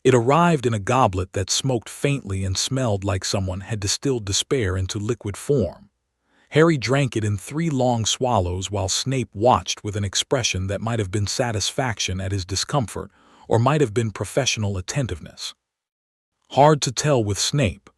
It arrived in a goblet that smoked faintly and smelled like someone had distilled despair into liquid form. Harry drank it in 3 long swallows while Snape watched with an expression that might have been satisfaction at his discomfort or might have been professional attentiveness. Hard to tell with Snape.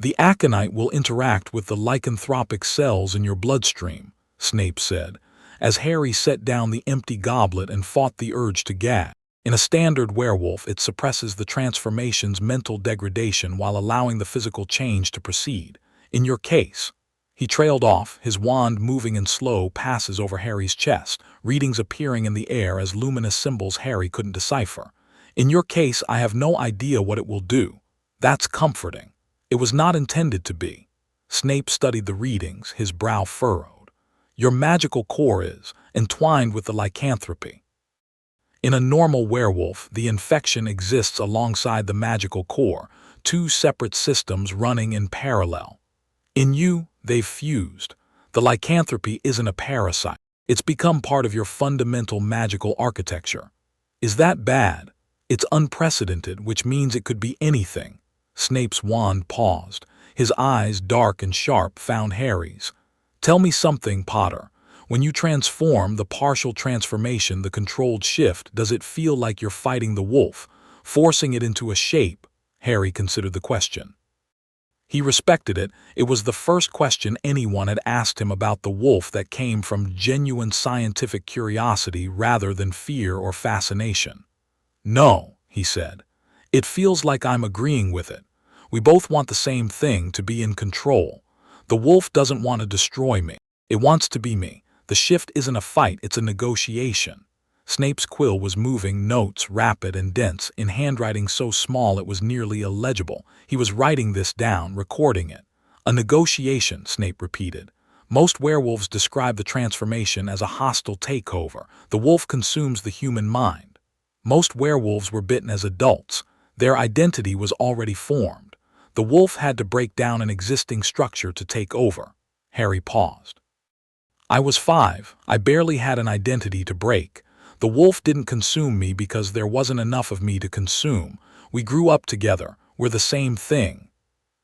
"The aconite will interact with the lycanthropic cells in your bloodstream," Snape said, as Harry set down the empty goblet and fought the urge to gag. "In a standard werewolf, it suppresses the transformation's mental degradation while allowing the physical change to proceed. In your case—" He trailed off, his wand moving in slow passes over Harry's chest, readings appearing in the air as luminous symbols Harry couldn't decipher. "In your case, I have no idea what it will do. That's comforting. It was not intended to be." Snape studied the readings, his brow furrowed. "Your magical core is entwined with the lycanthropy. In a normal werewolf, the infection exists alongside the magical core, 2 separate systems running in parallel. In you, they've fused. The lycanthropy isn't a parasite. It's become part of your fundamental magical architecture. Is that bad? It's unprecedented, which means it could be anything." Snape's wand paused. His eyes, dark and sharp, found Harry's. "Tell me something, Potter. When you transform, the partial transformation, the controlled shift, does it feel like you're fighting the wolf, forcing it into a shape?" Harry considered the question. He respected it. It was the first question anyone had asked him about the wolf that came from genuine scientific curiosity rather than fear or fascination. "No," he said. "It feels like I'm agreeing with it. We both want the same thing, to be in control. The wolf doesn't want to destroy me. It wants to be me. The shift isn't a fight, it's a negotiation." Snape's quill was moving, notes rapid and dense, in handwriting so small it was nearly illegible. He was writing this down, recording it. "A negotiation," Snape repeated. "Most werewolves describe the transformation as a hostile takeover. The wolf consumes the human mind. Most werewolves were bitten as adults. Their identity was already formed. The wolf had to break down an existing structure to take over." Harry paused. "I was 5. I barely had an identity to break. The wolf didn't consume me because there wasn't enough of me to consume. We grew up together. We're the same thing."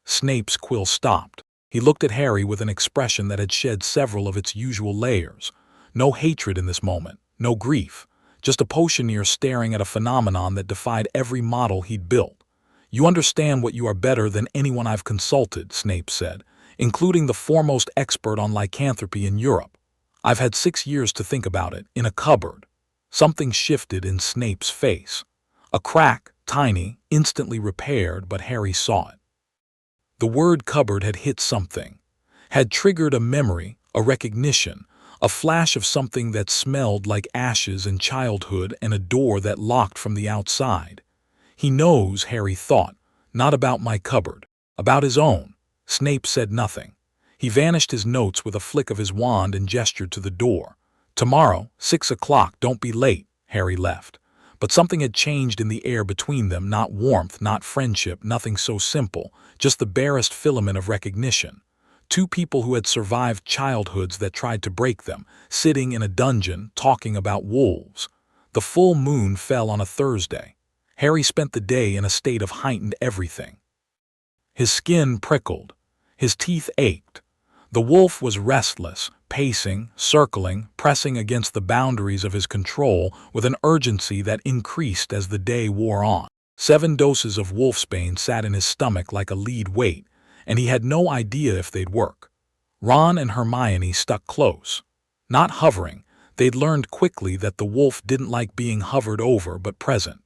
Snape's quill stopped. He looked at Harry with an expression that had shed several of its usual layers. No hatred in this moment, no grief. Just a potioneer staring at a phenomenon that defied every model he'd built. "You understand what you are better than anyone I've consulted," Snape said, "including the foremost expert on lycanthropy in Europe. I've had 6 years to think about it, in a cupboard." Something shifted in Snape's face. A crack, tiny, instantly repaired, but Harry saw it. The word cupboard had hit something, had triggered a memory, a recognition, a flash of something that smelled like ashes and childhood and a door that locked from the outside. "He knows," Harry thought, "not about my cupboard, about his own." Snape said nothing. He vanished his notes with a flick of his wand and gestured to the door. "Tomorrow, 6 o'clock, don't be late." Harry left. But something had changed in the air between them, not warmth, not friendship, nothing so simple, just the barest filament of recognition. 2 people who had survived childhoods that tried to break them, sitting in a dungeon, talking about wolves. The full moon fell on a Thursday. Harry spent the day in a state of heightened everything. His skin prickled. His teeth ached. The wolf was restless, pacing, circling, pressing against the boundaries of his control with an urgency that increased as the day wore on. 7 doses of wolfsbane sat in his stomach like a lead weight, and he had no idea if they'd work. Ron and Hermione stuck close. Not hovering, they'd learned quickly that the wolf didn't like being hovered over but present.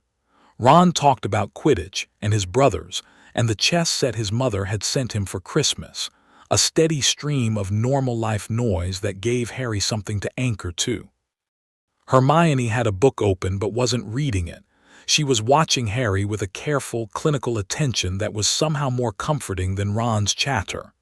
Ron talked about Quidditch and his brothers and the chess set his mother had sent him for Christmas, a steady stream of normal life noise that gave Harry something to anchor to. Hermione had a book open but wasn't reading it. She was watching Harry with a careful, clinical attention that was somehow more comforting than Ron's chatter.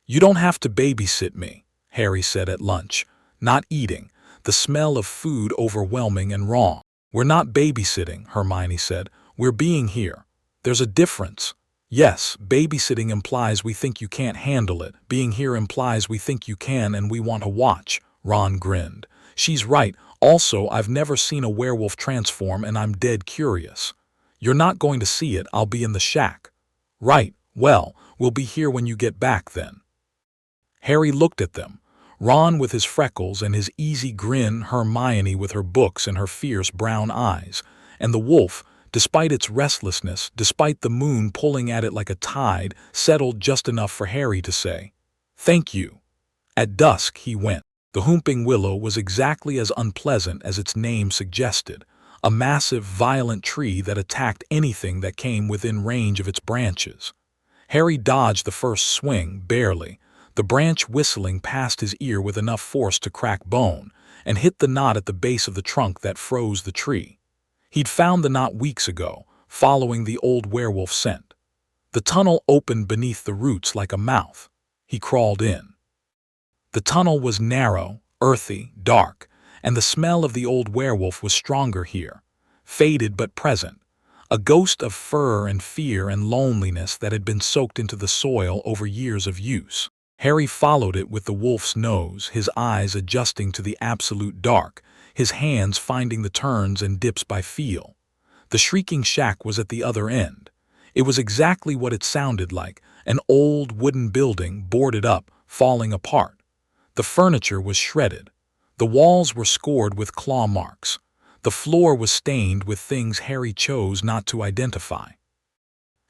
"You don't have to babysit me," Harry said at lunch, not eating, the smell of food overwhelming and wrong. "We're not babysitting," Hermione said. "We're being here. There's a difference. Yes, babysitting implies we think you can't handle it. Being here implies we think you can and we want to watch." Ron grinned. "She's right. Also, I've never seen a werewolf transform and I'm dead curious." "You're not going to see it. I'll be in the shack." "Right. Well, we'll be here when you get back then." Harry looked at them. Ron with his freckles and his easy grin, Hermione with her books and her fierce brown eyes, and the wolf, despite its restlessness, despite the moon pulling at it like a tide, settled just enough for Harry to say, "Thank you." At dusk he went. The Whomping Willow was exactly as unpleasant as its name suggested, a massive, violent tree that attacked anything that came within range of its branches. Harry dodged the first swing, barely, the branch whistling past his ear with enough force to crack bone, and hit the knot at the base of the trunk that froze the tree. He'd found the knot weeks ago, following the old werewolf scent. The tunnel opened beneath the roots like a mouth. He crawled in. The tunnel was narrow, earthy, dark, and the smell of the old werewolf was stronger here, faded but present, a ghost of fur and fear and loneliness that had been soaked into the soil over years of use. Harry followed it with the wolf's nose, his eyes adjusting to the absolute dark, his hands finding the turns and dips by feel. The shrieking shack was at the other end. It was exactly what it sounded like, an old wooden building boarded up, falling apart. The furniture was shredded. The walls were scored with claw marks. The floor was stained with things Harry chose not to identify.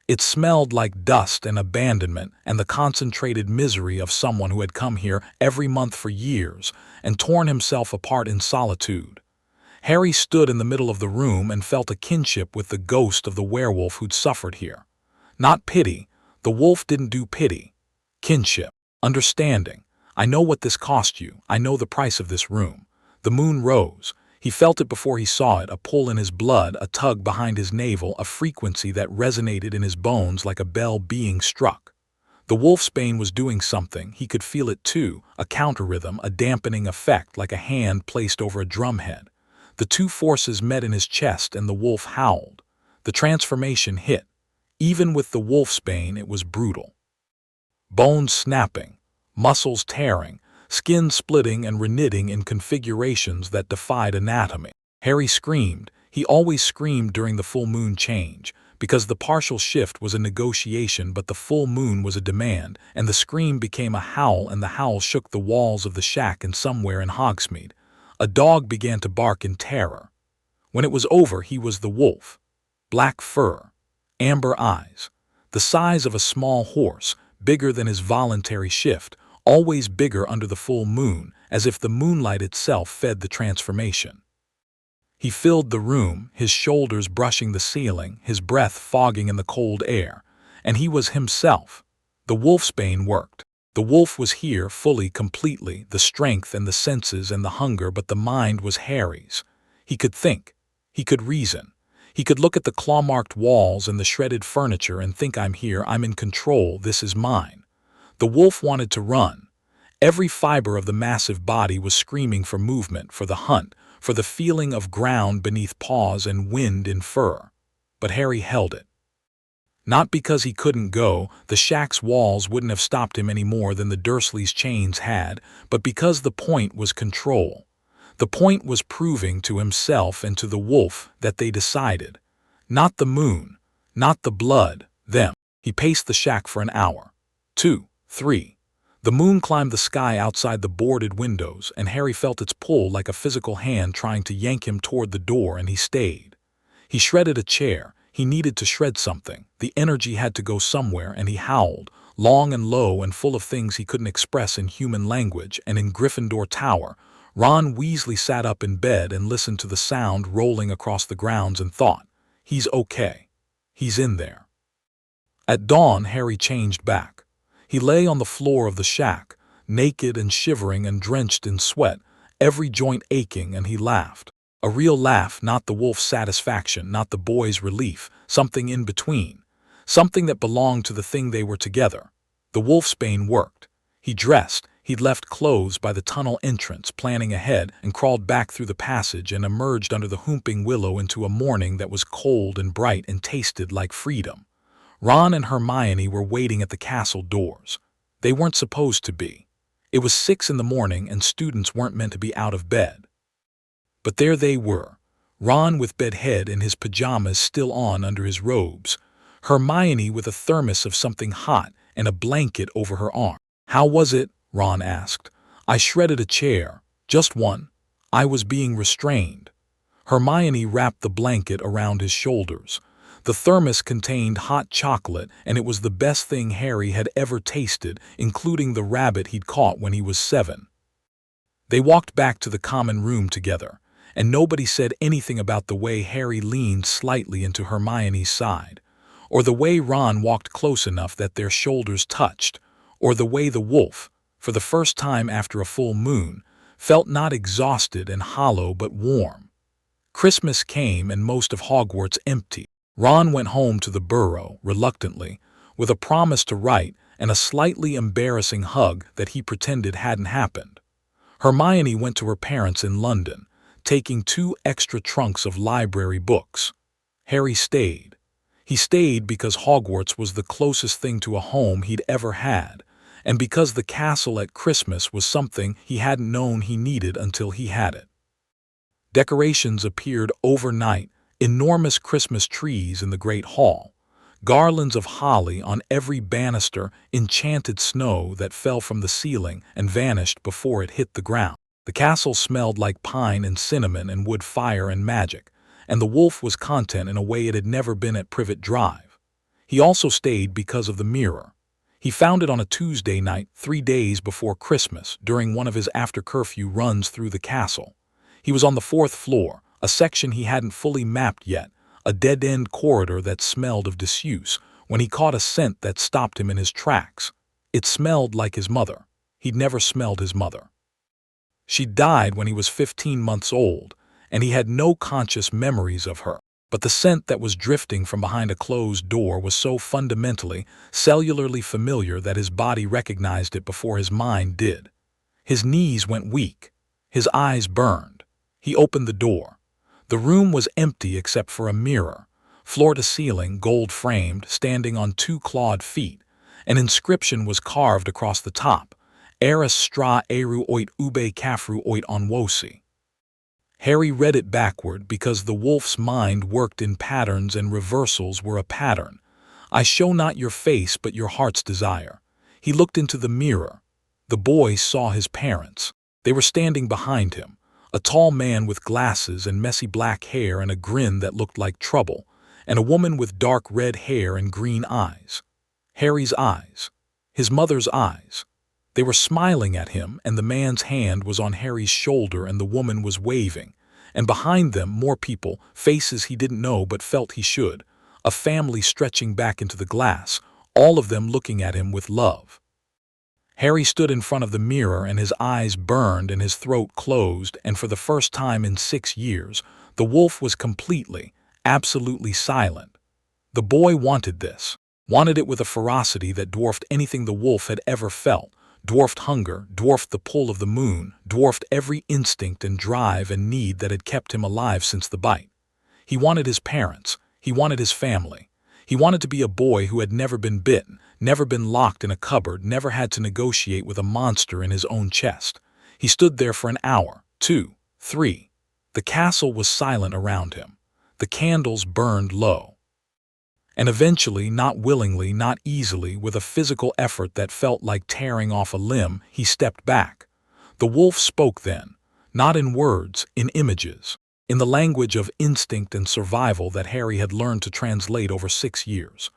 It smelled like dust and abandonment and the concentrated misery of someone who had come here every month for years and torn himself apart in solitude. Harry stood in the middle of the room and felt a kinship with the ghost of the werewolf who'd suffered here. Not pity. The wolf didn't do pity. Kinship. Understanding. "I know what this cost you. I know the price of this room." The moon rose. He felt it before he saw it, a pull in his blood, a tug behind his navel, a frequency that resonated in his bones like a bell being struck. The wolfsbane was doing something. He could feel it too, a counter-rhythm, a dampening effect like a hand placed over a drumhead. The two forces met in his chest and the wolf howled. The transformation hit. Even with the wolfsbane, it was brutal. Bones snapping, muscles tearing, skin splitting and reknitting in configurations that defied anatomy. Harry screamed. He always screamed during the full moon change, because the partial shift was a negotiation but the full moon was a demand, and the scream became a howl and the howl shook the walls of the shack and somewhere in Hogsmeade. A dog began to bark in terror. When it was over, he was the wolf. Black fur, amber eyes, the size of a small horse, bigger than his voluntary shift, always bigger under the full moon, as if the moonlight itself fed the transformation. He filled the room, his shoulders brushing the ceiling, his breath fogging in the cold air, and he was himself. The wolfsbane worked. The wolf was here fully, completely, the strength and the senses and the hunger, but the mind was Harry's. He could think. He could reason. He could look at the claw-marked walls and the shredded furniture and think, "I'm here, I'm in control, this is mine." The wolf wanted to run. Every fiber of the massive body was screaming for movement, for the hunt, for the feeling of ground beneath paws and wind in fur. But Harry held it. Not because he couldn't go, the shack's walls wouldn't have stopped him any more than the Dursleys' chains had, but because the point was control. The point was proving to himself and to the wolf that they decided. Not the moon, not the blood, them. He paced the shack for an hour. 2, 3. The moon climbed the sky outside the boarded windows, and Harry felt its pull like a physical hand trying to yank him toward the door, and he stayed. He shredded a chair. He needed to shred something. The energy had to go somewhere, and he howled, long and low and full of things he couldn't express in human language, and in Gryffindor Tower, Ron Weasley sat up in bed and listened to the sound rolling across the grounds and thought, "He's okay. He's in there." At dawn, Harry changed back. He lay on the floor of the shack, naked and shivering and drenched in sweat, every joint aching, and he laughed. A real laugh, not the wolf's satisfaction, not the boy's relief, something in between. Something that belonged to the thing they were together. The wolf's bane worked. He dressed, he'd left clothes by the tunnel entrance, planning ahead, and crawled back through the passage and emerged under the whooping willow into a morning that was cold and bright and tasted like freedom. Ron and Hermione were waiting at the castle doors. They weren't supposed to be. It was 6 in the morning and students weren't meant to be out of bed. But there they were, Ron with bedhead and his pajamas still on under his robes, Hermione with a thermos of something hot and a blanket over her arm. "How was it?" Ron asked. "I shredded a chair. Just one. I was being restrained." Hermione wrapped the blanket around his shoulders. The thermos contained hot chocolate, and it was the best thing Harry had ever tasted, including the rabbit he'd caught when he was 7. They walked back to the common room together, and nobody said anything about the way Harry leaned slightly into Hermione's side, or the way Ron walked close enough that their shoulders touched, or the way the wolf, for the first time after a full moon, felt not exhausted and hollow but warm. Christmas came and most of Hogwarts empty. Ron went home to the burrow, reluctantly, with a promise to write and a slightly embarrassing hug that he pretended hadn't happened. Hermione went to her parents in London, taking 2 extra trunks of library books. Harry stayed. He stayed because Hogwarts was the closest thing to a home he'd ever had, and because the castle at Christmas was something he hadn't known he needed until he had it. Decorations appeared overnight, enormous Christmas trees in the Great Hall, garlands of holly on every banister, enchanted snow that fell from the ceiling and vanished before it hit the ground. The castle smelled like pine and cinnamon and wood fire and magic, and the wolf was content in a way it had never been at Privet Drive. He also stayed because of the mirror. He found it on a Tuesday night, 3 days before Christmas, during one of his after-curfew runs through the castle. He was on the 4th floor, a section he hadn't fully mapped yet, a dead-end corridor that smelled of disuse, when he caught a scent that stopped him in his tracks. It smelled like his mother. He'd never smelled his mother. She died when he was 15 months old, and he had no conscious memories of her. But the scent that was drifting from behind a closed door was so fundamentally, cellularly familiar that his body recognized it before his mind did. His knees went weak. His eyes burned. He opened the door. The room was empty except for a mirror, floor to ceiling, gold-framed, standing on 2 clawed feet. An inscription was carved across the top, Eris stra eru oit ube kafru oit onwosi. Harry read it backward because the wolf's mind worked in patterns and reversals were a pattern. "I show not your face but your heart's desire." He looked into the mirror. The boy saw his parents. They were standing behind him, a tall man with glasses and messy black hair and a grin that looked like trouble, and a woman with dark red hair and green eyes. Harry's eyes. His mother's eyes. They were smiling at him, and the man's hand was on Harry's shoulder and the woman was waving. And behind them, more people, faces he didn't know but felt he should. A family stretching back into the glass, all of them looking at him with love. Harry stood in front of the mirror and his eyes burned and his throat closed, and for the first time in 6 years, the wolf was completely, absolutely silent. The boy wanted this, wanted it with a ferocity that dwarfed anything the wolf had ever felt, dwarfed hunger, dwarfed the pull of the moon, dwarfed every instinct and drive and need that had kept him alive since the bite. He wanted his parents. He wanted his family. He wanted to be a boy who had never been bitten, never been locked in a cupboard, never had to negotiate with a monster in his own chest. He stood there for an hour, 2, 3. The castle was silent around him. The candles burned low. And eventually, not willingly, not easily, with a physical effort that felt like tearing off a limb, he stepped back. The wolf spoke then, not in words, in images, in the language of instinct and survival that Harry had learned to translate over 6 years.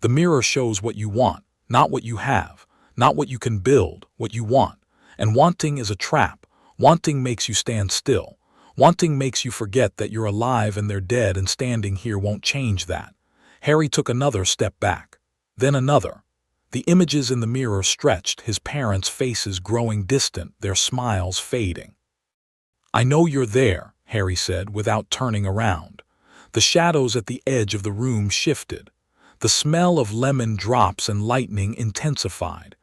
The mirror shows what you want, not what you have, not what you can build, what you want. And wanting is a trap. Wanting makes you stand still. Wanting makes you forget that you're alive and they're dead, and standing here won't change that. Harry took another step back, then another. The images in the mirror stretched, his parents' faces growing distant, their smiles fading. "I know you're there," Harry said without turning around. The shadows at the edge of the room shifted. The smell of lemon drops and lightning intensified.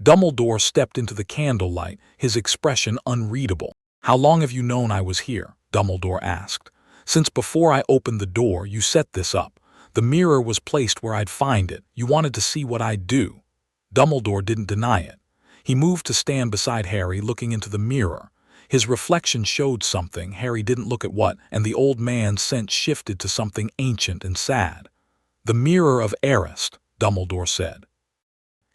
Dumbledore stepped into the candlelight, his expression unreadable. "How long have you known I was here?" Dumbledore asked. "Since before I opened the door, you set this up. The mirror was placed where I'd find it. You wanted to see what I'd do." Dumbledore didn't deny it. He moved to stand beside Harry, looking into the mirror. His reflection showed something. Harry didn't look at what, and the old man's sense shifted to something ancient and sad. "The mirror of Erist," Dumbledore said.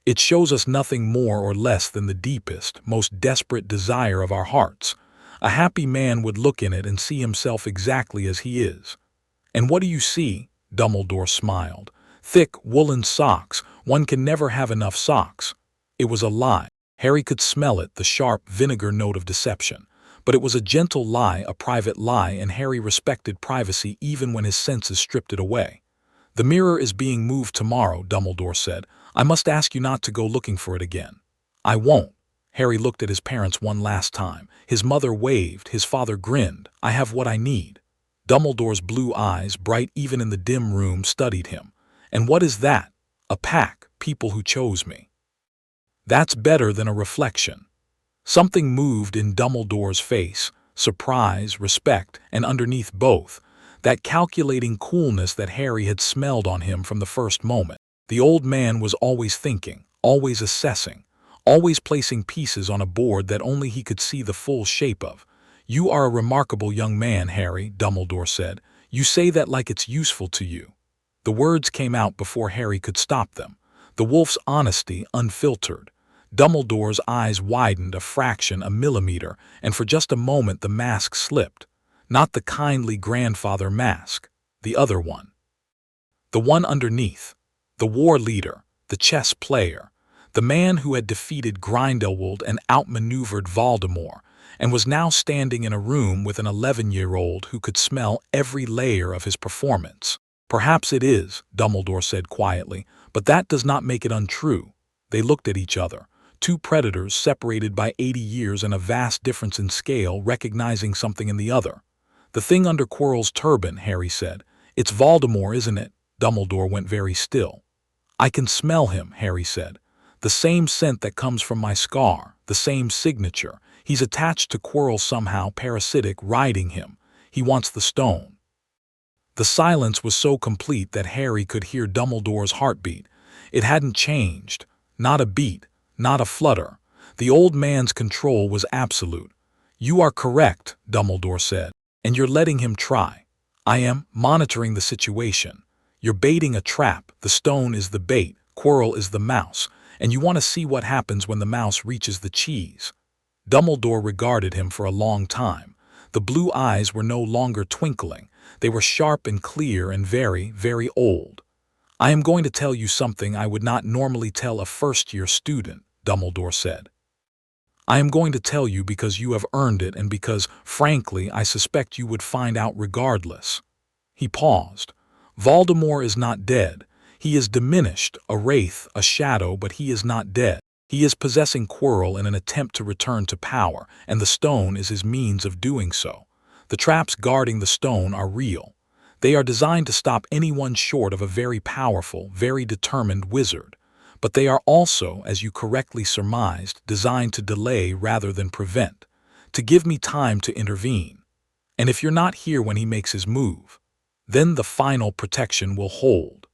"It shows us nothing more or less than the deepest, most desperate desire of our hearts. A happy man would look in it and see himself exactly as he is." "And what do you see?" Dumbledore smiled. "Thick, woolen socks. One can never have enough socks." It was a lie. Harry could smell it, the sharp vinegar note of deception. But it was a gentle lie, a private lie, and Harry respected privacy even when his senses stripped it away. "The mirror is being moved tomorrow," Dumbledore said. "I must ask you not to go looking for it again." "I won't." Harry looked at his parents one last time. His mother waved, his father grinned. "I have what I need." Dumbledore's blue eyes, bright even in the dim room, studied him. "And what is that?" "A pack, people who chose me." "That's better than a reflection." Something moved in Dumbledore's face, surprise, respect, and underneath both, that calculating coolness that Harry had smelled on him from the first moment. The old man was always thinking, always assessing, always placing pieces on a board that only he could see the full shape of. "You are a remarkable young man, Harry," Dumbledore said. "You say that like it's useful to you." The words came out before Harry could stop them. The wolf's honesty, unfiltered. Dumbledore's eyes widened a fraction, a millimeter, and for just a moment the mask slipped. Not the kindly grandfather mask. The other one. The one underneath. The war leader. The chess player. The man who had defeated Grindelwald and outmaneuvered Voldemort, and was now standing in a room with an 11-year-old who could smell every layer of his performance. "Perhaps it is," Dumbledore said quietly, "but that does not make it untrue." They looked at each other. Two predators separated by 80 years and a vast difference in scale, recognizing something in the other. "The thing under Quirrell's turban," Harry said. "It's Voldemort, isn't it?" Dumbledore went very still. "I can smell him," Harry said. "The same scent that comes from my scar, the same signature. He's attached to Quirrell somehow, parasitic, riding him. He wants the stone." The silence was so complete that Harry could hear Dumbledore's heartbeat. It hadn't changed. Not a beat. Not a flutter. The old man's control was absolute. "You are correct," Dumbledore said, "and you're letting him try." "I am monitoring the situation. You're baiting a trap. The stone is the bait, Quirrell is the mouse, and you want to see what happens when the mouse reaches the cheese." Dumbledore regarded him for a long time. The blue eyes were no longer twinkling. They were sharp and clear and very, very old. "I am going to tell you something I would not normally tell a first-year student," Dumbledore said. "I am going to tell you because you have earned it and because, frankly, I suspect you would find out regardless." He paused. "Voldemort is not dead. He is diminished, a wraith, a shadow, but he is not dead. He is possessing Quirrell in an attempt to return to power, and the stone is his means of doing so. The traps guarding the stone are real. They are designed to stop anyone short of a very powerful, very determined wizard. But they are also, as you correctly surmised, designed to delay rather than prevent, to give me time to intervene. And if you're not here when he makes his move, then the final protection will hold.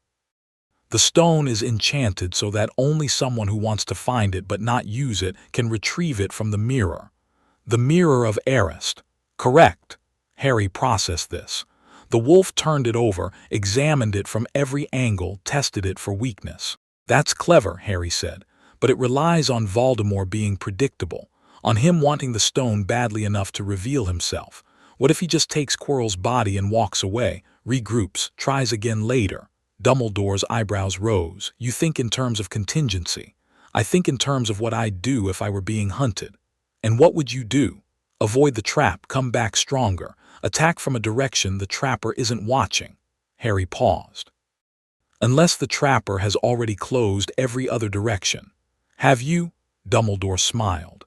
The stone is enchanted so that only someone who wants to find it but not use it can retrieve it from the mirror. The mirror of Erist. Correct." Harry processed this. The wolf turned it over, examined it from every angle, tested it for weakness. "That's clever," Harry said, "but it relies on Voldemort being predictable, on him wanting the stone badly enough to reveal himself. What if he just takes Quirrell's body and walks away, regroups, tries again later?" Dumbledore's eyebrows rose. "You think in terms of contingency. I think in terms of what I'd do if I were being hunted." "And what would you do?" "Avoid the trap, come back stronger. Attack from a direction the trapper isn't watching." Harry paused. "Unless the trapper has already closed every other direction." "Have you?" Dumbledore smiled.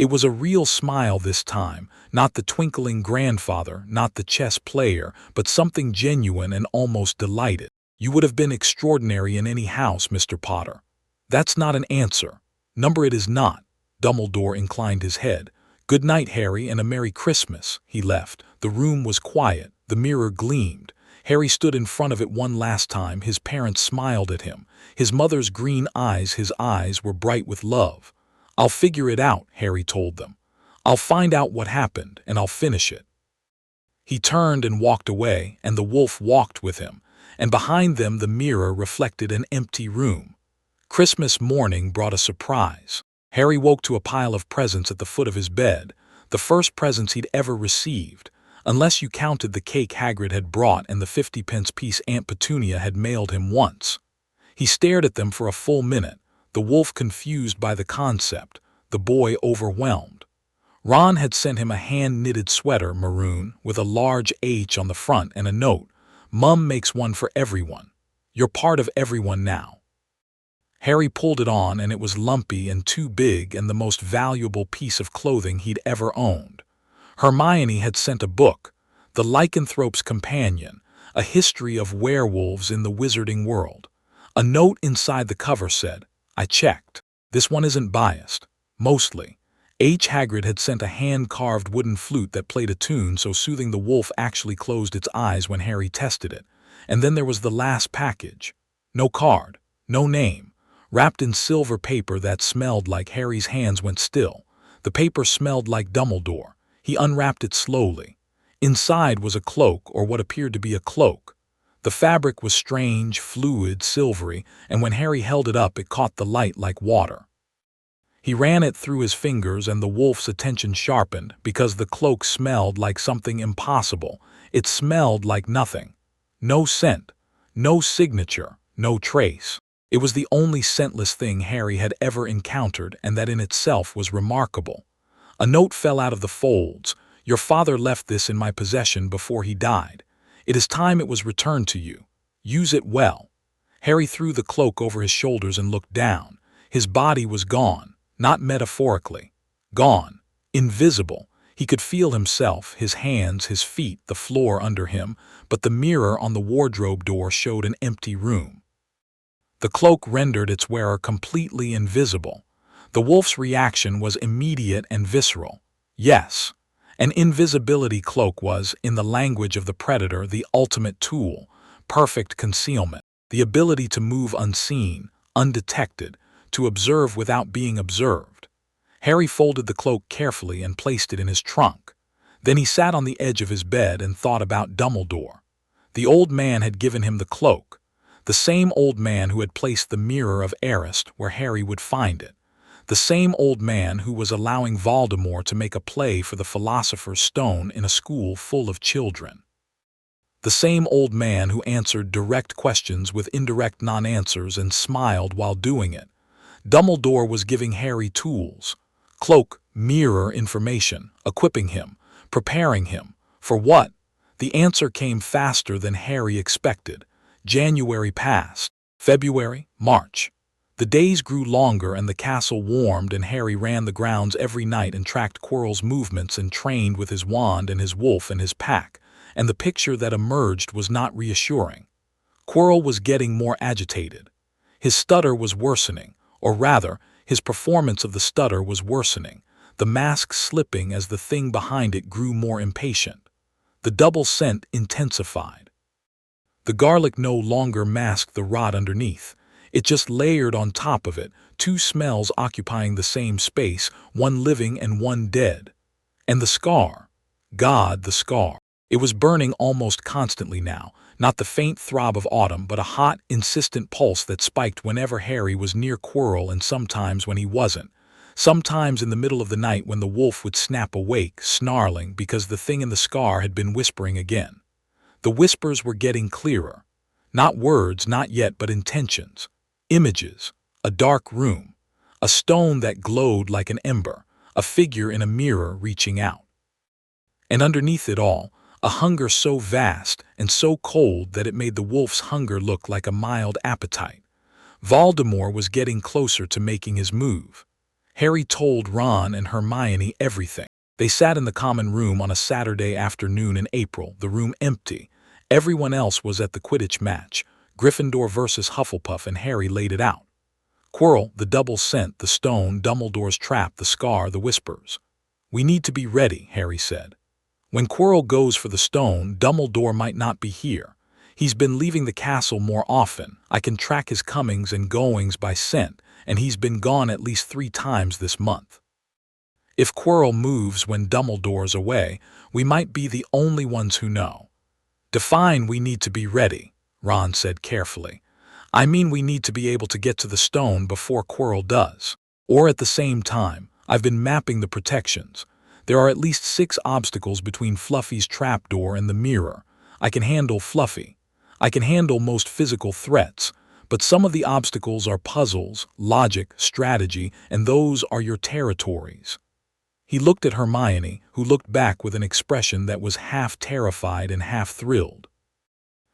It was a real smile this time, not the twinkling grandfather, not the chess player, but something genuine and almost delighted. "You would have been extraordinary in any house, Mr. Potter." "That's not an answer." "Number it is not." Dumbledore inclined his head. "Good night, Harry, and a Merry Christmas." He left. The room was quiet. The mirror gleamed. Harry stood in front of it one last time. His parents smiled at him. His mother's green eyes, his eyes were bright with love. "I'll figure it out," Harry told them. "I'll find out what happened, and I'll finish it." He turned and walked away, and the wolf walked with him, and behind them the mirror reflected an empty room. Christmas morning brought a surprise. Harry woke to a pile of presents at the foot of his bed, the first presents he'd ever received, unless you counted the cake Hagrid had brought and the 50-pence piece Aunt Petunia had mailed him once. He stared at them for a full minute, the wolf confused by the concept, the boy overwhelmed. Ron had sent him a hand-knitted sweater, maroon, with a large H on the front and a note, "Mum makes one for everyone. You're part of everyone now." Harry pulled it on, and it was lumpy and too big and the most valuable piece of clothing he'd ever owned. Hermione had sent a book, The Lycanthrope's Companion, a history of werewolves in the wizarding world. A note inside the cover said, "I checked. This one isn't biased. Mostly." H. Hagrid had sent a hand-carved wooden flute that played a tune so soothing the wolf actually closed its eyes when Harry tested it. And then there was the last package. No card, no name, wrapped in silver paper that smelled like Harry's hands went still. The paper smelled like Dumbledore. He unwrapped it slowly. Inside was a cloak, or what appeared to be a cloak. The fabric was strange, fluid, silvery, and when Harry held it up it caught the light like water. He ran it through his fingers and the wolf's attention sharpened because the cloak smelled like something impossible. It smelled like nothing. No scent, no signature, no trace. It was the only scentless thing Harry had ever encountered, and that in itself was remarkable. A note fell out of the folds. "Your father left this in my possession before he died. It is time it was returned to you. Use it well." Harry threw the cloak over his shoulders and looked down. His body was gone, not metaphorically. Gone. Invisible. He could feel himself, his hands, his feet, the floor under him, but the mirror on the wardrobe door showed an empty room. The cloak rendered its wearer completely invisible. The wolf's reaction was immediate and visceral. Yes, an invisibility cloak was, in the language of the predator, the ultimate tool, perfect concealment, the ability to move unseen, undetected, to observe without being observed. Harry folded the cloak carefully and placed it in his trunk. Then he sat on the edge of his bed and thought about Dumbledore. The old man had given him the cloak, the same old man who had placed the mirror of Arist where Harry would find it, the same old man who was allowing Voldemort to make a play for the Philosopher's Stone in a school full of children. The same old man who answered direct questions with indirect non-answers and smiled while doing it. Dumbledore was giving Harry tools. Cloak, mirror, information, equipping him, preparing him. For what? The answer came faster than Harry expected. January passed. February, March. The days grew longer and the castle warmed, and Harry ran the grounds every night and tracked Quirrell's movements and trained with his wand and his wolf and his pack, and the picture that emerged was not reassuring. Quirrell was getting more agitated. His stutter was worsening, or rather, his performance of the stutter was worsening, the mask slipping as the thing behind it grew more impatient. The double scent intensified. The garlic no longer masked the rot underneath. It just layered on top of it, two smells occupying the same space, one living and one dead. And the scar. God, the scar. It was burning almost constantly now, not the faint throb of autumn, but a hot, insistent pulse that spiked whenever Harry was near Quirrell and sometimes when he wasn't. Sometimes in the middle of the night when the wolf would snap awake, snarling, because the thing in the scar had been whispering again. The whispers were getting clearer. Not words, not yet, but intentions. Images. A dark room. A stone that glowed like an ember. A figure in a mirror reaching out. And underneath it all, a hunger so vast and so cold that it made the wolf's hunger look like a mild appetite. Voldemort was getting closer to making his move. Harry told Ron and Hermione everything. They sat in the common room on a Saturday afternoon in April, the room empty. Everyone else was at the Quidditch match. Gryffindor versus Hufflepuff, and Harry laid it out. Quirrell, the double scent, the stone, Dumbledore's trap, the scar, the whispers. "We need to be ready," Harry said. "When Quirrell goes for the stone, Dumbledore might not be here. He's been leaving the castle more often. I can track his comings and goings by scent, and he's been gone at least 3 times this month. If Quirrell moves when Dumbledore's away, we might be the only ones who know." "Define we need to be ready," Ron said carefully. "I mean we need to be able to get to the stone before Quirrell does. Or at the same time. I've been mapping the protections. There are at least 6 obstacles between Fluffy's trapdoor and the mirror. I can handle Fluffy. I can handle most physical threats, but some of the obstacles are puzzles, logic, strategy, and those are your territories." He looked at Hermione, who looked back with an expression that was half terrified and half thrilled.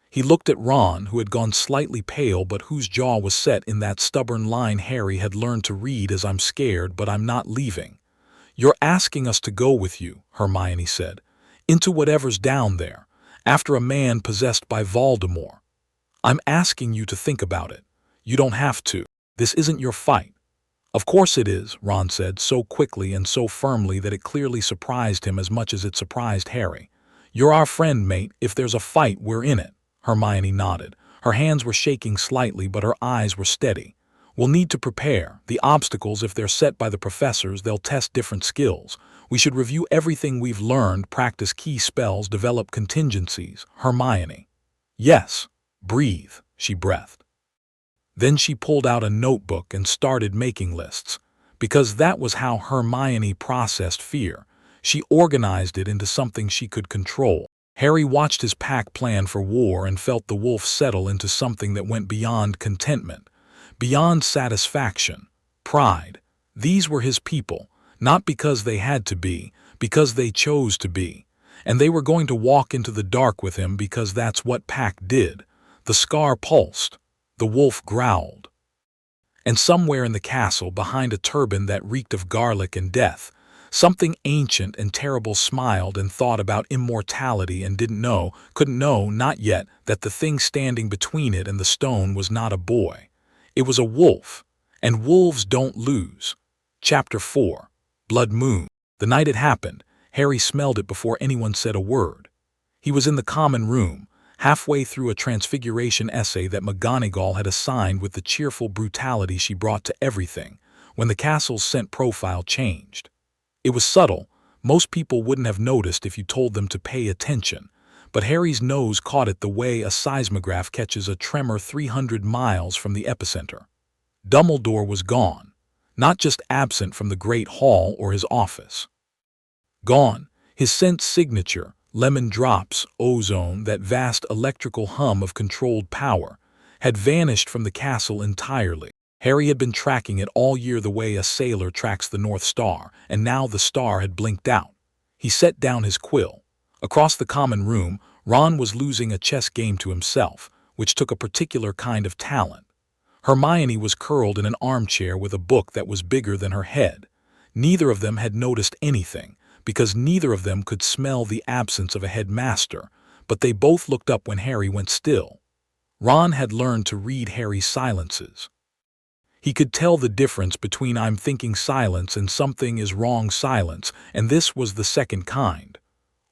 He looked at Ron, who had gone slightly pale but whose jaw was set in that stubborn line Harry had learned to read as "I'm scared, but I'm not leaving." "You're asking us to go with you," Hermione said, "into whatever's down there, after a man possessed by Voldemort. I'm asking you to think about it. You don't have to. This isn't your fight." "Of course it is," Ron said, so quickly and so firmly that it clearly surprised him as much as it surprised Harry. "You're our friend, mate. If there's a fight, we're in it." Hermione nodded. Her hands were shaking slightly, but her eyes were steady. "We'll need to prepare. The obstacles, if they're set by the professors, they'll test different skills. We should review everything we've learned, practice key spells, develop contingencies." Hermione. "Yes. Breathe," she breathed. Then she pulled out a notebook and started making lists. Because that was how Hermione processed fear. She organized it into something she could control. Harry watched his pack plan for war and felt the wolf settle into something that went beyond contentment, beyond satisfaction, pride. These were his people, not because they had to be, because they chose to be. And they were going to walk into the dark with him because that's what pack did. The scar pulsed. The wolf growled. And somewhere in the castle, behind a turban that reeked of garlic and death, something ancient and terrible smiled and thought about immortality and couldn't know, not yet, that the thing standing between it and the stone was not a boy. It was a wolf, and wolves don't lose. Chapter 4. Blood Moon. The night it happened, Harry smelled it before anyone said a word. He was in the common room, halfway through a transfiguration essay that McGonagall had assigned with the cheerful brutality she brought to everything, when the castle's scent profile changed. It was subtle. Most people wouldn't have noticed if you told them to pay attention, but Harry's nose caught it the way a seismograph catches a tremor 300 miles from the epicenter. Dumbledore was gone, not just absent from the Great Hall or his office. Gone. His scent signature, lemon drops, ozone, that vast electrical hum of controlled power, had vanished from the castle entirely. Harry had been tracking it all year the way a sailor tracks the North Star, and now the star had blinked out. He set down his quill. Across the common room, Ron was losing a chess game to himself, which took a particular kind of talent. Hermione was curled in an armchair with a book that was bigger than her head. Neither of them had noticed anything, because neither of them could smell the absence of a headmaster, but they both looked up when Harry went still. Ron had learned to read Harry's silences. He could tell the difference between "I'm thinking" silence and "something is wrong" silence, and this was the second kind.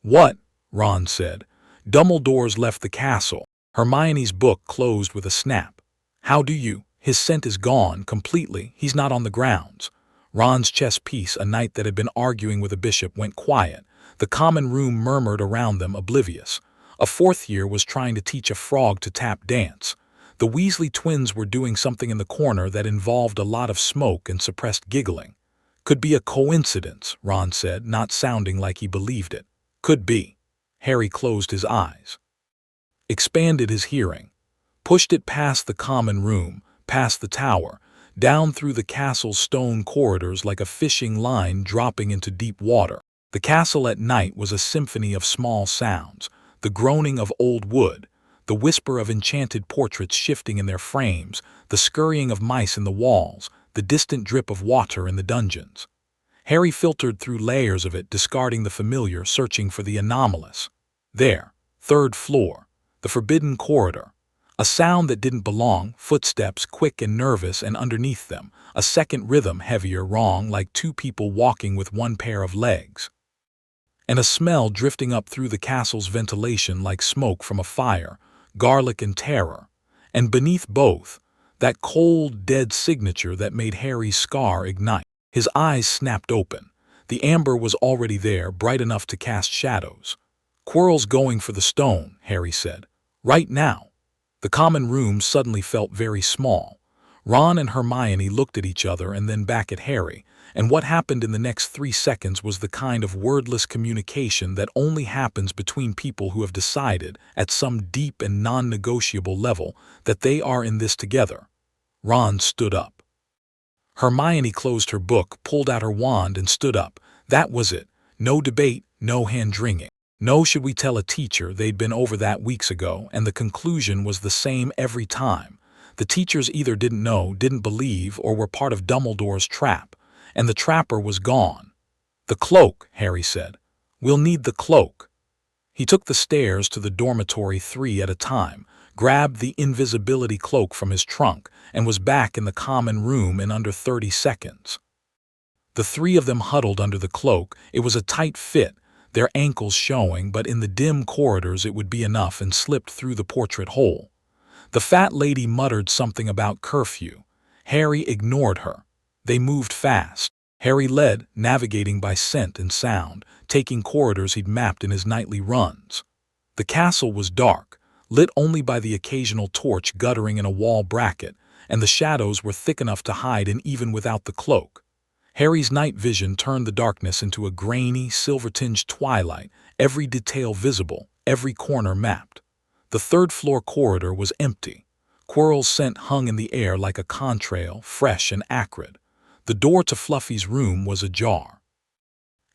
"What?" Ron said. "Dumbledore's left the castle." Hermione's book closed with a snap. "How do you? His scent is gone, completely. He's not on the grounds." Ron's chess piece, a knight that had been arguing with a bishop, went quiet. The common room murmured around them, oblivious. A 4th year was trying to teach a frog to tap dance. The Weasley twins were doing something in the corner that involved a lot of smoke and suppressed giggling. "Could be a coincidence," Ron said, not sounding like he believed it. "Could be." Harry closed his eyes, expanded his hearing, pushed it past the common room, past the tower, down through the castle's stone corridors like a fishing line dropping into deep water. The castle at night was a symphony of small sounds, the groaning of old wood, the whisper of enchanted portraits shifting in their frames, the scurrying of mice in the walls, the distant drip of water in the dungeons. Harry filtered through layers of it, discarding the familiar, searching for the anomalous. There, third floor, the forbidden corridor. A sound that didn't belong, footsteps quick and nervous, and underneath them, a second rhythm, heavier, wrong, like two people walking with one pair of legs. And a smell drifting up through the castle's ventilation like smoke from a fire, garlic and terror. And beneath both, that cold, dead signature that made Harry's scar ignite. His eyes snapped open. The amber was already there, bright enough to cast shadows. "Quirrell's going for the stone," Harry said. "Right now." The common room suddenly felt very small. Ron and Hermione looked at each other and then back at Harry, and what happened in the next 3 seconds was the kind of wordless communication that only happens between people who have decided, at some deep and non-negotiable level, that they are in this together. Ron stood up. Hermione closed her book, pulled out her wand, and stood up. That was it. No debate, no hand-wringing. No should we tell a teacher, they'd been over that weeks ago, and the conclusion was the same every time. The teachers either didn't know, didn't believe, or were part of Dumbledore's trap, and the trapper was gone. "The cloak," Harry said. "We'll need the cloak." He took the stairs to the dormitory 3 at a time, grabbed the invisibility cloak from his trunk, and was back in the common room in under 30 seconds. The 3 of them huddled under the cloak. It was a tight fit, their ankles showing, but in the dim corridors it would be enough, and slipped through the portrait hole. The fat lady muttered something about curfew. Harry ignored her. They moved fast. Harry led, navigating by scent and sound, taking corridors he'd mapped in his nightly runs. The castle was dark, lit only by the occasional torch guttering in a wall bracket, and the shadows were thick enough to hide in even without the cloak. Harry's night vision turned the darkness into a grainy, silver-tinged twilight, every detail visible, every corner mapped. The third-floor corridor was empty. Quirrell's scent hung in the air like a contrail, fresh and acrid. The door to Fluffy's room was ajar.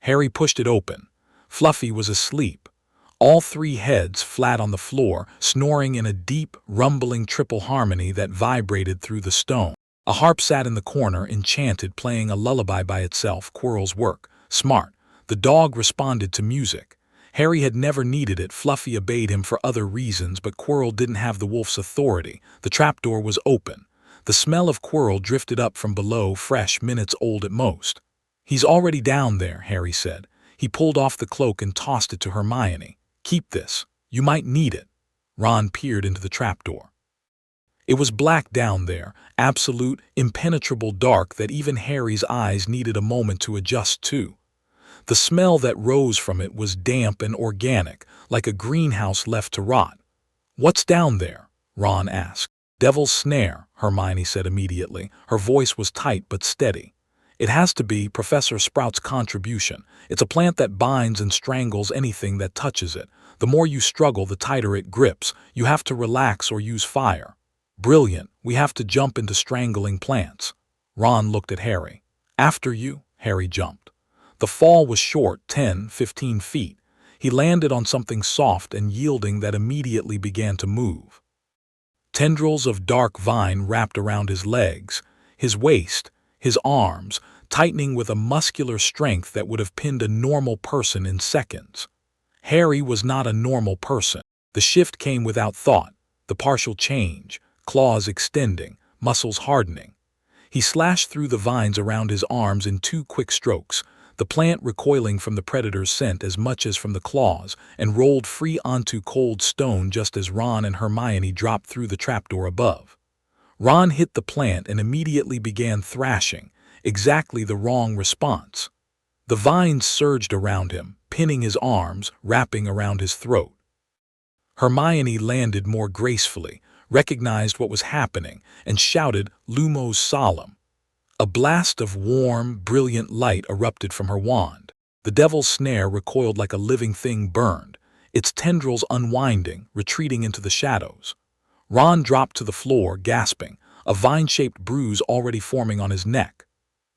Harry pushed it open. Fluffy was asleep. All 3 heads flat on the floor, snoring in a deep, rumbling triple harmony that vibrated through the stone. A harp sat in the corner, enchanted, playing a lullaby by itself. Quirrell's work. Smart. The dog responded to music. Harry had never needed it. Fluffy obeyed him for other reasons, but Quirrell didn't have the wolf's authority. The trapdoor was open. The smell of Quirrell drifted up from below, fresh, minutes old at most. "He's already down there," Harry said. He pulled off the cloak and tossed it to Hermione. "Keep this. You might need it." Ron peered into the trapdoor. It was black down there, absolute, impenetrable dark that even Harry's eyes needed a moment to adjust to. The smell that rose from it was damp and organic, like a greenhouse left to rot. "What's down there?" Ron asked. "Devil's snare," Hermione said immediately. Her voice was tight but steady. "It has to be Professor Sprout's contribution. It's a plant that binds and strangles anything that touches it. The more you struggle, the tighter it grips. You have to relax or use fire." "Brilliant. We have to jump into strangling plants." Ron looked at Harry. "After you." Harry jumped. The fall was short, 10-15 feet. He landed on something soft and yielding that immediately began to move. Tendrils of dark vine wrapped around his legs, his waist, his arms, tightening with a muscular strength that would have pinned a normal person in seconds. Harry was not a normal person. The shift came without thought, the partial change, claws extending, muscles hardening. He slashed through the vines around his arms in 2 quick strokes, the plant recoiling from the predator's scent as much as from the claws, and rolled free onto cold stone just as Ron and Hermione dropped through the trapdoor above. Ron hit the plant and immediately began thrashing, exactly the wrong response. The vines surged around him, pinning his arms, wrapping around his throat. Hermione landed more gracefully, recognized what was happening, and shouted, "Lumos Solemn." A blast of warm, brilliant light erupted from her wand. The devil's snare recoiled like a living thing burned, its tendrils unwinding, retreating into the shadows. Ron dropped to the floor, gasping, a vine-shaped bruise already forming on his neck.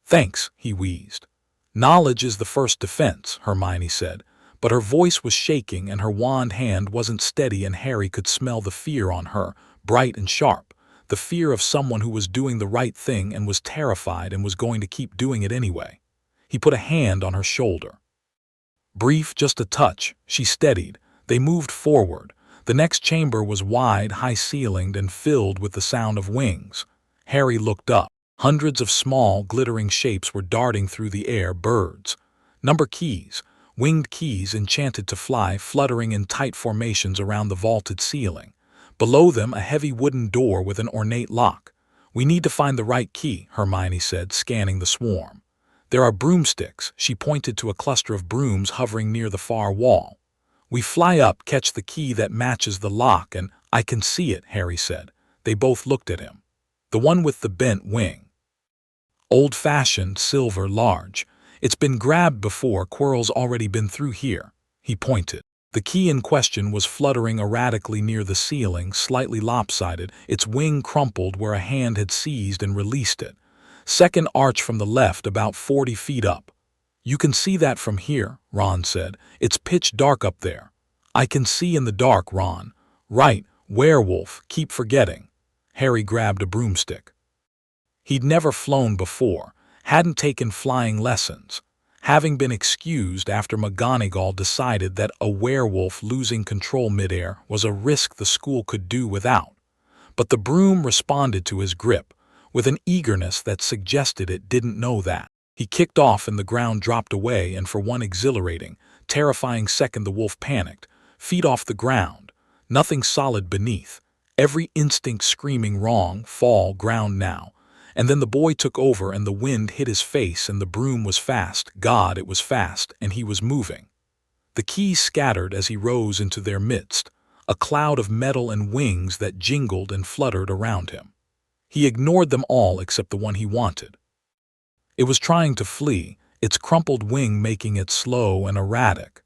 "Thanks," he wheezed. "Knowledge is the first defense," Hermione said, but her voice was shaking and her wand hand wasn't steady, and Harry could smell the fear on her, bright and sharp. the fear of someone who was doing the right thing and was terrified and was going to keep doing it anyway. He put a hand on her shoulder. Brief, just a touch. She steadied. They moved forward. The next chamber was wide, high-ceilinged, and filled with the sound of wings. Harry looked up. Hundreds of small, glittering shapes were darting through the air, birds. Number keys, winged keys enchanted to fly, fluttering in tight formations around the vaulted ceiling. Below them, a heavy wooden door with an ornate lock. "We need to find the right key," Hermione said, scanning the swarm. "There are broomsticks." She pointed to a cluster of brooms hovering near the far wall. "We fly up, catch the key that matches the lock, and—" "I can see it," Harry said. They both looked at him. "The one with the bent wing. Old-fashioned, silver, large. It's been grabbed before, Quirrell's already been through here." He pointed. The key in question was fluttering erratically near the ceiling, slightly lopsided, its wing crumpled where a hand had seized and released it. Second arch from the left, about 40 feet up. "You can see that from here," Ron said. "It's pitch dark up there." "I can see in the dark, Ron." "Right, werewolf, keep forgetting." Harry grabbed a broomstick. He'd never flown before, hadn't taken flying lessons. Having been excused after McGonagall decided that a werewolf losing control midair was a risk the school could do without. But the broom responded to his grip, with an eagerness that suggested it didn't know that. He kicked off and the ground dropped away, and for one exhilarating, terrifying second the wolf panicked. Feet off the ground, nothing solid beneath, every instinct screaming wrong, fall, ground now. And then the boy took over and the wind hit his face and the broom was fast. God, it was fast, and he was moving. The keys scattered as he rose into their midst, a cloud of metal and wings that jingled and fluttered around him. He ignored them all except the one he wanted. It was trying to flee, its crumpled wing making it slow and erratic.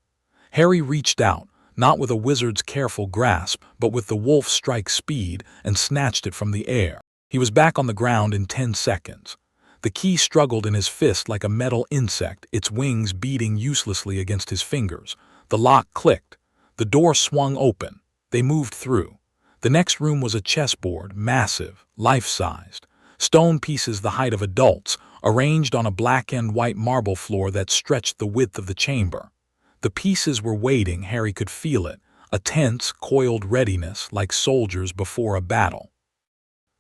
Harry reached out, not with a wizard's careful grasp, but with the wolf's strike speed, and snatched it from the air. He was back on the ground in 10 seconds. The key struggled in his fist like a metal insect, its wings beating uselessly against his fingers. The lock clicked. The door swung open. They moved through. The next room was a chessboard, massive, life-sized. Stone pieces the height of adults, arranged on a black and white marble floor that stretched the width of the chamber. The pieces were waiting, Harry could feel it, a tense, coiled readiness like soldiers before a battle.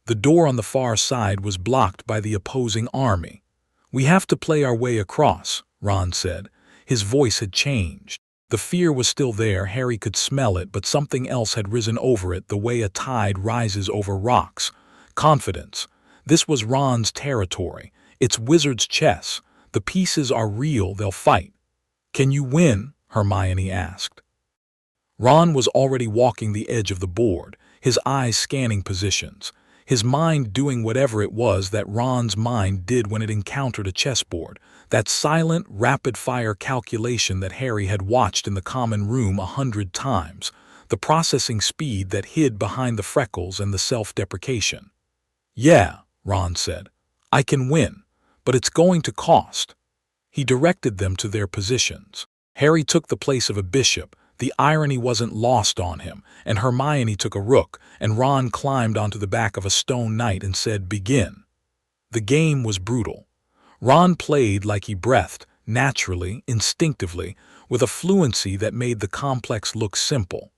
The door on the far side was blocked by the opposing army. "We have to play our way across," Ron said. His voice had changed. The fear was still there, Harry could smell it, but something else had risen over it, the way a tide rises over rocks. Confidence. This was Ron's territory. It's wizard's chess. The pieces are real, they'll fight. "Can you win?" Hermione asked. Ron was already walking the edge of the board, his eyes scanning positions. His mind doing whatever it was that Ron's mind did when it encountered a chessboard, that silent, rapid-fire calculation that Harry had watched in the common room 100 times, the processing speed that hid behind the freckles and the self-deprecation. "Yeah," Ron said, "I can win, but it's going to cost." He directed them to their positions. Harry took the place of a bishop. The irony wasn't lost on him, and Hermione took a rook, and Ron climbed onto the back of a stone knight and said, "Begin." The game was brutal. Ron played like he breathed, naturally, instinctively, with a fluency that made the complex look simple.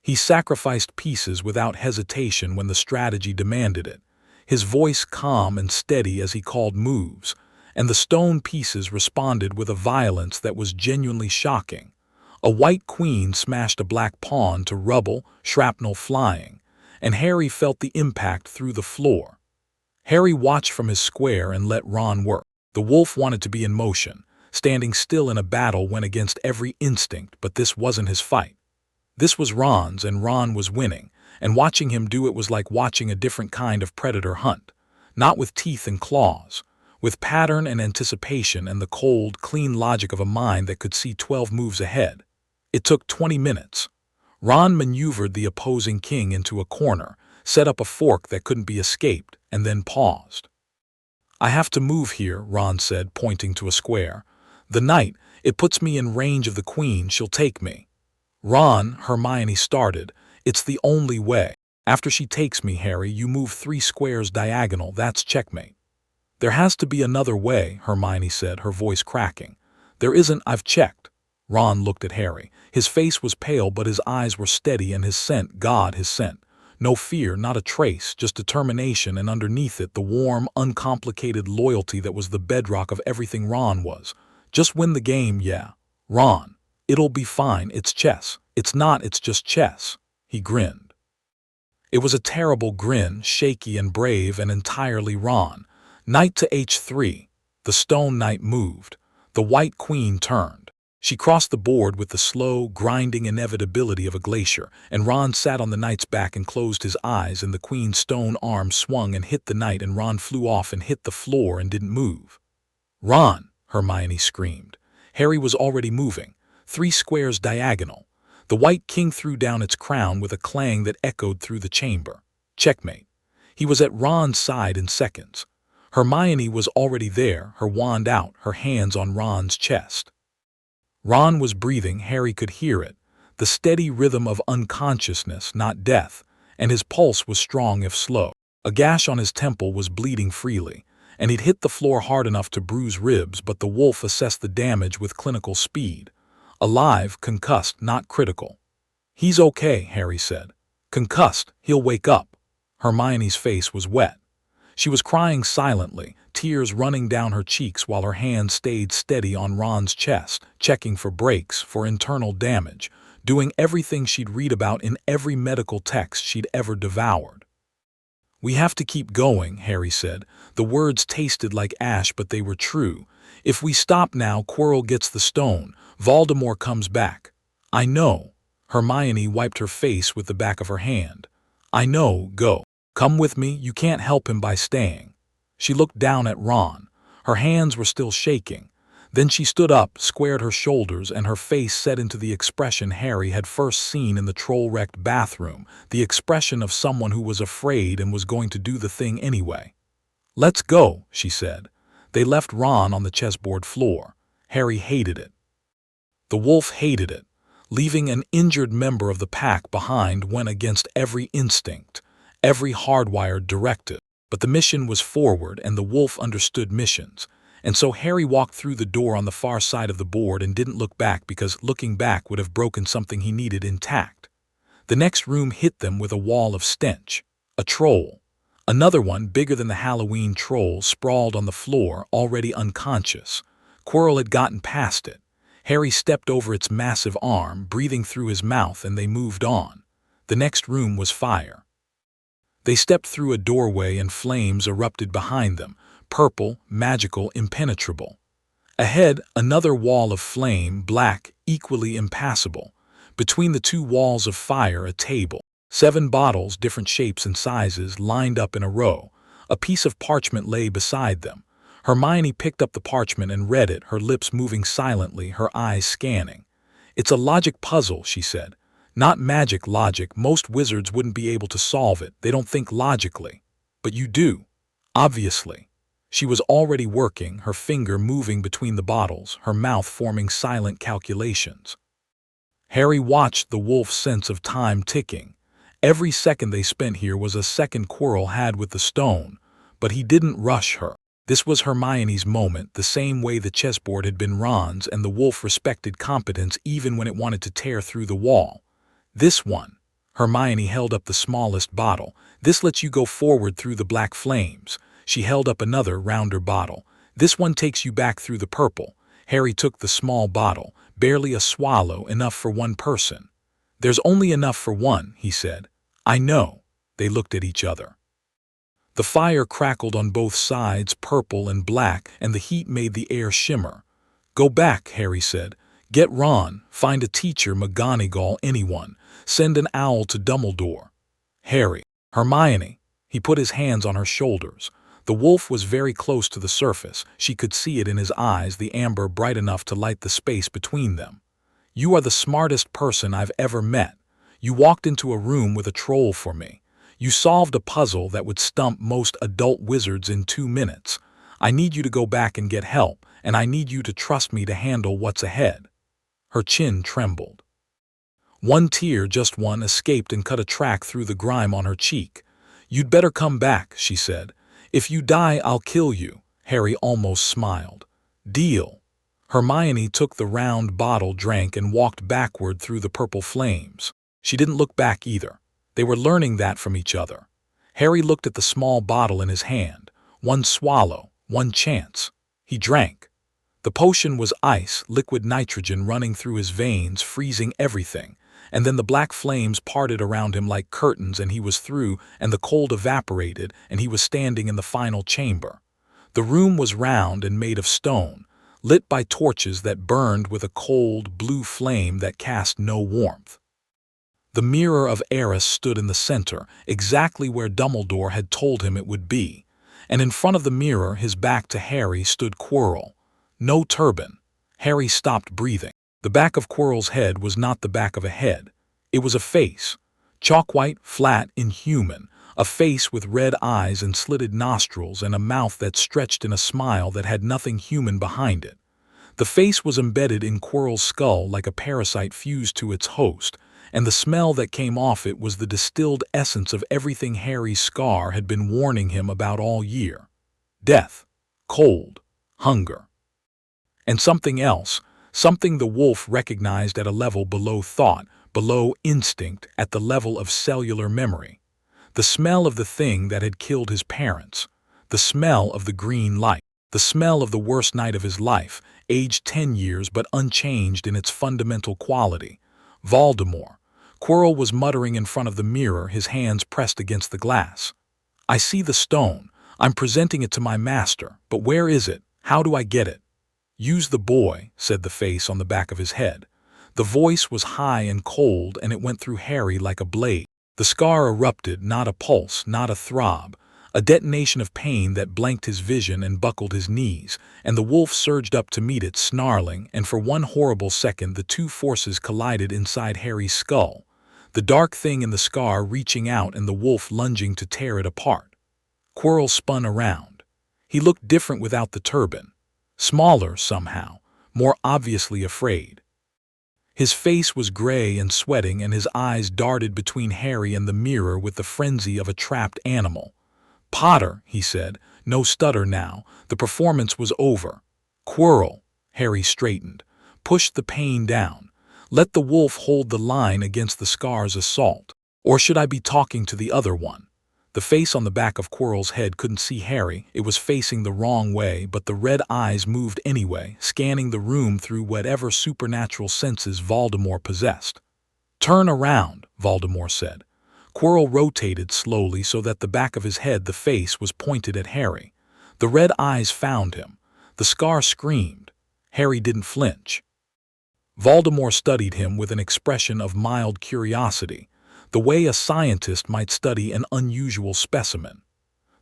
He sacrificed pieces without hesitation when the strategy demanded it, his voice calm and steady as he called moves, and the stone pieces responded with a violence that was genuinely shocking. A white queen smashed a black pawn to rubble, shrapnel flying, and Harry felt the impact through the floor. Harry watched from his square and let Ron work. The wolf wanted to be in motion. Standing still in a battle went against every instinct, but this wasn't his fight. This was Ron's, and Ron was winning, and watching him do it was like watching a different kind of predator hunt. Not with teeth and claws, with pattern and anticipation and the cold, clean logic of a mind that could see 12 moves ahead. It took 20 minutes. Ron maneuvered the opposing king into a corner, set up a fork that couldn't be escaped, and then paused. "I have to move here," Ron said, pointing to a square. "The knight, it puts me in range of the queen, she'll take me." "Ron," Hermione started, "it's the only way." After she takes me, Harry, you move 3 squares diagonal. That's checkmate. There has to be another way, Hermione said, her voice cracking. There isn't, I've checked. Ron looked at Harry. His face was pale, but his eyes were steady, and his scent, God, his scent. No fear, not a trace, just determination, and underneath it the warm, uncomplicated loyalty that was the bedrock of everything Ron was. Just win the game, yeah. Ron, it'll be fine, it's chess. It's not, it's just chess. He grinned. It was a terrible grin, shaky and brave and entirely Ron. Knight to h3. The stone knight moved. The white queen turned. She crossed the board with the slow, grinding inevitability of a glacier, and Ron sat on the knight's back and closed his eyes, and the queen's stone arm swung and hit the knight, and Ron flew off and hit the floor and didn't move. Ron, Hermione screamed. Harry was already moving. 3 squares diagonal. The white king threw down its crown with a clang that echoed through the chamber. Checkmate. He was at Ron's side in seconds. Hermione was already there, her wand out, her hands on Ron's chest. Ron was breathing, Harry could hear it, the steady rhythm of unconsciousness, not death, and his pulse was strong if slow. A gash on his temple was bleeding freely, and he'd hit the floor hard enough to bruise ribs, but the wolf assessed the damage with clinical speed. Alive, concussed, not critical. He's okay, Harry said. Concussed, he'll wake up. Hermione's face was wet. She was crying silently, tears running down her cheeks while her hand stayed steady on Ron's chest, checking for breaks, for internal damage, doing everything she'd read about in every medical text she'd ever devoured. We have to keep going, Harry said. The words tasted like ash, but they were true. If we stop now, Quirrell gets the stone. Voldemort comes back. I know. Hermione wiped her face with the back of her hand. I know, go. Come with me, you can't help him by staying. She looked down at Ron. Her hands were still shaking. Then she stood up, squared her shoulders, and her face set into the expression Harry had first seen in the troll-wrecked bathroom, the expression of someone who was afraid and was going to do the thing anyway. Let's go, she said. They left Ron on the chessboard floor. Harry hated it. The wolf hated it. Leaving an injured member of the pack behind went against every instinct, every hardwired directive. But the mission was forward, and the wolf understood missions. And so Harry walked through the door on the far side of the board and didn't look back, because looking back would have broken something he needed intact. The next room hit them with a wall of stench. A troll. Another one, bigger than the Halloween troll, sprawled on the floor, already unconscious. Quirrell had gotten past it. Harry stepped over its massive arm, breathing through his mouth, and they moved on. The next room was fire. They stepped through a doorway and flames erupted behind them, purple, magical, impenetrable. Ahead, another wall of flame, black, equally impassable. Between the 2 walls of fire, a table. 7 bottles, different shapes and sizes, lined up in a row. A piece of parchment lay beside them. Hermione picked up the parchment and read it, her lips moving silently, her eyes scanning. It's a logic puzzle, she said. Not magic logic. Most wizards wouldn't be able to solve it. They don't think logically. But you do. Obviously. She was already working, her finger moving between the bottles, her mouth forming silent calculations. Harry watched the wolf's sense of time ticking. Every second they spent here was a second Quirrell had with the stone, but he didn't rush her. This was Hermione's moment, the same way the chessboard had been Ron's, and the wolf respected competence even when it wanted to tear through the wall. This one. Hermione held up the smallest bottle. This lets you go forward through the black flames. She held up another, rounder bottle. This one takes you back through the purple. Harry took the small bottle, barely a swallow, enough for one person. There's only enough for one, he said. I know. They looked at each other. The fire crackled on both sides, purple and black, and the heat made the air shimmer. Go back, Harry said. Get Ron, find a teacher, McGonagall, anyone. Send an owl to Dumbledore. Harry. Hermione. He put his hands on her shoulders. The wolf was very close to the surface. She could see it in his eyes, the amber bright enough to light the space between them. You are the smartest person I've ever met. You walked into a room with a troll for me. You solved a puzzle that would stump most adult wizards in 2 minutes. I need you to go back and get help, and I need you to trust me to handle what's ahead. Her chin trembled. One tear, just one, escaped and cut a track through the grime on her cheek. "You'd better come back," she said. "If you die, I'll kill you." Harry almost smiled. "Deal." Hermione took the round bottle, drank, and walked backward through the purple flames. She didn't look back either. They were learning that from each other. Harry looked at the small bottle in his hand. One swallow, one chance. He drank. The potion was ice, liquid nitrogen running through his veins, freezing everything. And then the black flames parted around him like curtains, and he was through, and the cold evaporated, and he was standing in the final chamber. The room was round and made of stone, lit by torches that burned with a cold, blue flame that cast no warmth. The mirror of Eris stood in the center, exactly where Dumbledore had told him it would be. And in front of the mirror, his back to Harry, stood Quirrell. No turban. Harry stopped breathing. The back of Quirrell's head was not the back of a head. It was a face. Chalk-white, flat, inhuman. A face with red eyes and slitted nostrils and a mouth that stretched in a smile that had nothing human behind it. The face was embedded in Quirrell's skull like a parasite fused to its host, and the smell that came off it was the distilled essence of everything Harry's scar had been warning him about all year. Death, cold, hunger. And something else, something the wolf recognized at a level below thought, below instinct, at the level of cellular memory. The smell of the thing that had killed his parents. The smell of the green light. The smell of the worst night of his life, aged 10 years but unchanged in its fundamental quality. Voldemort. Quirrell was muttering in front of the mirror, his hands pressed against the glass. "I see the stone. I'm presenting it to my master, but where is it? How do I get it?" "Use the boy," said the face on the back of his head. The voice was high and cold, and it went through Harry like a blade. The scar erupted, not a pulse, not a throb, a detonation of pain that blanked his vision and buckled his knees, and the wolf surged up to meet it, snarling, and for one horrible second the two forces collided inside Harry's skull, the dark thing in the scar reaching out and the wolf lunging to tear it apart. Quirrell spun around. He looked different without the turban. Smaller, somehow, more obviously afraid. His face was gray and sweating, and his eyes darted between Harry and the mirror with the frenzy of a trapped animal. "Potter," he said, no stutter now. The performance was over. "Quirrell," Harry straightened, pushed the pain down. "Let the wolf hold the line against the scar's assault. Or should I be talking to the other one?" The face on the back of Quirrell's head couldn't see Harry. It was facing the wrong way, but the red eyes moved anyway, scanning the room through whatever supernatural senses Voldemort possessed. "Turn around," Voldemort said. Quirrell rotated slowly so that the back of his head, the face, was pointed at Harry. The red eyes found him. The scar screamed. Harry didn't flinch. Voldemort studied him with an expression of mild curiosity, the way a scientist might study an unusual specimen.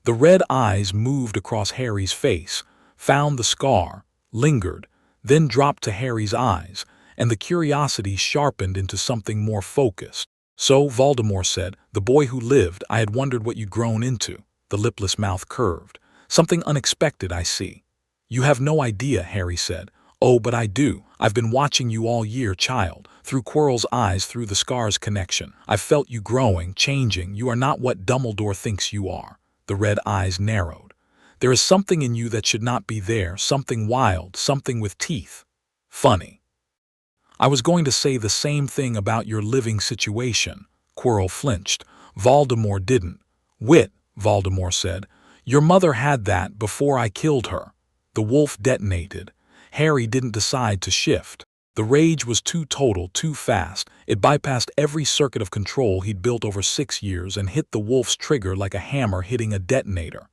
The red eyes moved across Harry's face, found the scar, lingered, then dropped to Harry's eyes, and the curiosity sharpened into something more focused. "So," Voldemort said, "the boy who lived, I had wondered what you'd grown into." The lipless mouth curved. "Something unexpected, I see." "You have no idea," Harry said. "Oh, but I do. I've been watching you all year, child. Through Quirrell's eyes, through the scar's connection. I've felt you growing, changing. You are not what Dumbledore thinks you are." The red eyes narrowed. "There is something in you that should not be there, something wild, something with teeth. Funny." "I was going to say the same thing about your living situation." Quirrell flinched. Voldemort didn't. "Wit," Voldemort said. "Your mother had that before I killed her." The wolf detonated. Harry didn't decide to shift. The rage was too total, too fast. It bypassed every circuit of control he'd built over 6 years and hit the wolf's trigger like a hammer hitting a detonator.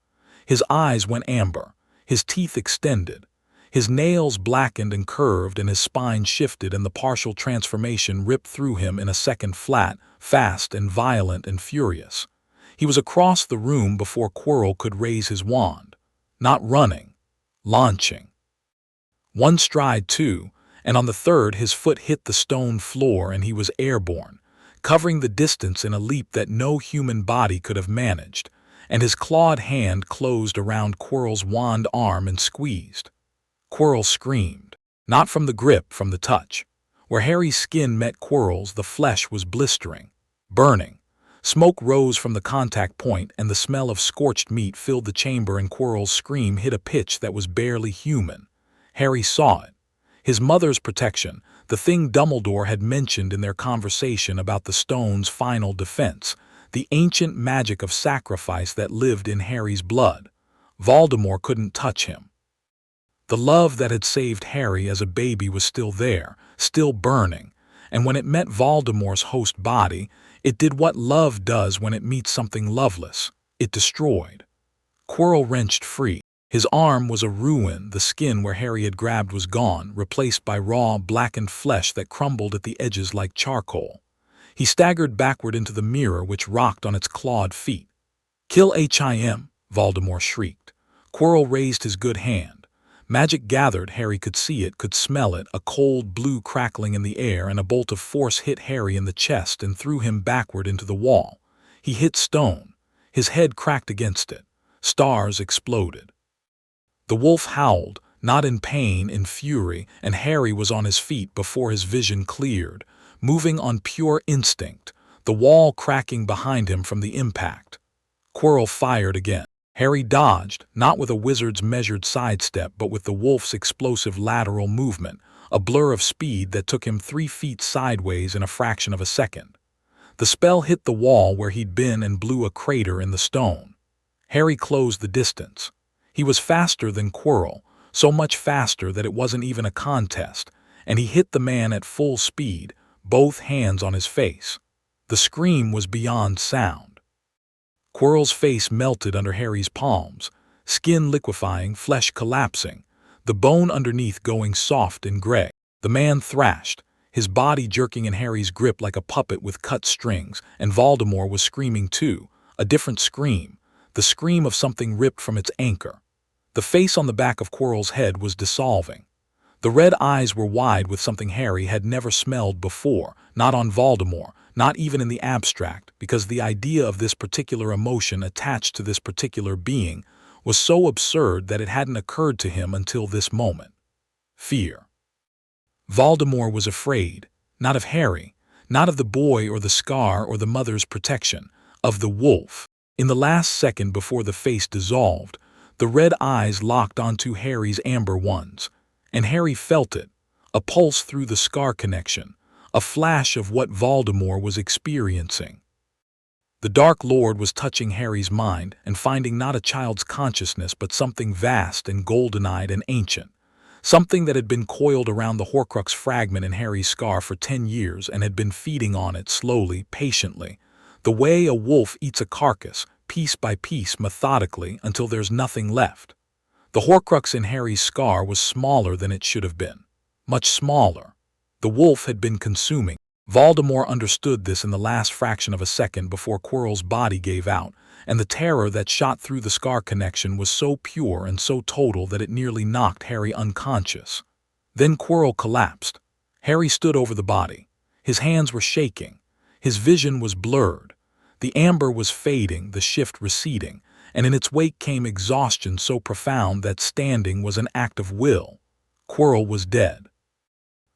His eyes went amber. His teeth extended. His nails blackened and curved, and his spine shifted, and the partial transformation ripped through him in a second, flat, fast and violent and furious. He was across the room before Quirrell could raise his wand. Not running. Launching. One stride, two, and on the third his foot hit the stone floor and he was airborne, covering the distance in a leap that no human body could have managed, and his clawed hand closed around Quirrell's wand arm and squeezed. Quirrell screamed. Not from the grip, from the touch. Where Harry's skin met Quirrell's, the flesh was blistering, burning. Smoke rose from the contact point, and the smell of scorched meat filled the chamber, and Quirrell's scream hit a pitch that was barely human. Harry saw it. His mother's protection, the thing Dumbledore had mentioned in their conversation about the stone's final defense, the ancient magic of sacrifice that lived in Harry's blood. Voldemort couldn't touch him. The love that had saved Harry as a baby was still there, still burning, and when it met Voldemort's host body, it did what love does when it meets something loveless. It destroyed. Quirrell wrenched free. His arm was a ruin, the skin where Harry had grabbed was gone, replaced by raw, blackened flesh that crumbled at the edges like charcoal. He staggered backward into the mirror which rocked on its clawed feet. "Kill him!" Voldemort shrieked. Quirrell raised his good hand. Magic gathered, Harry could see it, could smell it, a cold blue crackling in the air, and a bolt of force hit Harry in the chest and threw him backward into the wall. He hit stone. His head cracked against it. Stars exploded. The wolf howled, not in pain, in fury, and Harry was on his feet before his vision cleared, moving on pure instinct, the wall cracking behind him from the impact. Quirrell fired again. Harry dodged, not with a wizard's measured sidestep, but with the wolf's explosive lateral movement, a blur of speed that took him 3 feet sideways in a fraction of a second. The spell hit the wall where he'd been and blew a crater in the stone. Harry closed the distance. He was faster than Quirrell, so much faster that it wasn't even a contest, and he hit the man at full speed, both hands on his face. The scream was beyond sound. Quirrell's face melted under Harry's palms, skin liquefying, flesh collapsing, the bone underneath going soft and gray. The man thrashed, his body jerking in Harry's grip like a puppet with cut strings, and Voldemort was screaming too, a different scream, the scream of something ripped from its anchor. The face on the back of Quirrell's head was dissolving. The red eyes were wide with something Harry had never smelled before, not on Voldemort, not even in the abstract, because the idea of this particular emotion attached to this particular being was so absurd that it hadn't occurred to him until this moment. Fear. Voldemort was afraid, not of Harry, not of the boy or the scar or the mother's protection, of the wolf. In the last second before the face dissolved, the red eyes locked onto Harry's amber ones, and Harry felt it, a pulse through the scar connection, a flash of what Voldemort was experiencing. The Dark Lord was touching Harry's mind and finding not a child's consciousness but something vast and golden-eyed and ancient, something that had been coiled around the Horcrux fragment in Harry's scar for 10 years and had been feeding on it slowly, patiently, the way a wolf eats a carcass, piece by piece, methodically, until there's nothing left. The Horcrux in Harry's scar was smaller than it should have been. Much smaller. The wolf had been consuming. Voldemort understood this in the last fraction of a second before Quirrell's body gave out, and the terror that shot through the scar connection was so pure and so total that it nearly knocked Harry unconscious. Then Quirrell collapsed. Harry stood over the body. His hands were shaking. His vision was blurred. The amber was fading, the shift receding, and in its wake came exhaustion so profound that standing was an act of will. Quirrell was dead.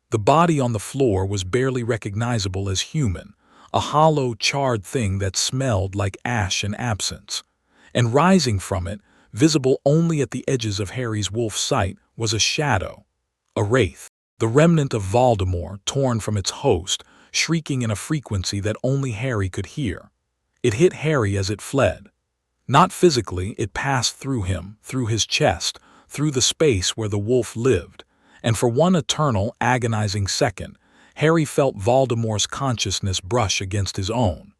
The body on the floor was barely recognizable as human, a hollow, charred thing that smelled like ash and absence. And rising from it, visible only at the edges of Harry's wolf sight, was a shadow, a wraith, the remnant of Voldemort torn from its host, shrieking in a frequency that only Harry could hear. It hit Harry as it fled. Not physically, it passed through him, through his chest, through the space where the wolf lived, and for one eternal, agonizing second, Harry felt Voldemort's consciousness brush against his own.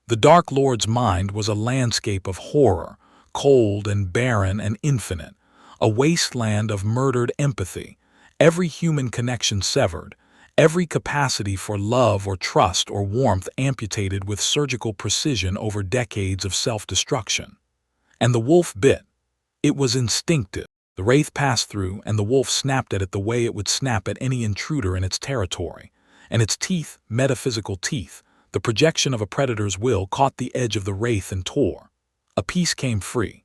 The Dark Lord's mind was a landscape of horror, cold and barren and infinite, a wasteland of murdered empathy, every human connection severed, every capacity for love or trust or warmth amputated with surgical precision over decades of self-destruction. And the wolf bit. It was instinctive. The wraith passed through, and the wolf snapped at it the way it would snap at any intruder in its territory. And its teeth, metaphysical teeth, the projection of a predator's will, caught the edge of the wraith and tore. A piece came free.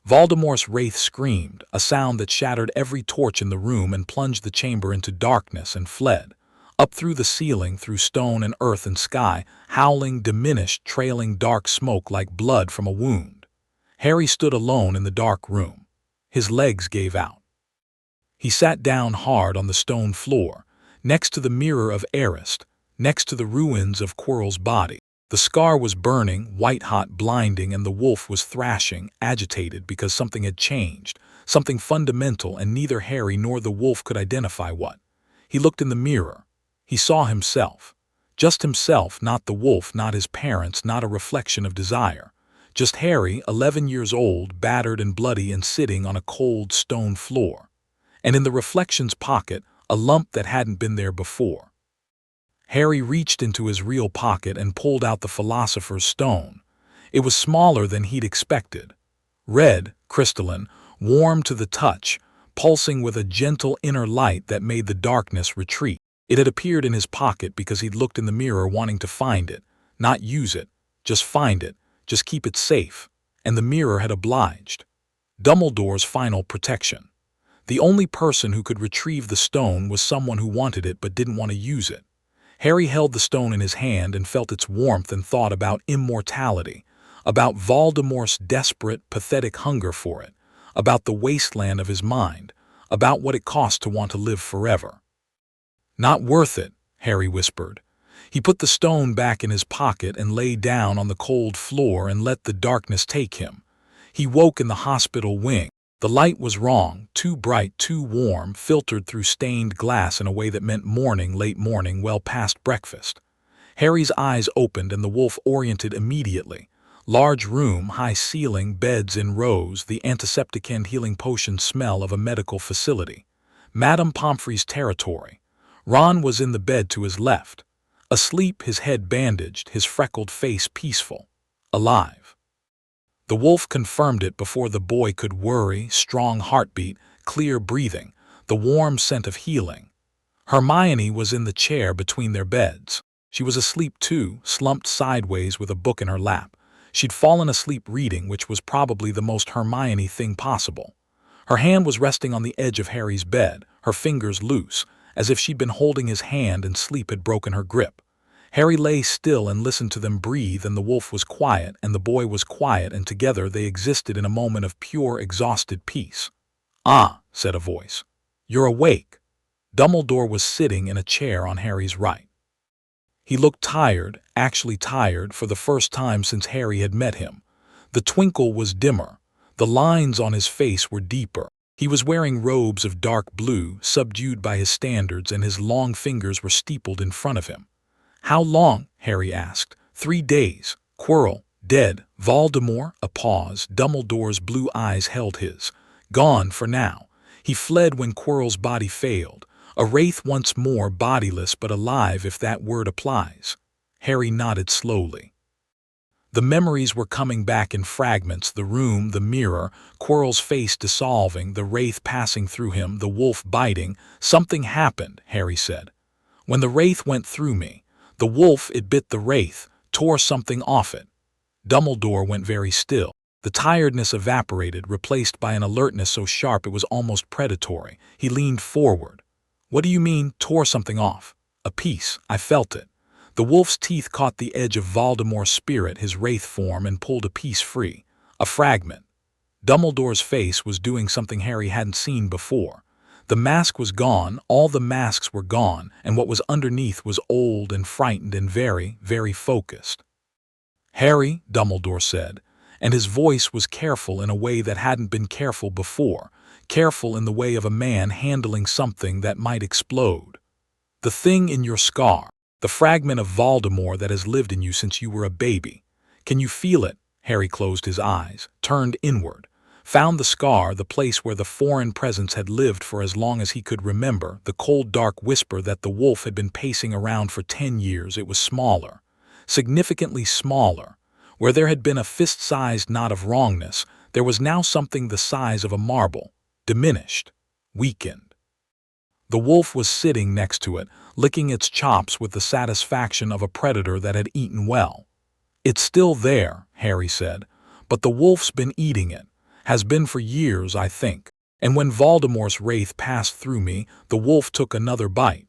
Voldemort's wraith screamed, a sound that shattered every torch in the room and plunged the chamber into darkness and fled. Up through the ceiling, through stone and earth and sky, howling, diminished, trailing dark smoke like blood from a wound. Harry stood alone in the dark room. His legs gave out. He sat down hard on the stone floor, next to the mirror of Arist, next to the ruins of Quirrell's body. The scar was burning, white-hot, blinding, and the wolf was thrashing, agitated because something had changed, something fundamental, and neither Harry nor the wolf could identify what. He looked in the mirror. He saw himself. Just himself, not the wolf, not his parents, not a reflection of desire. Just Harry, 11 years old, battered and bloody and sitting on a cold stone floor. And in the reflection's pocket, a lump that hadn't been there before. Harry reached into his real pocket and pulled out the philosopher's stone. It was smaller than he'd expected. Red, crystalline, warm to the touch, pulsing with a gentle inner light that made the darkness retreat. It had appeared in his pocket because he'd looked in the mirror wanting to find it, not use it, just find it, just keep it safe, and the mirror had obliged. Dumbledore's final protection. The only person who could retrieve the stone was someone who wanted it but didn't want to use it. Harry held the stone in his hand and felt its warmth and thought about immortality, about Voldemort's desperate, pathetic hunger for it, about the wasteland of his mind, about what it cost to want to live forever. "Not worth it," Harry whispered. He put the stone back in his pocket and lay down on the cold floor and let the darkness take him. He woke in the hospital wing. The light was wrong, too bright, too warm, filtered through stained glass in a way that meant morning, late morning, well past breakfast. Harry's eyes opened and the wolf oriented immediately. Large room, high ceiling, beds in rows, the antiseptic and healing potion smell of a medical facility. Madame Pomfrey's territory. Ron was in the bed to his left. Asleep, his head bandaged, his freckled face peaceful. Alive. The wolf confirmed it before the boy could worry, strong heartbeat, clear breathing, the warm scent of healing. Hermione was in the chair between their beds. She was asleep too, slumped sideways with a book in her lap. She'd fallen asleep reading, which was probably the most Hermione thing possible. Her hand was resting on the edge of Harry's bed, her fingers loose, as if she'd been holding his hand and sleep had broken her grip. Harry lay still and listened to them breathe, and the wolf was quiet, and the boy was quiet, and together they existed in a moment of pure, exhausted peace. "Ah," said a voice. "You're awake." Dumbledore was sitting in a chair on Harry's right. He looked tired, actually tired, for the first time since Harry had met him. The twinkle was dimmer. The lines on his face were deeper. He was wearing robes of dark blue, subdued by his standards, and his long fingers were steepled in front of him. "How long?" Harry asked. 3 days. Quirrell, dead. Voldemort, a pause. Dumbledore's blue eyes held his. Gone for now. He fled when Quirrell's body failed. A wraith once more, bodiless but alive, if that word applies. Harry nodded slowly. The memories were coming back in fragments, the room, the mirror, Quirrell's face dissolving, the wraith passing through him, the wolf biting. "Something happened," Harry said. "When the wraith went through me. The wolf, it bit the wraith, tore something off it." Dumbledore went very still. The tiredness evaporated, replaced by an alertness so sharp it was almost predatory. He leaned forward. "What do you mean, tore something off?" "A piece. I felt it." The wolf's teeth caught the edge of Voldemort's spirit, his wraith form, and pulled a piece free. A fragment. Dumbledore's face was doing something Harry hadn't seen before. The mask was gone, all the masks were gone, and what was underneath was old and frightened and very, very focused. "Harry," Dumbledore said, and his voice was careful in a way that hadn't been careful before, careful in the way of a man handling something that might explode. "The thing in your scar, the fragment of Voldemort that has lived in you since you were a baby. Can you feel it?" Harry closed his eyes, turned inward. Found the scar, the place where the foreign presence had lived for as long as he could remember, the cold dark whisper that the wolf had been pacing around for 10 years. It was smaller, significantly smaller. Where there had been a fist-sized knot of wrongness, there was now something the size of a marble, diminished, weakened. The wolf was sitting next to it, licking its chops with the satisfaction of a predator that had eaten well. "It's still there," Harry said, "but the wolf's been eating it. Has been for years, I think. And when Voldemort's wraith passed through me, the wolf took another bite."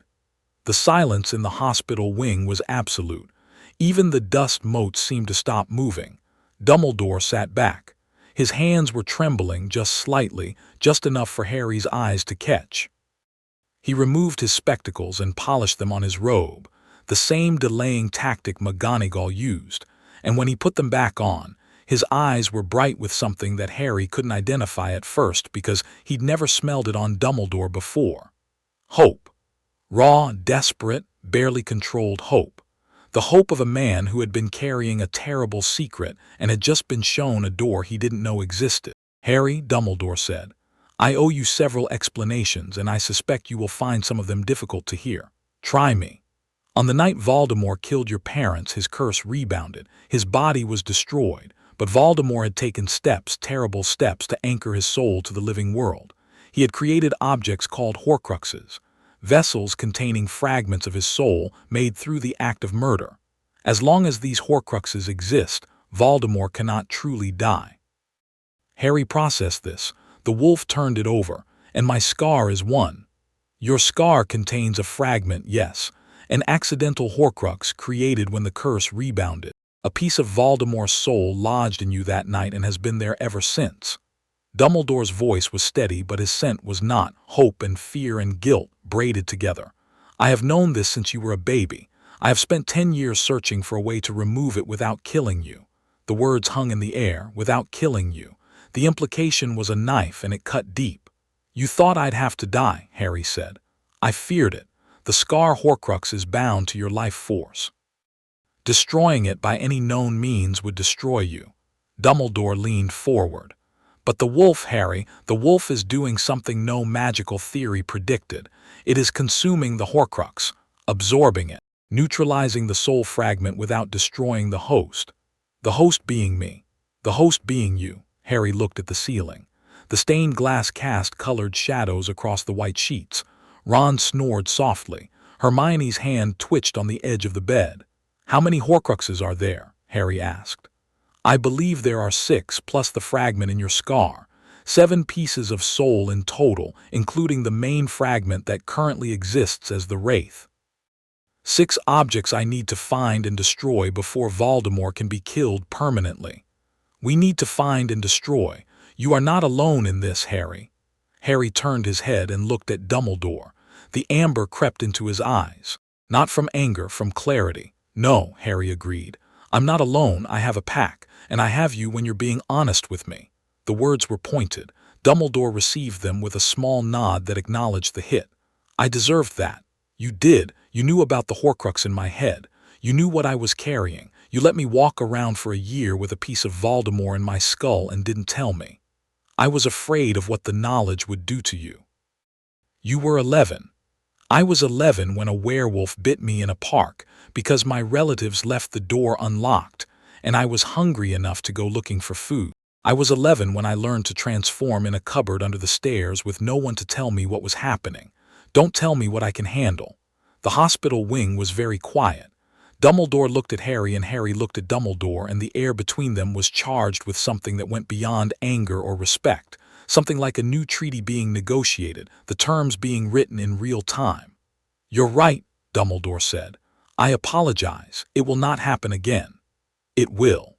The silence in the hospital wing was absolute. Even the dust motes seemed to stop moving. Dumbledore sat back. His hands were trembling just slightly, just enough for Harry's eyes to catch. He removed his spectacles and polished them on his robe, the same delaying tactic McGonagall used, and when he put them back on, his eyes were bright with something that Harry couldn't identify at first because he'd never smelled it on Dumbledore before. Hope. Raw, desperate, barely controlled hope. The hope of a man who had been carrying a terrible secret and had just been shown a door he didn't know existed. "Harry," Dumbledore said, "I owe you several explanations, and I suspect you will find some of them difficult to hear. Try me. On the night Voldemort killed your parents, his curse rebounded. His body was destroyed, but Voldemort had taken steps, terrible steps, to anchor his soul to the living world. He had created objects called Horcruxes, vessels containing fragments of his soul made through the act of murder. As long as these Horcruxes exist, Voldemort cannot truly die." Harry processed this. The wolf turned it over, and my scar is one. Your scar contains a fragment, yes, an accidental Horcrux created when the curse rebounded. A piece of Voldemort's soul lodged in you that night and has been there ever since. Dumbledore's voice was steady, but his scent was not. Hope and fear and guilt braided together. I have known this since you were a baby. I have spent 10 years searching for a way to remove it without killing you. The words hung in the air, without killing you. The implication was a knife, and it cut deep. You thought I'd have to die, Harry said. I feared it. The Scar Horcrux is bound to your life force. Destroying it by any known means would destroy you. Dumbledore leaned forward. But the wolf, Harry, the wolf is doing something no magical theory predicted. It is consuming the Horcrux, absorbing it, neutralizing the soul fragment without destroying the host. The host being me. The host being you. Harry looked at the ceiling. The stained glass cast colored shadows across the white sheets. Ron snored softly. Hermione's hand twitched on the edge of the bed. How many Horcruxes are there? Harry asked. I believe there are 6, plus the fragment in your scar. 7 pieces of soul in total, including the main fragment that currently exists as the Wraith. 6 objects I need to find and destroy before Voldemort can be killed permanently. We need to find and destroy. You are not alone in this, Harry. Harry turned his head and looked at Dumbledore. The amber crept into his eyes. Not from anger, from clarity. No, Harry agreed. I'm not alone, I have a pack, and I have you when you're being honest with me. The words were pointed. Dumbledore received them with a small nod that acknowledged the hit. I deserved that. You did. You knew about the Horcrux in my head. You knew what I was carrying. You let me walk around for a year with a piece of Voldemort in my skull and didn't tell me. I was afraid of what the knowledge would do to you. You were 11. I was 11 when a werewolf bit me in a park because my relatives left the door unlocked, and I was hungry enough to go looking for food. I was 11 when I learned to transform in a cupboard under the stairs with no one to tell me what was happening. Don't tell me what I can handle. The hospital wing was very quiet. Dumbledore looked at Harry and Harry looked at Dumbledore, and the air between them was charged with something that went beyond anger or respect. Something like a new treaty being negotiated, the terms being written in real time. You're right, Dumbledore said. I apologize. It will not happen again. It will.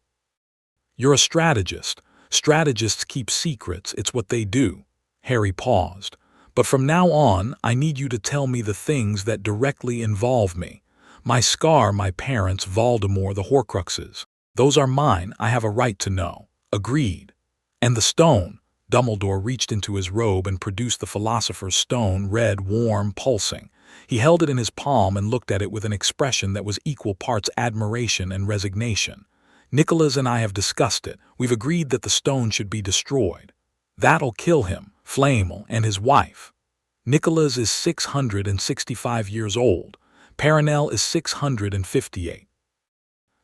You're a strategist. Strategists keep secrets. It's what they do. Harry paused. But from now on, I need you to tell me the things that directly involve me. My scar, my parents, Voldemort, the Horcruxes. Those are mine. I have a right to know. Agreed. And the stone. Dumbledore reached into his robe and produced the Philosopher's Stone, red, warm, pulsing. He held it in his palm and looked at it with an expression that was equal parts admiration and resignation. Nicholas and I have discussed it. We've agreed that the stone should be destroyed. That'll kill him, Flamel, and his wife. Nicholas is 665 years old. Perenelle is 658.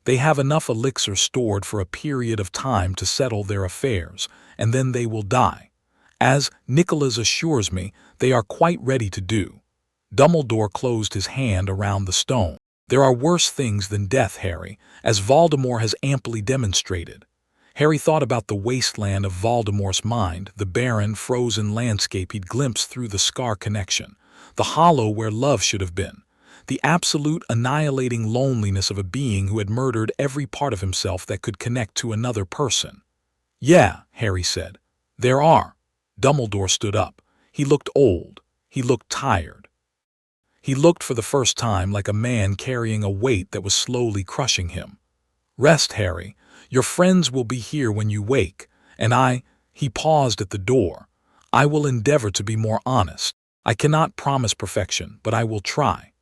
They have enough elixir stored for a period of time to settle their affairs, and then they will die. As Nicholas assures me, they are quite ready to do. Dumbledore closed his hand around the stone. There are worse things than death, Harry, as Voldemort has amply demonstrated. Harry thought about the wasteland of Voldemort's mind, the barren, frozen landscape he'd glimpsed through the scar connection, the hollow where love should have been. the absolute annihilating loneliness of a being who had murdered every part of himself that could connect to another person. "Yeah," Harry said. "There are." Dumbledore stood up. He looked old. He looked tired. He looked for the first time like a man carrying a weight that was slowly crushing him. "Rest, Harry. Your friends will be here when you wake, and he paused at the door. "I will endeavor to be more honest. I cannot promise perfection, but I will try."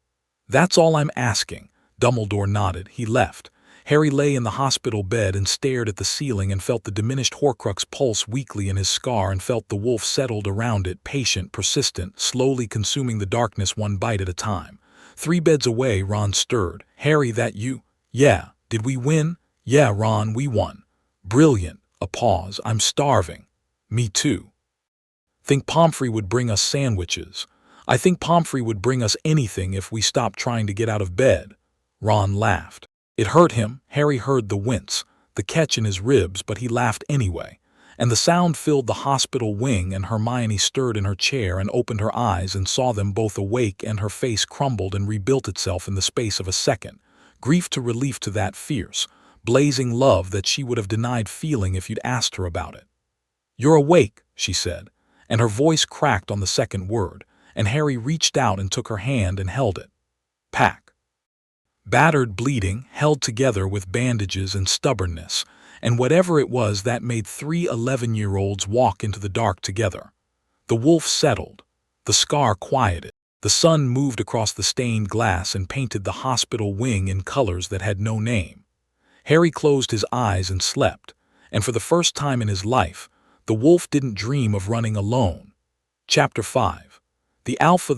"That's all I'm asking." Dumbledore nodded. He left. Harry lay in the hospital bed and stared at the ceiling and felt the diminished Horcrux pulse weakly in his scar and felt the wolf settled around it, patient, persistent, slowly consuming the darkness one bite at a time. 3 beds away, Ron stirred. "Harry, that you?" "Yeah." "Did we win?" "Yeah, Ron, we won." "Brilliant." A pause. "I'm starving." "Me too." "Think Pomfrey would bring us sandwiches." "I think Pomfrey would bring us anything if we stopped trying to get out of bed." Ron laughed. It hurt him. Harry heard the wince, the catch in his ribs, but he laughed anyway. And the sound filled the hospital wing, and Hermione stirred in her chair and opened her eyes and saw them both awake, and her face crumbled and rebuilt itself in the space of a second. Grief to relief to that fierce, blazing love that she would have denied feeling if you'd asked her about it. "You're awake," she said, and her voice cracked on the second word, and Harry reached out and took her hand and held it. Pack. Battered, bleeding, held together with bandages and stubbornness, and whatever it was that made 3 11-year-olds walk into the dark together. The wolf settled. The scar quieted. The sun moved across the stained glass and painted the hospital wing in colors that had no name. Harry closed his eyes and slept, and for the first time in his life, the wolf didn't dream of running alone. Chapter 5. The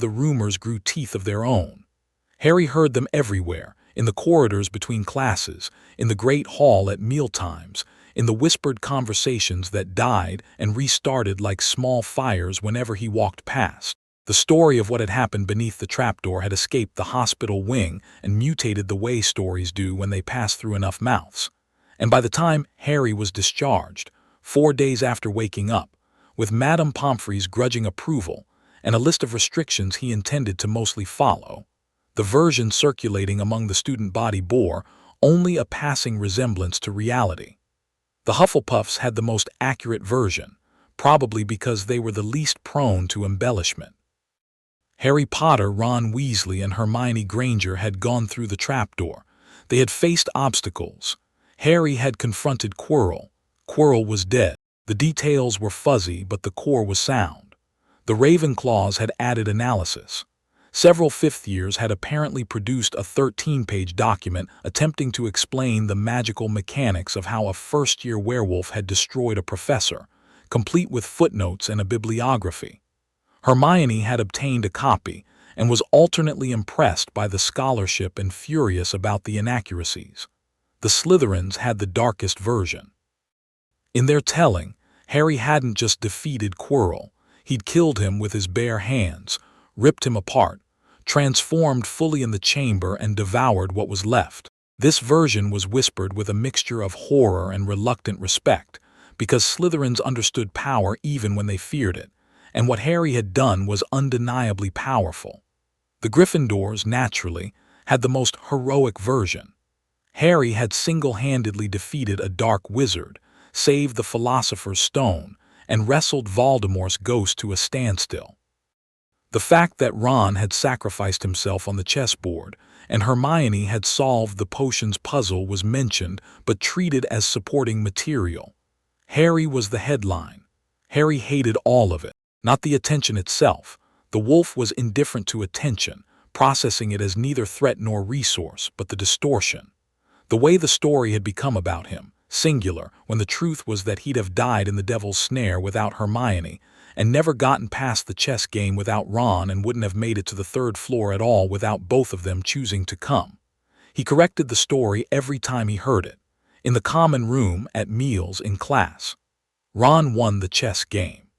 rumors grew teeth of their own. Harry heard them everywhere, in the corridors between classes, in the great hall at mealtimes, in the whispered conversations that died and restarted like small fires whenever he walked past. The story of what had happened beneath the trapdoor had escaped the hospital wing and mutated the way stories do when they pass through enough mouths. And by the time Harry was discharged, 4 days after waking up, with Madame Pomfrey's grudging approval and a list of restrictions he intended to mostly follow, the version circulating among the student body bore only a passing resemblance to reality. The Hufflepuffs had the most accurate version, probably because they were the least prone to embellishment. Harry Potter, Ron Weasley, and Hermione Granger had gone through the trapdoor. They had faced obstacles. Harry had confronted Quirrell. Quirrell was dead. The details were fuzzy, but the core was sound. The Ravenclaws had added analysis. Several fifth years had apparently produced a 13-page document attempting to explain the magical mechanics of how a first-year werewolf had destroyed a professor, complete with footnotes and a bibliography. Hermione had obtained a copy and was alternately impressed by the scholarship and furious about the inaccuracies. The Slytherins had the darkest version. In their telling, Harry hadn't just defeated Quirrell, he'd killed him with his bare hands, ripped him apart, transformed fully in the chamber and devoured what was left. This version was whispered with a mixture of horror and reluctant respect, because Slytherins understood power even when they feared it, and what Harry had done was undeniably powerful. The Gryffindors, naturally, had the most heroic version. Harry had single-handedly defeated a dark wizard, saved the Philosopher's Stone, and wrestled Voldemort's ghost to a standstill. The fact that Ron had sacrificed himself on the chessboard and Hermione had solved the potions puzzle was mentioned but treated as supporting material. Harry was the headline. Harry hated all of it, not the attention itself. The wolf was indifferent to attention, processing it as neither threat nor resource, but the distortion. The way the story had become about him, singular, when the truth was that he'd have died in the Devil's Snare without Hermione, and never gotten past the chess game without Ron, and wouldn't have made it to the 3rd floor at all without both of them choosing to come. He corrected the story every time he heard it. In the common room, at meals, in class. Ron won the chess game.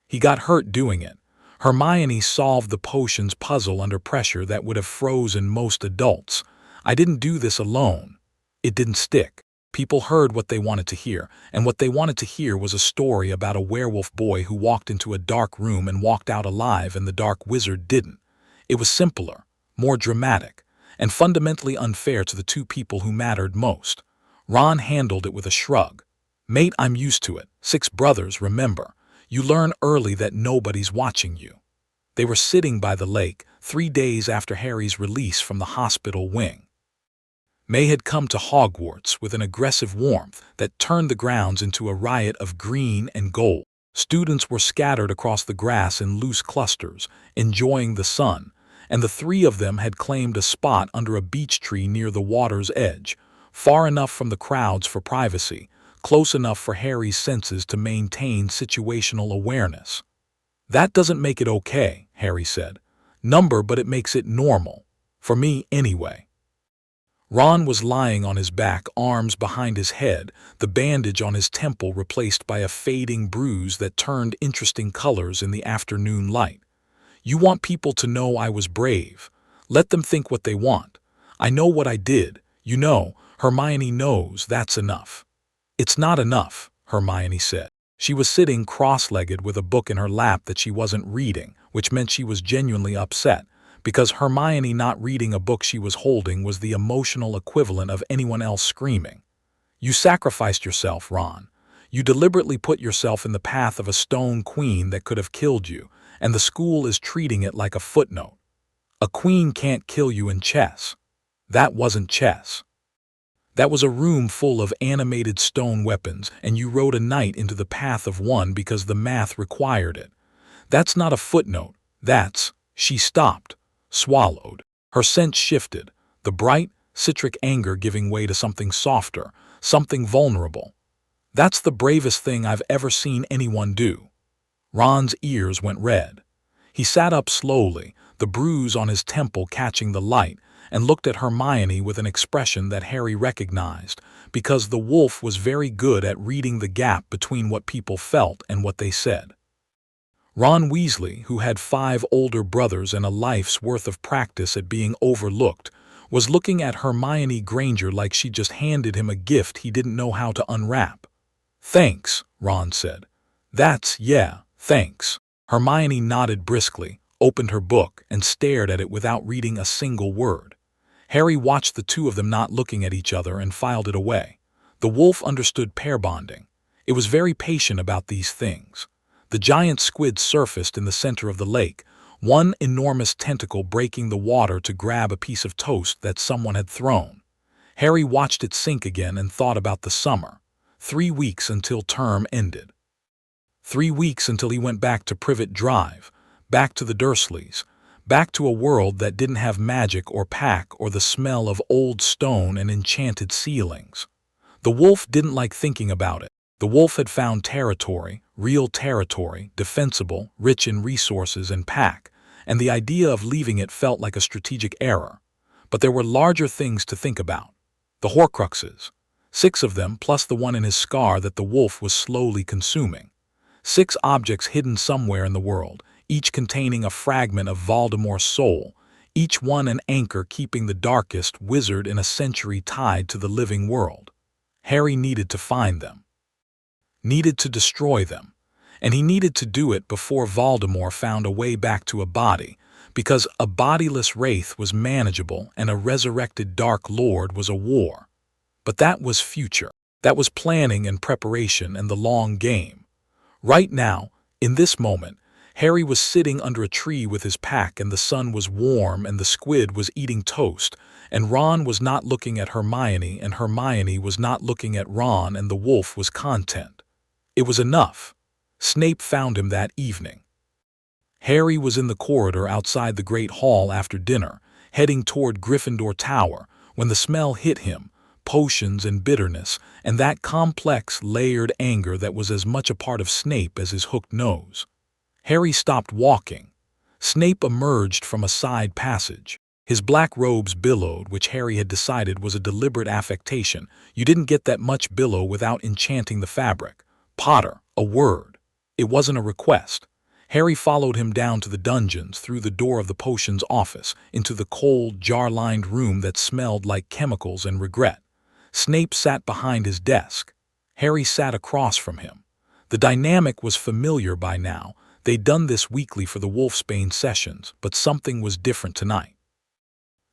He got hurt doing it. Hermione solved the potions puzzle under pressure that would have frozen most adults. I didn't do this alone. It didn't stick. People heard what they wanted to hear, and what they wanted to hear was a story about a werewolf boy who walked into a dark room and walked out alive, and the dark wizard didn't. It was simpler, more dramatic, and fundamentally unfair to the two people who mattered most. Ron handled it with a shrug. Mate, I'm used to it. 6 brothers, remember. You learn early that nobody's watching you. They were sitting by the lake 3 days after Harry's release from the hospital wing. May had come to Hogwarts with an aggressive warmth that turned the grounds into a riot of green and gold. Students were scattered across the grass in loose clusters, enjoying the sun, and the 3 of them had claimed a spot under a beech tree near the water's edge, far enough from the crowds for privacy, close enough for Harry's senses to maintain situational awareness. That doesn't make it okay, Harry said. Number, but it makes it normal. For me, anyway. Ron was lying on his back, arms behind his head, the bandage on his temple replaced by a fading bruise that turned interesting colors in the afternoon light. You want people to know I was brave. Let them think what they want. I know what I did. You know, Hermione knows that's enough. It's not enough, Hermione said. She was sitting cross-legged with a book in her lap that she wasn't reading, which meant she was genuinely upset, because Hermione not reading a book she was holding was the emotional equivalent of anyone else screaming. You sacrificed yourself, Ron. You deliberately put yourself in the path of a stone queen that could have killed you, and the school is treating it like a footnote. A queen can't kill you in chess. That wasn't chess. That was a room full of animated stone weapons, and you rode a knight into the path of one because the math required it. That's not a footnote. That's— She stopped, swallowed. Her sense shifted, the bright, citric anger giving way to something softer, something vulnerable. That's the bravest thing I've ever seen anyone do. Ron's ears went red. He sat up slowly, the bruise on his temple catching the light, and looked at Hermione with an expression that Harry recognized, because the wolf was very good at reading the gap between what people felt and what they said. Ron Weasley, who had 5 older brothers and a life's worth of practice at being overlooked, was looking at Hermione Granger like she just handed him a gift he didn't know how to unwrap. Thanks, Ron said. Yeah, thanks. Hermione nodded briskly, opened her book, and stared at it without reading a single word. Harry watched the 2 of them not looking at each other and filed it away. The wolf understood pair bonding. It was very patient about these things. The giant squid surfaced in the center of the lake, one enormous tentacle breaking the water to grab a piece of toast that someone had thrown. Harry watched it sink again and thought about the summer. 3 weeks until term ended. 3 weeks until he went back to Privet Drive, back to the Dursleys, back to a world that didn't have magic or pack or the smell of old stone and enchanted ceilings. The wolf didn't like thinking about it. The wolf had found territory, real territory, defensible, rich in resources and pack, and the idea of leaving it felt like a strategic error. But there were larger things to think about. The Horcruxes. 6 of them, plus the one in his scar that the wolf was slowly consuming. 6 objects hidden somewhere in the world, each containing a fragment of Voldemort's soul, each one an anchor keeping the darkest wizard in a century tied to the living world. Harry needed to find them. Needed to destroy them. And he needed to do it before Voldemort found a way back to a body, because a bodiless wraith was manageable and a resurrected Dark Lord was a war. But that was future. That was planning and preparation and the long game. Right now, in this moment, Harry was sitting under a tree with his pack and the sun was warm and the squid was eating toast, and Ron was not looking at Hermione and Hermione was not looking at Ron and the wolf was content. It was enough. Snape found him that evening. Harry was in the corridor outside the Great Hall after dinner, heading toward Gryffindor Tower, when the smell hit him, potions and bitterness, and that complex, layered anger that was as much a part of Snape as his hooked nose. Harry stopped walking. Snape emerged from a side passage. His black robes billowed, which Harry had decided was a deliberate affectation. You didn't get that much billow without enchanting the fabric. Potter, a word. It wasn't a request. Harry followed him down to the dungeons, through the door of the potions office, into the cold, jar-lined room that smelled like chemicals and regret. Snape sat behind his desk. Harry sat across from him. The dynamic was familiar by now. They'd done this weekly for the Wolfsbane sessions, but something was different tonight.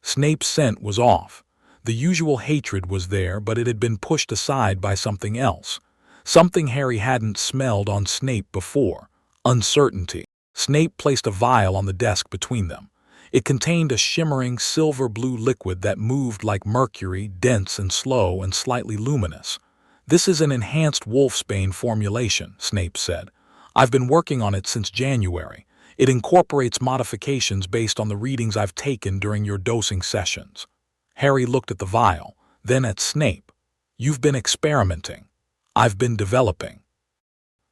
Snape's scent was off. The usual hatred was there, but it had been pushed aside by something else. Something Harry hadn't smelled on Snape before. Uncertainty. Snape placed a vial on the desk between them. It contained a shimmering silver-blue liquid that moved like mercury, dense and slow and slightly luminous. "This is an enhanced wolfsbane formulation," Snape said. "I've been working on it since January. It incorporates modifications based on the readings I've taken during your dosing sessions." Harry looked at the vial, then at Snape. "You've been experimenting. I've been developing."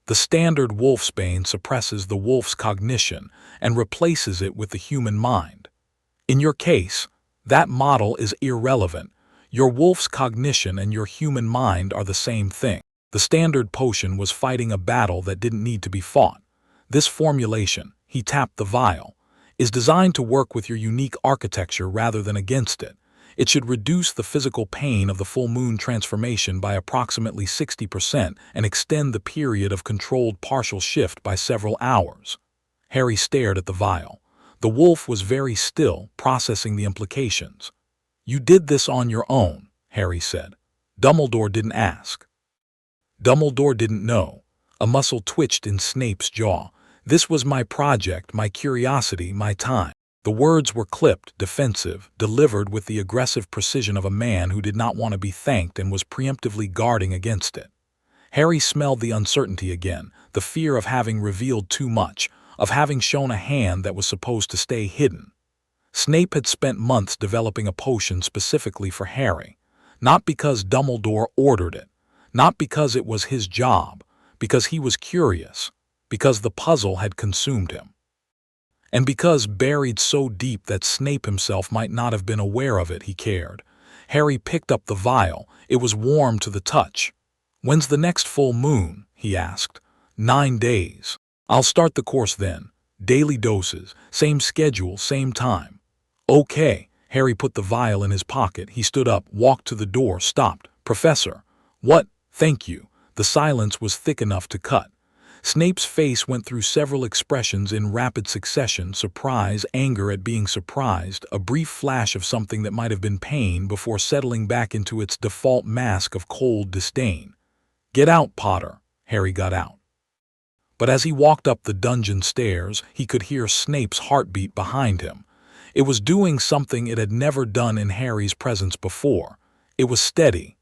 The standard wolfsbane suppresses the wolf's cognition and replaces it with the human mind. In your case, that model is irrelevant. Your wolf's cognition and your human mind are the same thing. The standard potion was fighting a battle that didn't need to be fought. This formulation, he tapped the vial, is designed to work with your unique architecture rather than against it. It should reduce the physical pain of the full moon transformation by approximately 60% and extend the period of controlled partial shift by several hours. Harry stared at the vial. The wolf was very still, processing the implications. "You did this on your own," Harry said. "Dumbledore didn't ask." Dumbledore didn't know. A muscle twitched in Snape's jaw. "This was my project, my curiosity, my time." The words were clipped, defensive, delivered with the aggressive precision of a man who did not want to be thanked and was preemptively guarding against it. Harry smelled the uncertainty again, the fear of having revealed too much, of having shown a hand that was supposed to stay hidden. Snape had spent months developing a potion specifically for Harry, not because Dumbledore ordered it, not because it was his job, because he was curious, because the puzzle had consumed him. And because buried so deep that Snape himself might not have been aware of it, he cared. Harry picked up the vial. It was warm to the touch. "When's the next full moon?" he asked. 9 days. "I'll start the course then. Daily doses, same schedule, same time." "Okay." Harry put the vial in his pocket. He stood up, walked to the door, stopped. "Professor." "What?" "Thank you." The silence was thick enough to cut. Snape's face went through several expressions in rapid succession: surprise, anger at being surprised, a brief flash of something that might have been pain before settling back into its default mask of cold disdain. "Get out, Potter." Harry got out. But as he walked up the dungeon stairs, he could hear Snape's heartbeat behind him. It was doing something it had never done in Harry's presence before. It was steady,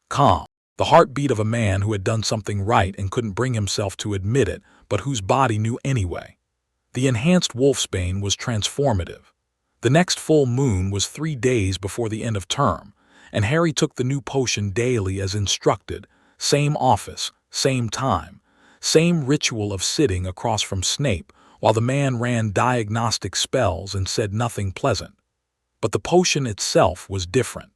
calm. The heartbeat of a man who had done something right and couldn't bring himself to admit it, but whose body knew anyway. The enhanced wolfsbane was transformative. The next full moon was 3 days before the end of term, and Harry took the new potion daily as instructed. Same office, same time, same ritual of sitting across from Snape while the man ran diagnostic spells and said nothing pleasant. But the potion itself was different.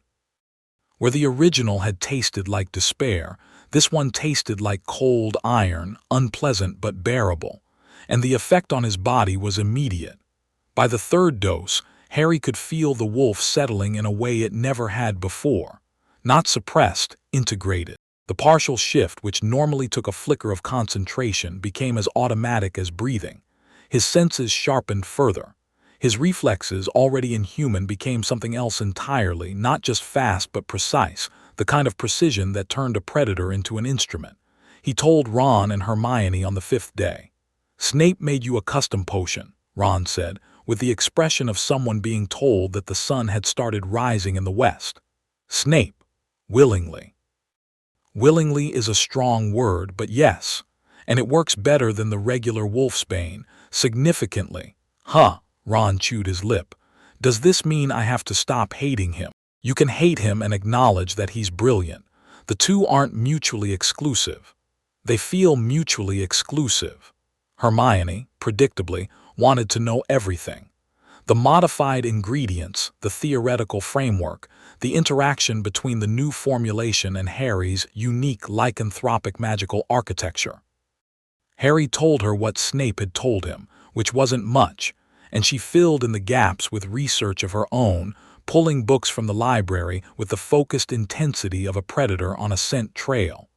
Where the original had tasted like despair, this one tasted like cold iron, unpleasant but bearable, and the effect on his body was immediate. By the 3rd dose, Harry could feel the wolf settling in a way it never had before. Not suppressed, integrated. The partial shift, which normally took a flicker of concentration, became as automatic as breathing. His senses sharpened further. His reflexes, already inhuman, became something else entirely, not just fast but precise, the kind of precision that turned a predator into an instrument. He told Ron and Hermione on the 5th day. "Snape made you a custom potion," Ron said, with the expression of someone being told that the sun had started rising in the west. "Snape. Willingly." Willingly is a strong word, but yes. And it works better than the regular wolfsbane, significantly. "Huh." Ron chewed his lip. "Does this mean I have to stop hating him?" "You can hate him and acknowledge that he's brilliant. The two aren't mutually exclusive. They feel mutually exclusive." Hermione, predictably, wanted to know everything. The modified ingredients, the theoretical framework, the interaction between the new formulation and Harry's unique lycanthropic magical architecture. Harry told her what Snape had told him, which wasn't much, and she filled in the gaps with research of her own, pulling books from the library with the focused intensity of a predator on a scent trail.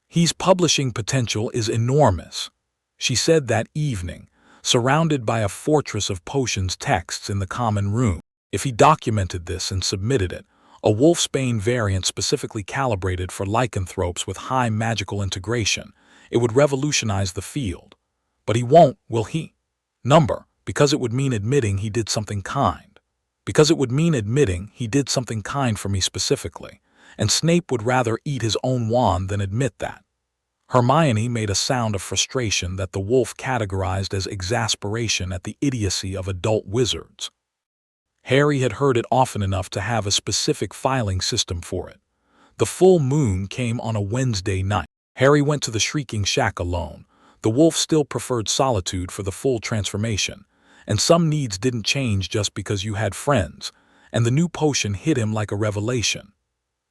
"His publishing potential is enormous," she said that evening, surrounded by a fortress of potions texts in the common room. If he documented this and submitted it, a wolfsbane variant specifically calibrated for lycanthropes with high magical integration, it would revolutionize the field. But he won't, will he? Because it would mean admitting he did something kind. Because it would mean admitting he did something kind for me specifically, and Snape would rather eat his own wand than admit that. Hermione made a sound of frustration that the wolf categorized as exasperation at the idiocy of adult wizards. Harry had heard it often enough to have a specific filing system for it. The full moon came on a Wednesday night. Harry went to the Shrieking Shack alone. The wolf still preferred solitude for the full transformation, and some needs didn't change just because you had friends, and the new potion hit him like a revelation.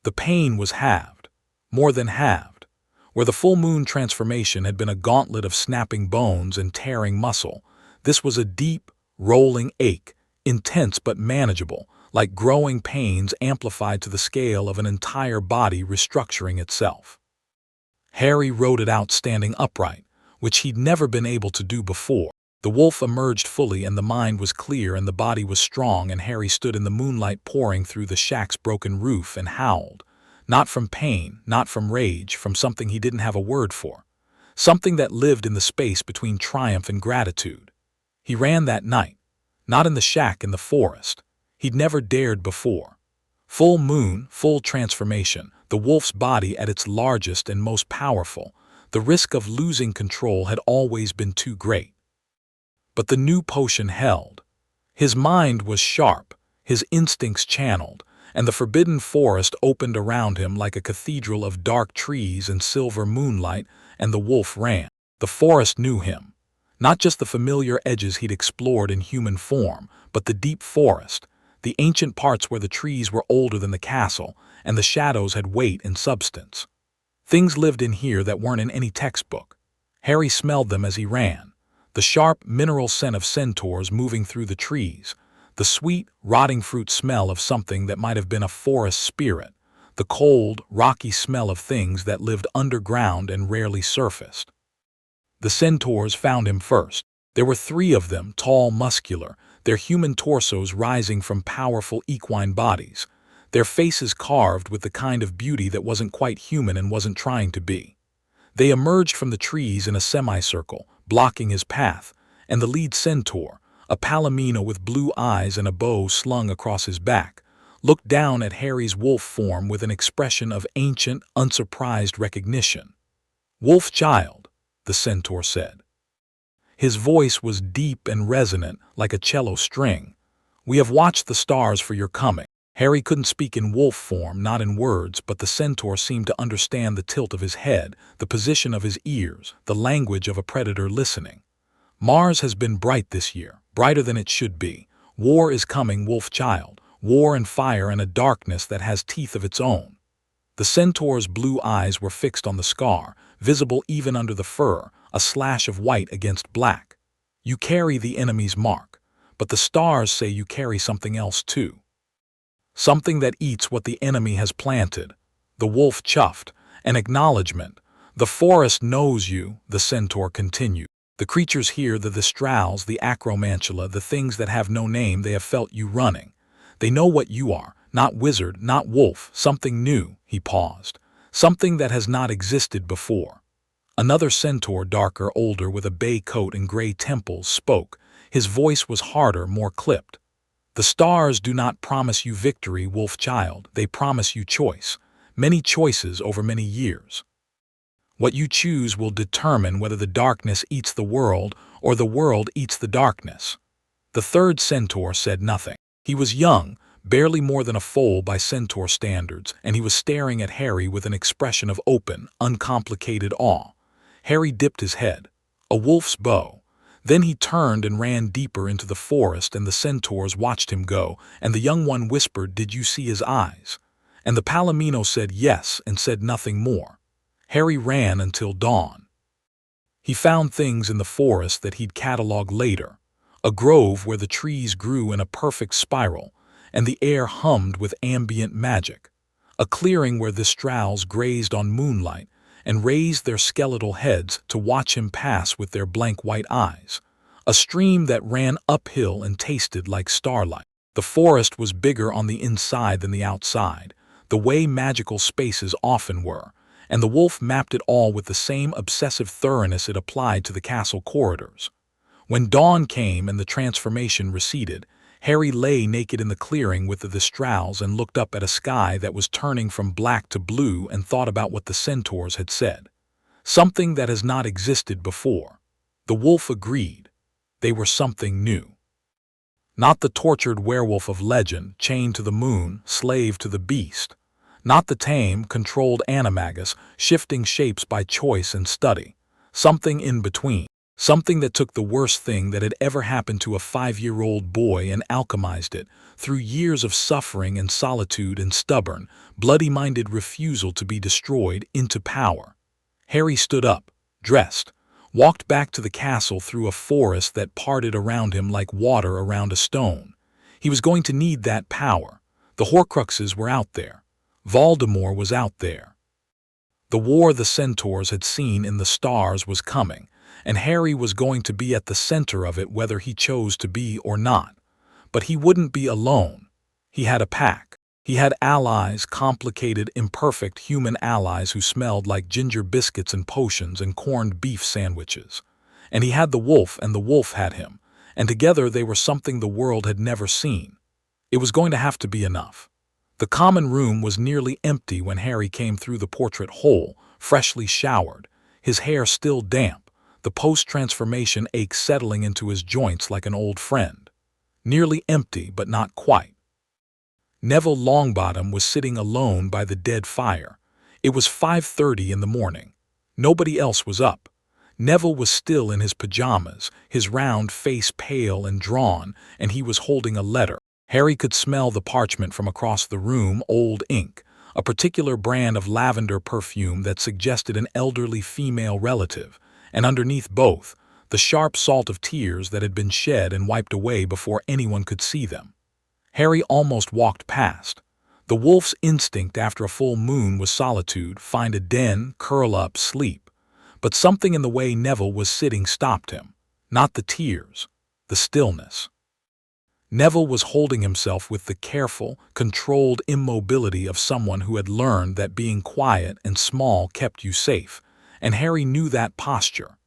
The pain was halved, more than halved. Where the full moon transformation had been a gauntlet of snapping bones and tearing muscle, this was a deep, rolling ache, intense but manageable, like growing pains amplified to the scale of an entire body restructuring itself. Harry rode it out standing upright, which he'd never been able to do before. The wolf emerged fully and the mind was clear and the body was strong, and Harry stood in the moonlight pouring through the shack's broken roof and howled. Not from pain, not from rage, from something he didn't have a word for. Something that lived in the space between triumph and gratitude. He ran that night. Not in the shack in the forest. He'd never dared before. Full moon, full transformation, the wolf's body at its largest and most powerful. The risk of losing control had always been too great. But the new potion held. His mind was sharp, his instincts channeled, and the forbidden forest opened around him like a cathedral of dark trees and silver moonlight, and the wolf ran. The forest knew him. Not just the familiar edges he'd explored in human form, but the deep forest, the ancient parts where the trees were older than the castle, and the shadows had weight and substance. Things lived in here that weren't in any textbook. Harry smelled them as he ran. The sharp, mineral scent of centaurs moving through the trees, the sweet, rotting fruit smell of something that might have been a forest spirit, the cold, rocky smell of things that lived underground and rarely surfaced. The centaurs found him first. There were 3 of them, tall, muscular, their human torsos rising from powerful equine bodies, their faces carved with the kind of beauty that wasn't quite human and wasn't trying to be. They emerged from the trees in a semicircle, blocking his path, and the lead centaur, a palomino with blue eyes and a bow slung across his back, looked down at Harry's wolf form with an expression of ancient, unsurprised recognition. "Wolf child," the centaur said. His voice was deep and resonant, like a cello string. "We have watched the stars for your coming." Harry couldn't speak in wolf form, not in words, but the centaur seemed to understand the tilt of his head, the position of his ears, the language of a predator listening. "Mars has been bright this year, brighter than it should be. War is coming, wolf child. War and fire and a darkness that has teeth of its own." The centaur's blue eyes were fixed on the scar, visible even under the fur, a slash of white against black. "You carry the enemy's mark, but the stars say you carry something else too. Something that eats what the enemy has planted." The wolf chuffed. "An acknowledgement. The forest knows you," the centaur continued. "The creatures here, the Thestrals, the Acromantula, the things that have no name, they have felt you running. They know what you are, not wizard, not wolf, something new." He paused. "Something that has not existed before." Another centaur, darker, older, with a bay coat and gray temples, spoke. His voice was harder, more clipped. "The stars do not promise you victory, wolf child. They promise you choice. Many choices over many years. What you choose will determine whether the darkness eats the world or the world eats the darkness." The third centaur said nothing. He was young, barely more than a foal by centaur standards, and he was staring at Harry with an expression of open, uncomplicated awe. Harry dipped his head. "A wolf's bow." Then he turned and ran deeper into the forest, and the centaurs watched him go, and the young one whispered, "Did you see his eyes?" And the palomino said yes and said nothing more. Harry ran until dawn. He found things in the forest that he'd catalog later. A grove where the trees grew in a perfect spiral, and the air hummed with ambient magic. A clearing where the Thestrals grazed on moonlight and raised their skeletal heads to watch him pass with their blank white eyes. A stream that ran uphill and tasted like starlight. The forest was bigger on the inside than the outside, the way magical spaces often were, and the wolf mapped it all with the same obsessive thoroughness it applied to the castle corridors. When dawn came and the transformation receded, Harry lay naked in the clearing with the Thestrals and looked up at a sky that was turning from black to blue and thought about what the centaurs had said. Something that has not existed before. The wolf agreed. They were something new. Not the tortured werewolf of legend, chained to the moon, slave to the beast. Not the tame, controlled animagus, shifting shapes by choice and study. Something in between. Something that took the worst thing that had ever happened to a 5-year-old boy and alchemized it, through years of suffering and solitude and stubborn, bloody-minded refusal to be destroyed, into power. Harry stood up, dressed, walked back to the castle through a forest that parted around him like water around a stone. He was going to need that power. The Horcruxes were out there. Voldemort was out there. The war the centaurs had seen in the stars was coming, and Harry was going to be at the center of it whether he chose to be or not. But he wouldn't be alone. He had a pack. He had allies, complicated, imperfect human allies who smelled like ginger biscuits and potions and corned beef sandwiches. And he had the wolf, and the wolf had him, and together they were something the world had never seen. It was going to have to be enough. The common room was nearly empty when Harry came through the portrait hole, freshly showered, his hair still damp, the post-transformation ache settling into his joints like an old friend. Nearly empty, but not quite. Neville Longbottom was sitting alone by the dead fire. It was 5:30 in the morning. Nobody else was up. Neville was still in his pajamas, his round face pale and drawn, and he was holding a letter. Harry could smell the parchment from across the room, old ink, a particular brand of lavender perfume that suggested an elderly female relative, and underneath both, the sharp salt of tears that had been shed and wiped away before anyone could see them. Harry almost walked past. The wolf's instinct after a full moon was solitude, find a den, curl up, sleep. But something in the way Neville was sitting stopped him. Not the tears, the stillness. Neville was holding himself with the careful, controlled immobility of someone who had learned that being quiet and small kept you safe, and Harry knew that posture.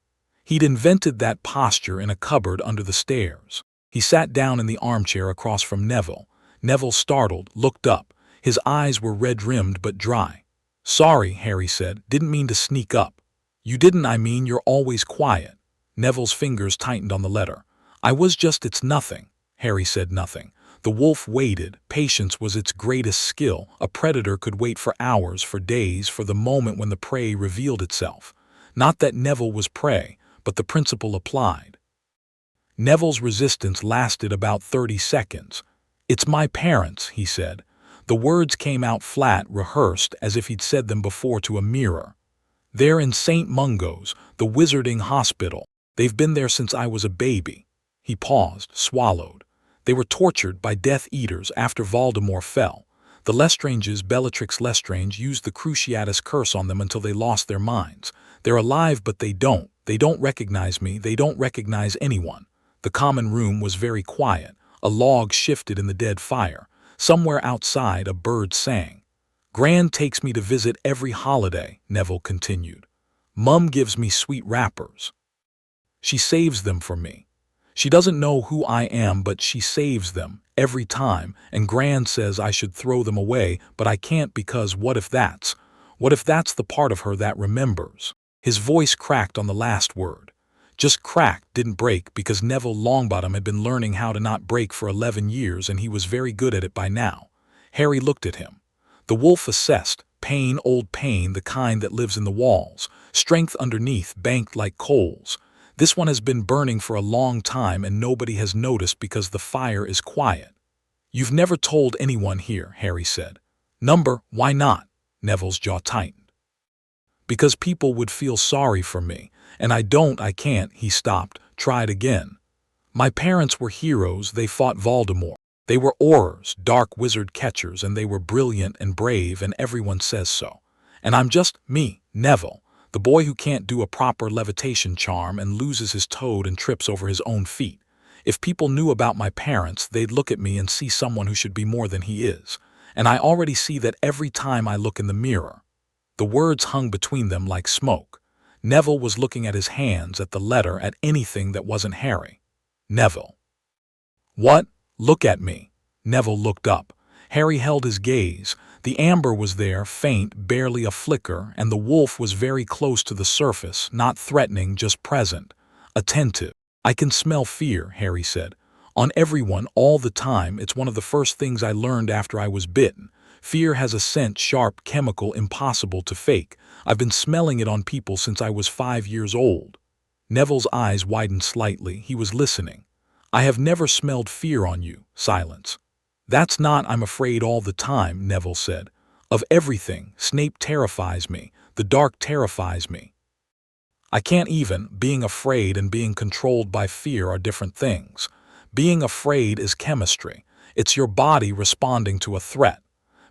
He'd invented that posture in a cupboard under the stairs. He sat down in the armchair across from Neville. Neville, startled, looked up. His eyes were red-rimmed but dry. "Sorry," Harry said. "Didn't mean to sneak up." "You didn't, I mean, you're always quiet." Neville's fingers tightened on the letter. It's nothing." Harry said nothing. The wolf waited. Patience was its greatest skill. A predator could wait for hours, for days, for the moment when the prey revealed itself. Not that Neville was prey, but the principle applied. Neville's resistance lasted about 30 seconds. "It's my parents," he said. The words came out flat, rehearsed, as if he'd said them before to a mirror. "They're in St. Mungo's, the wizarding hospital. They've been there since I was a baby." He paused, swallowed. "They were tortured by Death Eaters after Voldemort fell. The Lestranges, Bellatrix Lestrange, used the Cruciatus curse on them until they lost their minds. They're alive, but they don't. They don't recognize me. They don't recognize anyone." The common room was very quiet. A log shifted in the dead fire. Somewhere outside, a bird sang. "Gran takes me to visit every holiday," Neville continued. "Mum gives me sweet wrappers. She saves them for me. She doesn't know who I am, but she saves them, every time, and Gran says I should throw them away, but I can't because what if that's the part of her that remembers?" His voice cracked on the last word. Just cracked, didn't break, because Neville Longbottom had been learning how to not break for 11 years, and he was very good at it by now. Harry looked at him. The wolf assessed, pain, old pain, the kind that lives in the walls, strength underneath, banked like coals. This one has been burning for a long time and nobody has noticed because the fire is quiet. "You've never told anyone here," Harry said. Why not?" Neville's jaw tightened. "Because people would feel sorry for me, and I can't," he stopped, tried again. "My parents were heroes, they fought Voldemort. They were Aurors, dark wizard catchers, and they were brilliant and brave, and everyone says so. And I'm just me, Neville, the boy who can't do a proper levitation charm and loses his toad and trips over his own feet. If people knew about my parents, they'd look at me and see someone who should be more than he is. And I already see that every time I look in the mirror. The words hung between them like smoke. Neville was looking at his hands, at the letter, at anything that wasn't Harry. Neville. What? Look at me. Neville looked up. Harry held his gaze. The amber was there, faint, barely a flicker, and the wolf was very close to the surface, not threatening, just present, attentive. I can smell fear, Harry said. On everyone, all the time. It's one of the first things I learned after I was bitten. Fear has a scent, sharp, chemical, impossible to fake. I've been smelling it on people since I was 5 years old. Neville's eyes widened slightly. He was listening. I have never smelled fear on you. Silence. That's not I'm afraid all the time, Neville said. Of everything. Snape terrifies me. The dark terrifies me. I can't even. Being afraid and being controlled by fear are different things. Being afraid is chemistry. It's your body responding to a threat.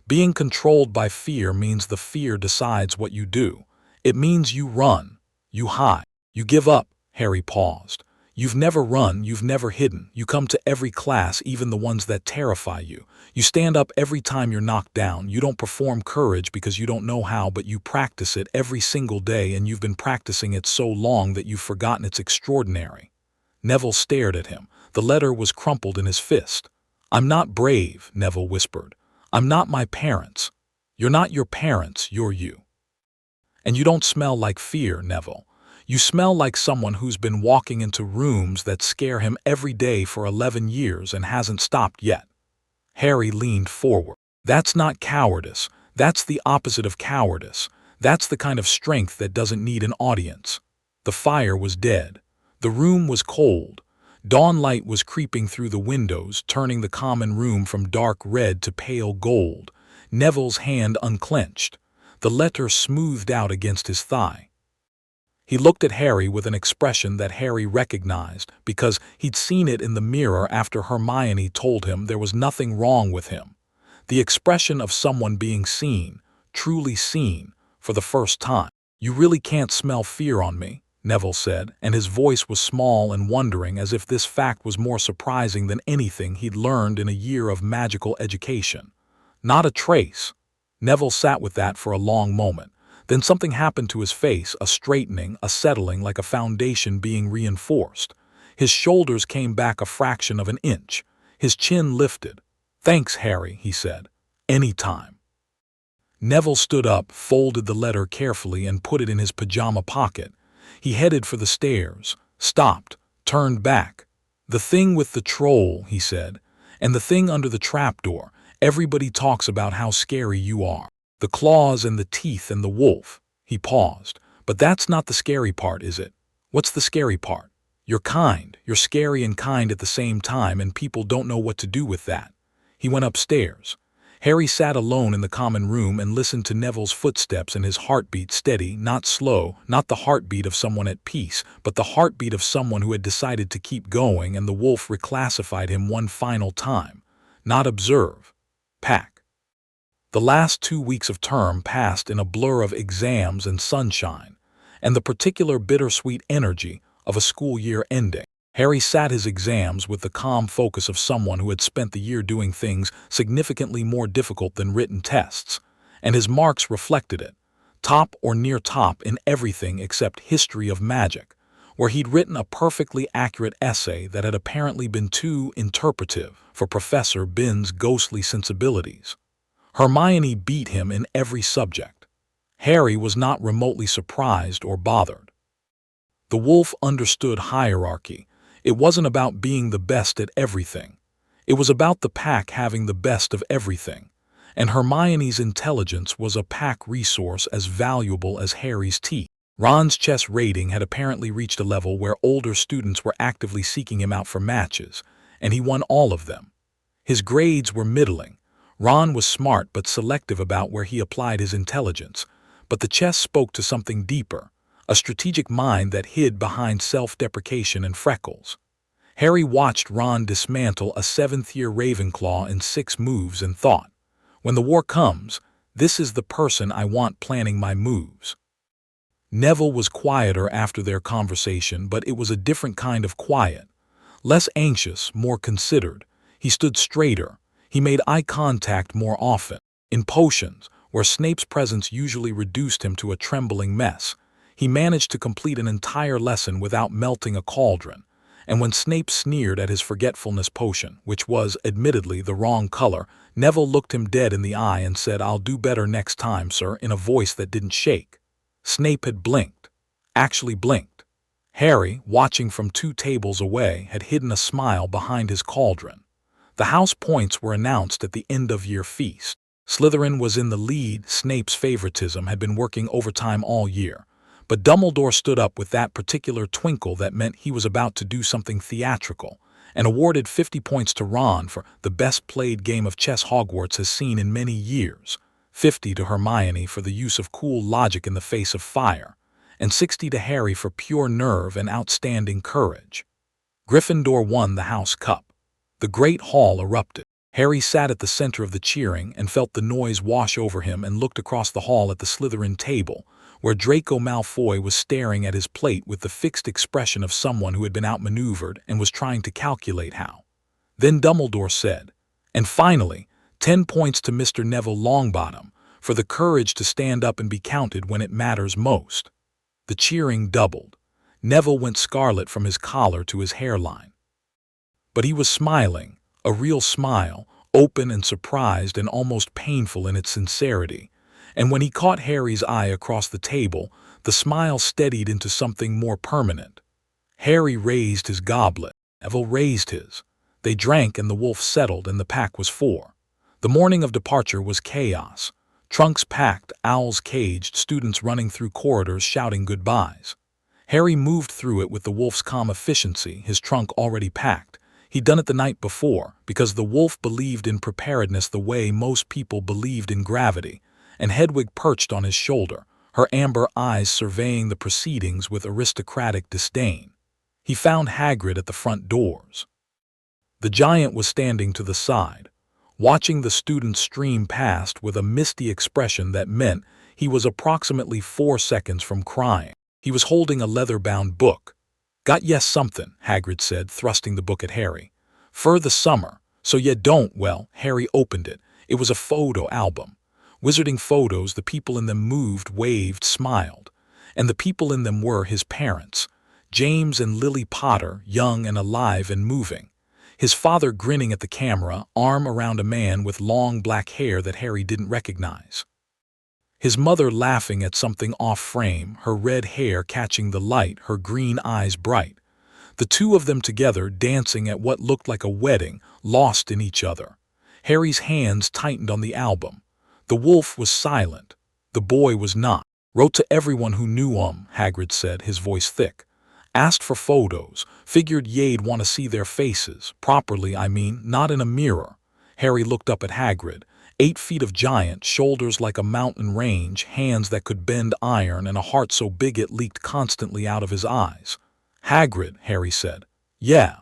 Being controlled by fear means the fear decides what you do. It means you run. You hide. You give up. Harry paused. You've never run, you've never hidden. You come to every class, even the ones that terrify you. You stand up every time you're knocked down. You don't perform courage because you don't know how, but you practice it every single day, and you've been practicing it so long that you've forgotten it's extraordinary. Neville stared at him. The letter was crumpled in his fist. I'm not brave, Neville whispered. I'm not my parents. You're not your parents, you're you. And you don't smell like fear, Neville. You smell like someone who's been walking into rooms that scare him every day for 11 years and hasn't stopped yet. Harry leaned forward. That's not cowardice. That's the opposite of cowardice. That's the kind of strength that doesn't need an audience. The fire was dead. The room was cold. Dawn light was creeping through the windows, turning the common room from dark red to pale gold. Neville's hand unclenched. The letter smoothed out against his thigh. He looked at Harry with an expression that Harry recognized because he'd seen it in the mirror after Hermione told him there was nothing wrong with him. The expression of someone being seen, truly seen, for the first time. You really can't smell fear on me, Neville said, and his voice was small and wondering, as if this fact was more surprising than anything he'd learned in a year of magical education. Not a trace. Neville sat with that for a long moment. Then something happened to his face, a straightening, a settling, like a foundation being reinforced. His shoulders came back a fraction of an inch. His chin lifted. Thanks, Harry, he said. Anytime. Neville stood up, folded the letter carefully, and put it in his pajama pocket. He headed for the stairs, stopped, turned back. The thing with the troll, he said, and the thing under the trapdoor. Everybody talks about how scary you are. The claws and the teeth and the wolf. He paused. But that's not the scary part, is it? What's the scary part? You're kind. You're scary and kind at the same time, and people don't know what to do with that. He went upstairs. Harry sat alone in the common room and listened to Neville's footsteps and his heartbeat steady, not slow, not the heartbeat of someone at peace, but the heartbeat of someone who had decided to keep going, and the wolf reclassified him one final time. Not observe. Pack. The last 2 weeks of term passed in a blur of exams and sunshine, and the particular bittersweet energy of a school year ending. Harry sat his exams with the calm focus of someone who had spent the year doing things significantly more difficult than written tests, and his marks reflected it. Top or near top in everything except history of magic, where he'd written a perfectly accurate essay that had apparently been too interpretive for Professor Binns' ghostly sensibilities. Hermione beat him in every subject. Harry was not remotely surprised or bothered. The wolf understood hierarchy. It wasn't about being the best at everything. It was about the pack having the best of everything. And Hermione's intelligence was a pack resource as valuable as Harry's teeth. Ron's chess rating had apparently reached a level where older students were actively seeking him out for matches, and he won all of them. His grades were middling. Ron was smart but selective about where he applied his intelligence, but the chess spoke to something deeper, a strategic mind that hid behind self-deprecation and freckles. Harry watched Ron dismantle a 7th-year Ravenclaw in 6 moves and thought, when the war comes, this is the person I want planning my moves. Neville was quieter after their conversation, but it was a different kind of quiet, Less anxious, more considered. He stood straighter. He made eye contact more often. In potions, where Snape's presence usually reduced him to a trembling mess, he managed to complete an entire lesson without melting a cauldron. And when Snape sneered at his forgetfulness potion, which was, admittedly, the wrong color, Neville looked him dead in the eye and said, "I'll do better next time, sir," in a voice that didn't shake. Snape had blinked. Actually blinked. Harry, watching from 2 tables away, had hidden a smile behind his cauldron. The house points were announced at the end-of-year feast. Slytherin was in the lead. Snape's favoritism had been working overtime all year. But Dumbledore stood up with that particular twinkle that meant he was about to do something theatrical, and awarded 50 points to Ron for the best-played game of chess Hogwarts has seen in many years, 50 to Hermione for the use of cool logic in the face of fire, and 60 to Harry for pure nerve and outstanding courage. Gryffindor won the House Cup. The great hall erupted. Harry sat at the center of the cheering and felt the noise wash over him and looked across the hall at the Slytherin table, where Draco Malfoy was staring at his plate with the fixed expression of someone who had been outmaneuvered and was trying to calculate how. Then Dumbledore said, "And finally, 10 points to Mr. Neville Longbottom for the courage to stand up and be counted when it matters most." The cheering doubled. Neville went scarlet from his collar to his hairline. But he was smiling, a real smile, open and surprised and almost painful in its sincerity. And when he caught Harry's eye across the table, the smile steadied into something more permanent. Harry raised his goblet. Neville raised his. They drank and the wolf settled and the pack was 4. The morning of departure was chaos. Trunks packed, owls caged, students running through corridors shouting goodbyes. Harry moved through it with the wolf's calm efficiency, his trunk already packed. He'd done it the night before, because the wolf believed in preparedness the way most people believed in gravity, and Hedwig perched on his shoulder, her amber eyes surveying the proceedings with aristocratic disdain. He found Hagrid at the front doors. The giant was standing to the side, watching the students stream past with a misty expression that meant he was approximately 4 seconds from crying. He was holding a leather-bound book. "Got yes something," Hagrid said, thrusting the book at Harry. "For the summer, so ye don't." Well, Harry opened it. It was a photo album. Wizarding photos, the people in them moved, waved, smiled. And the people in them were his parents, James and Lily Potter, young and alive and moving. His father grinning at the camera, arm around a man with long black hair that Harry didn't recognize. His mother laughing at something off-frame, her red hair catching the light, her green eyes bright. The two of them together dancing at what looked like a wedding, lost in each other. Harry's hands tightened on the album. The wolf was silent. The boy was not. "Wrote to everyone who knew Hagrid said, his voice thick. "Asked for photos. Figured ye'd want to see their faces. Properly, I mean, not in a mirror." Harry looked up at Hagrid. 8 feet of giant, shoulders like a mountain range, hands that could bend iron, and a heart so big it leaked constantly out of his eyes. "Hagrid," Harry said. "Yeah.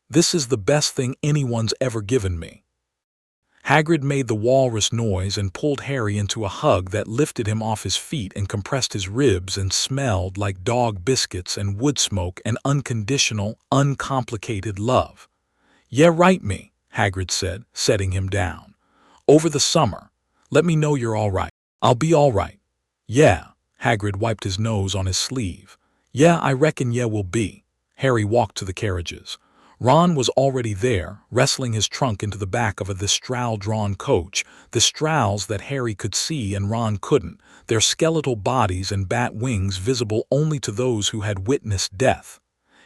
This is the best thing anyone's ever given me." Hagrid made the walrus noise and pulled Harry into a hug that lifted him off his feet and compressed his ribs and smelled like dog biscuits and wood smoke and unconditional, uncomplicated love. "Yeah, right me," Hagrid said, setting him down. "Over the summer. Let me know you're all right." "I'll be all right." "Yeah." Hagrid wiped his nose on his sleeve. "Yeah, I reckon yeah will be." Harry walked to the carriages. Ron was already there, wrestling his trunk into the back of the straw-drawn coach, the straws that Harry could see and Ron couldn't, their skeletal bodies and bat wings visible only to those who had witnessed death.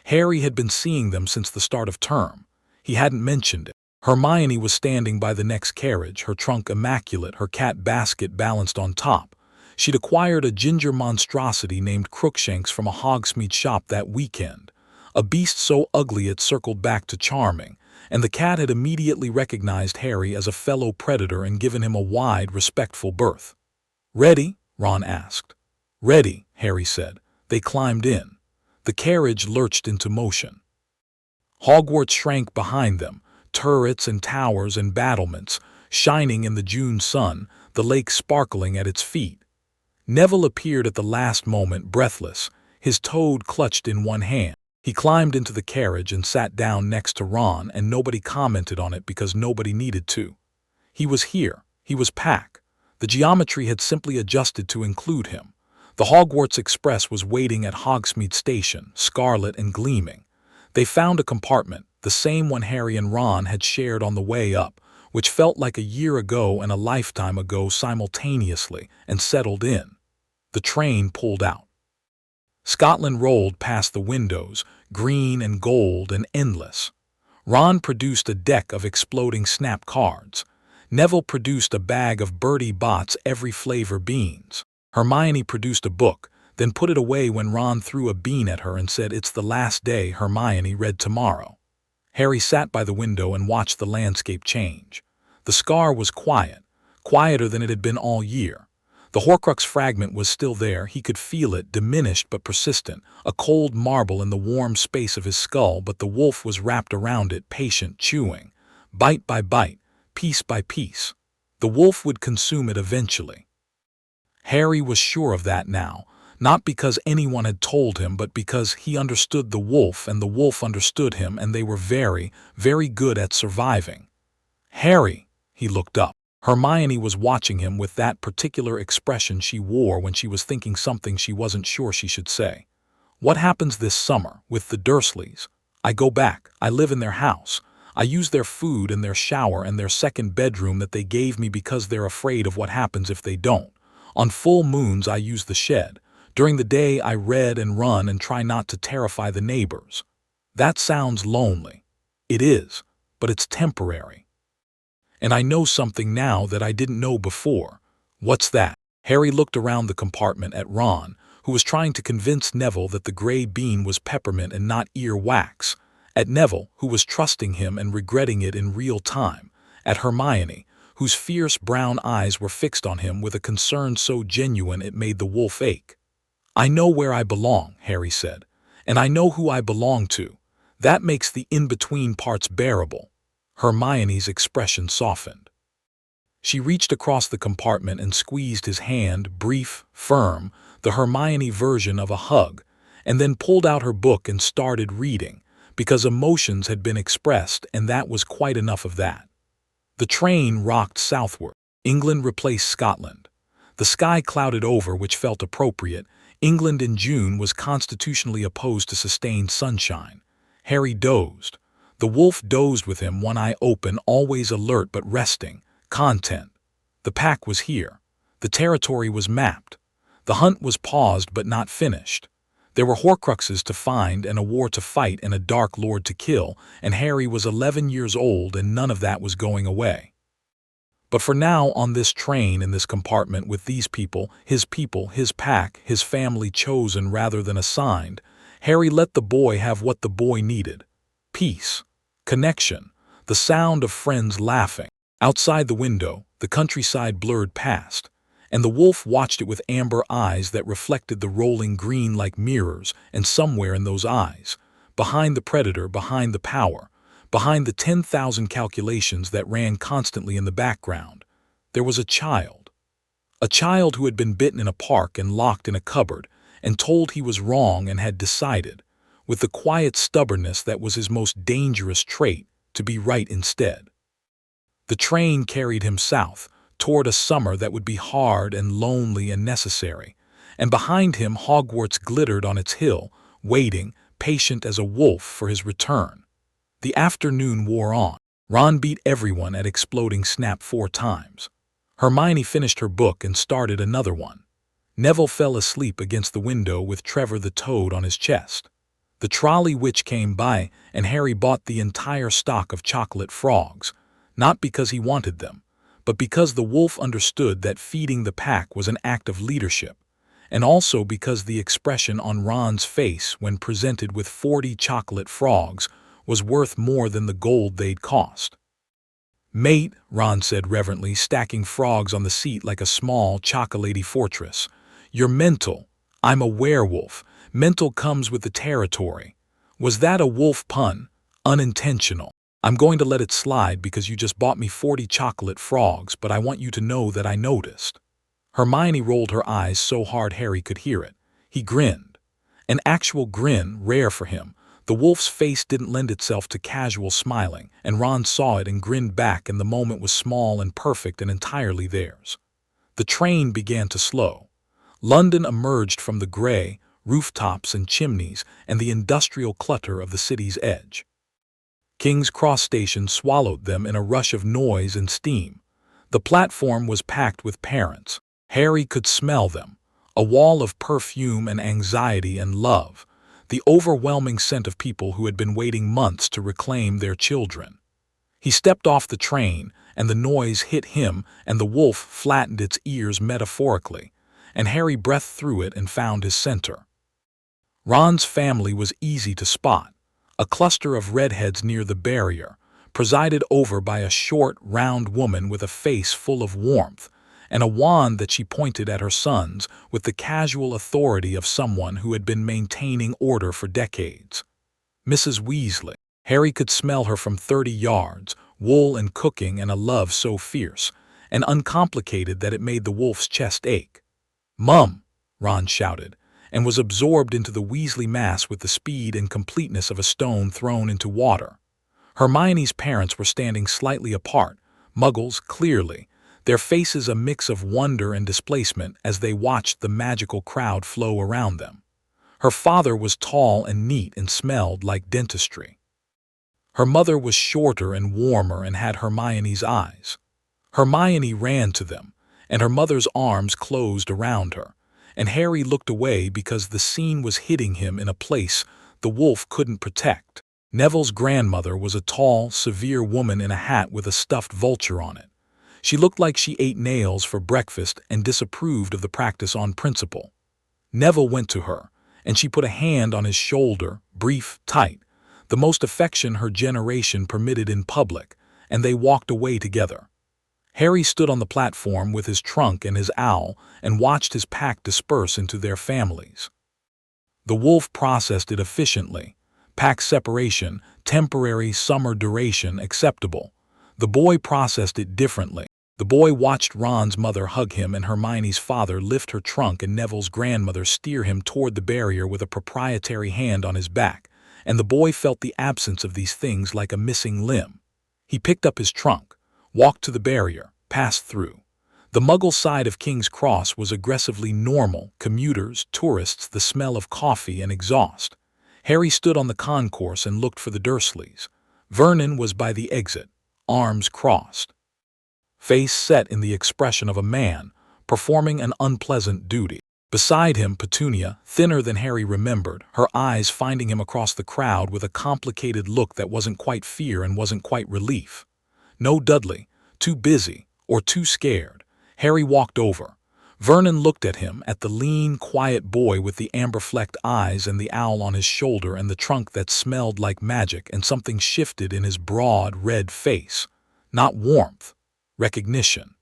Harry had been seeing them since the start of term. He hadn't mentioned it. Hermione was standing by the next carriage, her trunk immaculate, her cat basket balanced on top. She'd acquired a ginger monstrosity named Crookshanks from a Hogsmeade shop that weekend. A beast so ugly it circled back to charming, and the cat had immediately recognized Harry as a fellow predator and given him a wide, respectful berth. "Ready?" Ron asked. "Ready," Harry said. They climbed in. The carriage lurched into motion. Hogwarts shrank behind them, turrets and towers and battlements, shining in the June sun, the lake sparkling at its feet. Neville appeared at the last moment, breathless, his toad clutched in one hand. He climbed into the carriage and sat down next to Ron, and nobody commented on it because nobody needed to. He was here. He was Pack. The geometry had simply adjusted to include him. The Hogwarts Express was waiting at Hogsmeade Station, scarlet and gleaming. They found a compartment, the same one Harry and Ron had shared on the way up, which felt like a year ago and a lifetime ago simultaneously, and settled in. The train pulled out. Scotland rolled past the windows, green and gold and endless. Ron produced a deck of exploding snap cards. Neville produced a bag of Bertie Bott's every flavor beans. Hermione produced a book, then put it away when Ron threw a bean at her and said, "It's the last day." Hermione read tomorrow. Harry sat by the window and watched the landscape change. The scar was quiet, quieter than it had been all year. The Horcrux fragment was still there. He could feel it, diminished but persistent, a cold marble in the warm space of his skull, but the wolf was wrapped around it, patient, chewing. Bite by bite, piece by piece. The wolf would consume it eventually. Harry was sure of that now, not because anyone had told him, but because he understood the wolf and the wolf understood him, and they were very, very good at surviving. "Harry," he looked up. Hermione was watching him with that particular expression she wore when she was thinking something she wasn't sure she should say. "What happens this summer with the Dursleys? I go back. I live in their house. I use their food and their shower and their second bedroom that they gave me because they're afraid of what happens if they don't. On full moons I use the shed. During the day I read and run and try not to terrify the neighbors." That sounds lonely. It is, but it's temporary. "And I know something now that I didn't know before." "What's that?" Harry looked around the compartment at Ron, who was trying to convince Neville that the gray bean was peppermint and not ear wax. At Neville, who was trusting him and regretting it in real time. At Hermione, whose fierce brown eyes were fixed on him with a concern so genuine it made the wolf ache. "I know where I belong," Harry said, "and I know who I belong to. That makes the in-between parts bearable." Hermione's expression softened. She reached across the compartment and squeezed his hand, brief, firm, the Hermione version of a hug, and then pulled out her book and started reading, because emotions had been expressed, and that was quite enough of that. The train rocked southward. England replaced Scotland. The sky clouded over, which felt appropriate. England in June was constitutionally opposed to sustained sunshine. Harry dozed. The wolf dozed with him, one eye open, always alert but resting. Content. The pack was here. The territory was mapped. The hunt was paused but not finished. There were Horcruxes to find and a war to fight and a Dark Lord to kill, and Harry was 11 years old and none of that was going away. But for now, on this train, in this compartment, with these people, his pack, his family chosen rather than assigned, Harry let the boy have what the boy needed. Peace. Connection. The sound of friends laughing. Outside the window, the countryside blurred past, and the wolf watched it with amber eyes that reflected the rolling green like mirrors, and somewhere in those eyes, behind the predator, behind the power, behind the 10,000 calculations that ran constantly in the background, there was a child. A child who had been bitten in a park and locked in a cupboard, and told he was wrong and had decided, with the quiet stubbornness that was his most dangerous trait, to be right instead. The train carried him south, toward a summer that would be hard and lonely and necessary, and behind him Hogwarts glittered on its hill, waiting, patient as a wolf, for his return. The afternoon wore on. Ron beat everyone at exploding snap 4 times. Hermione finished her book and started another one. Neville fell asleep against the window with Trevor the Toad on his chest. The trolley witch came by, and Harry bought the entire stock of chocolate frogs, not because he wanted them, but because the wolf understood that feeding the pack was an act of leadership, and also because the expression on Ron's face when presented with 40 chocolate frogs was worth more than the gold they'd cost. "Mate," Ron said reverently, stacking frogs on the seat like a small chocolatey fortress, "you're mental. I'm a werewolf. Mental comes with the territory." Was that a wolf pun? Unintentional. "I'm going to let it slide because you just bought me 40 chocolate frogs, but I want you to know that I noticed." Hermione rolled her eyes so hard Harry could hear it. He grinned. An actual grin, rare for him, The wolf's face didn't lend itself to casual smiling, and Ron saw it and grinned back, and the moment was small and perfect and entirely theirs. The train began to slow. London emerged from the gray, rooftops and chimneys and the industrial clutter of the city's edge. King's Cross Station swallowed them in a rush of noise and steam. The platform was packed with parents. Harry could smell them, a wall of perfume and anxiety and love, the overwhelming scent of people who had been waiting months to reclaim their children. He stepped off the train, and the noise hit him, and the wolf flattened its ears metaphorically, and Harry breathed through it and found his center. Ron's family was easy to spot, a cluster of redheads near the barrier, presided over by a short, round woman with a face full of warmth, and a wand that she pointed at her sons with the casual authority of someone who had been maintaining order for decades. Mrs. Weasley. Harry could smell her from 30 yards, wool and cooking and a love so fierce and uncomplicated that it made the wolf's chest ache. "Mum!" Ron shouted, and was absorbed into the Weasley mass with the speed and completeness of a stone thrown into water. Hermione's parents were standing slightly apart, muggles clearly, their faces a mix of wonder and displacement as they watched the magical crowd flow around them. Her father was tall and neat and smelled like dentistry. Her mother was shorter and warmer and had Hermione's eyes. Hermione ran to them, and her mother's arms closed around her, and Harry looked away because the scene was hitting him in a place the wolf couldn't protect. Neville's grandmother was a tall, severe woman in a hat with a stuffed vulture on it. She looked like she ate nails for breakfast and disapproved of the practice on principle. Neville went to her, and she put a hand on his shoulder, brief, tight, the most affection her generation permitted in public, and they walked away together. Harry stood on the platform with his trunk and his owl and watched his pack disperse into their families. The wolf processed it efficiently. Pack separation, temporary summer duration acceptable. The boy processed it differently. The boy watched Ron's mother hug him and Hermione's father lift her trunk and Neville's grandmother steer him toward the barrier with a proprietary hand on his back, and the boy felt the absence of these things like a missing limb. He picked up his trunk, walked to the barrier, passed through. The Muggle side of King's Cross was aggressively normal, commuters, tourists, the smell of coffee and exhaust. Harry stood on the concourse and looked for the Dursleys. Vernon was by the exit, arms crossed, face set in the expression of a man performing an unpleasant duty. Beside him, Petunia, thinner than Harry remembered, her eyes finding him across the crowd with a complicated look that wasn't quite fear and wasn't quite relief. No Dudley, too busy or too scared. Harry walked over. Vernon looked at him, at the lean, quiet boy with the amber-flecked eyes and the owl on his shoulder and the trunk that smelled like magic, and something shifted in his broad, red face. Not warmth, recognition.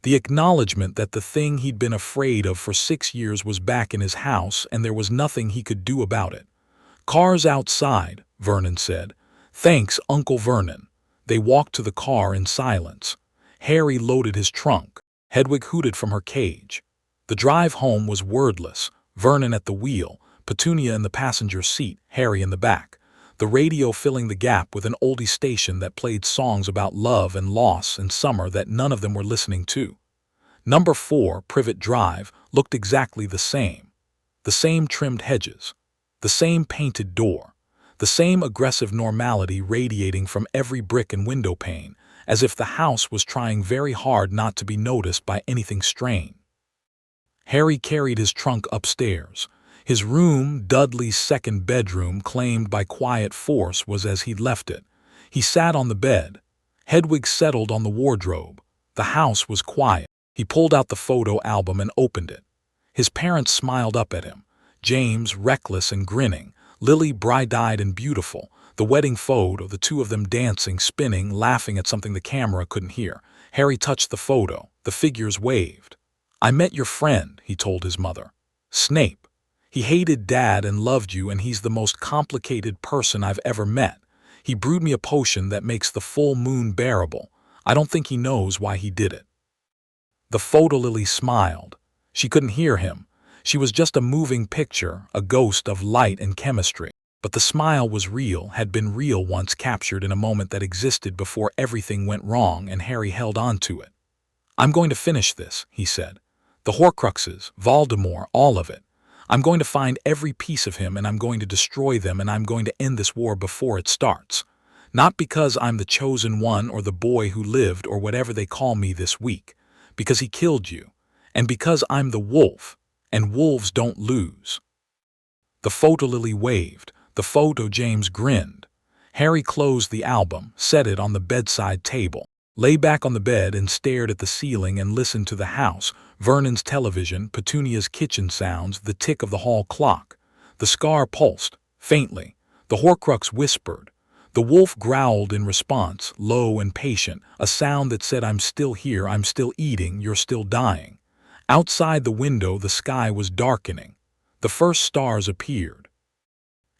The acknowledgement that the thing he'd been afraid of for 6 years was back in his house and there was nothing he could do about it. "Car's outside," Vernon said. "Thanks, Uncle Vernon." They walked to the car in silence. Harry loaded his trunk. Hedwig hooted from her cage. The drive home was wordless, Vernon at the wheel, Petunia in the passenger seat, Harry in the back, the radio filling the gap with an oldie station that played songs about love and loss and summer that none of them were listening to. Number 4, Privet Drive, looked exactly the same. The same trimmed hedges, the same painted door, the same aggressive normality radiating from every brick and window pane, as if the house was trying very hard not to be noticed by anything strange. Harry carried his trunk upstairs. His room, Dudley's second bedroom, claimed by quiet force, was as he'd left it. He sat on the bed. Hedwig settled on the wardrobe. The house was quiet. He pulled out the photo album and opened it. His parents smiled up at him. James, reckless and grinning. Lily, bright-eyed and beautiful. The wedding photo, the two of them dancing, spinning, laughing at something the camera couldn't hear. Harry touched the photo. The figures waved. "I met your friend," he told his mother. "Snape. He hated Dad and loved you, and he's the most complicated person I've ever met. He brewed me a potion that makes the full moon bearable. I don't think he knows why he did it." The photo lily smiled. She couldn't hear him. She was just a moving picture, a ghost of light and chemistry. But the smile was real, had been real once, captured in a moment that existed before everything went wrong, and Harry held on to it. "I'm going to finish this," he said. "The Horcruxes, Voldemort, all of it. I'm going to find every piece of him, and I'm going to destroy them, and I'm going to end this war before it starts. Not because I'm the chosen one or the boy who lived or whatever they call me this week. Because he killed you. And because I'm the wolf, and wolves don't lose." The photolily waved. The photo James grinned. Harry closed the album, set it on the bedside table, lay back on the bed and stared at the ceiling and listened to the house, Vernon's television, Petunia's kitchen sounds, the tick of the hall clock. The scar pulsed, faintly. The Horcrux whispered. The wolf growled in response, low and patient, a sound that said, "I'm still here, I'm still eating, you're still dying." Outside the window, the sky was darkening. The first stars appeared.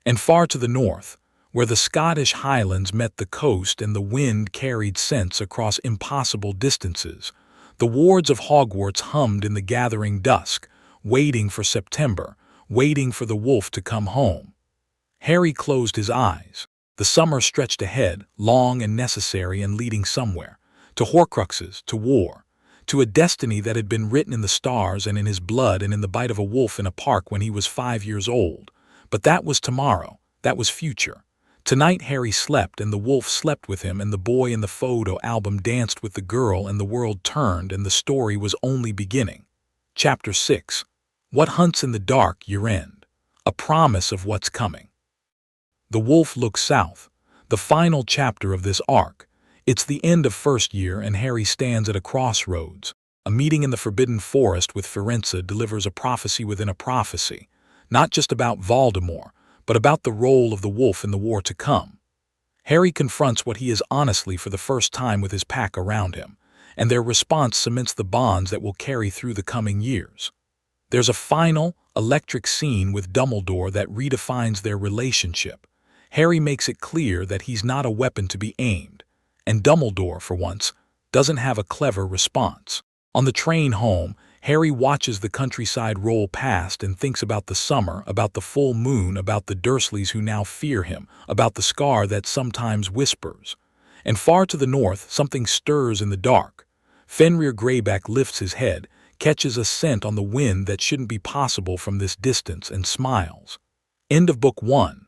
And far to the north, where the Scottish Highlands met the coast and the wind carried scents across impossible distances, the wards of Hogwarts hummed in the gathering dusk, waiting for September, waiting for the wolf to come home. Harry closed his eyes. The summer stretched ahead, long and necessary and leading somewhere, to Horcruxes, to war, to a destiny that had been written in the stars and in his blood and in the bite of a wolf in a park when he was 5 years old. But that was tomorrow, that was future. Tonight Harry slept, and the wolf slept with him, and the boy in the photo album danced with the girl, and the world turned, and the story was only beginning. Chapter 6. What hunts in the dark, year end. A promise of what's coming. The wolf looks south. The final chapter of this arc. It's the end of first year, and Harry stands at a crossroads. A meeting in the Forbidden Forest with Firenze delivers a prophecy within a prophecy. Not just about Voldemort, but about the role of the wolf in the war to come. Harry confronts what he is honestly for the first time with his pack around him, and their response cements the bonds that will carry through the coming years. There's a final, electric scene with Dumbledore that redefines their relationship. Harry makes it clear that he's not a weapon to be aimed, and Dumbledore, for once, doesn't have a clever response. On the train home, Harry watches the countryside roll past and thinks about the summer, about the full moon, about the Dursleys who now fear him, about the scar that sometimes whispers. And far to the north, something stirs in the dark. Fenrir Greyback lifts his head, catches a scent on the wind that shouldn't be possible from this distance, and smiles. End of Book 1.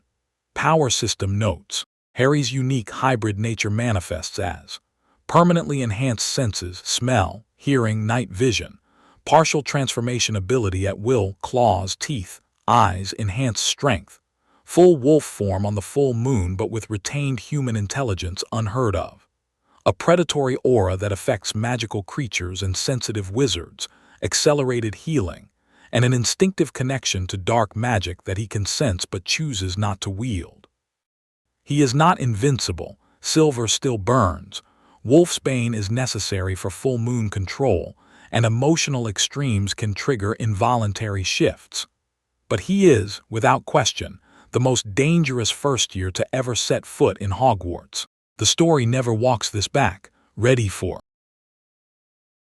Power System Notes. Harry's unique hybrid nature manifests as permanently enhanced senses, smell, hearing, night vision. Partial transformation ability at will, claws, teeth, eyes, enhanced strength. Full wolf form on the full moon but with retained human intelligence unheard of. A predatory aura that affects magical creatures and sensitive wizards, accelerated healing, and an instinctive connection to dark magic that he can sense but chooses not to wield. He is not invincible, silver still burns, wolfsbane is necessary for full moon control, and emotional extremes can trigger involuntary shifts. But he is, without question, the most dangerous first year to ever set foot in Hogwarts. The story never walks this back, ready for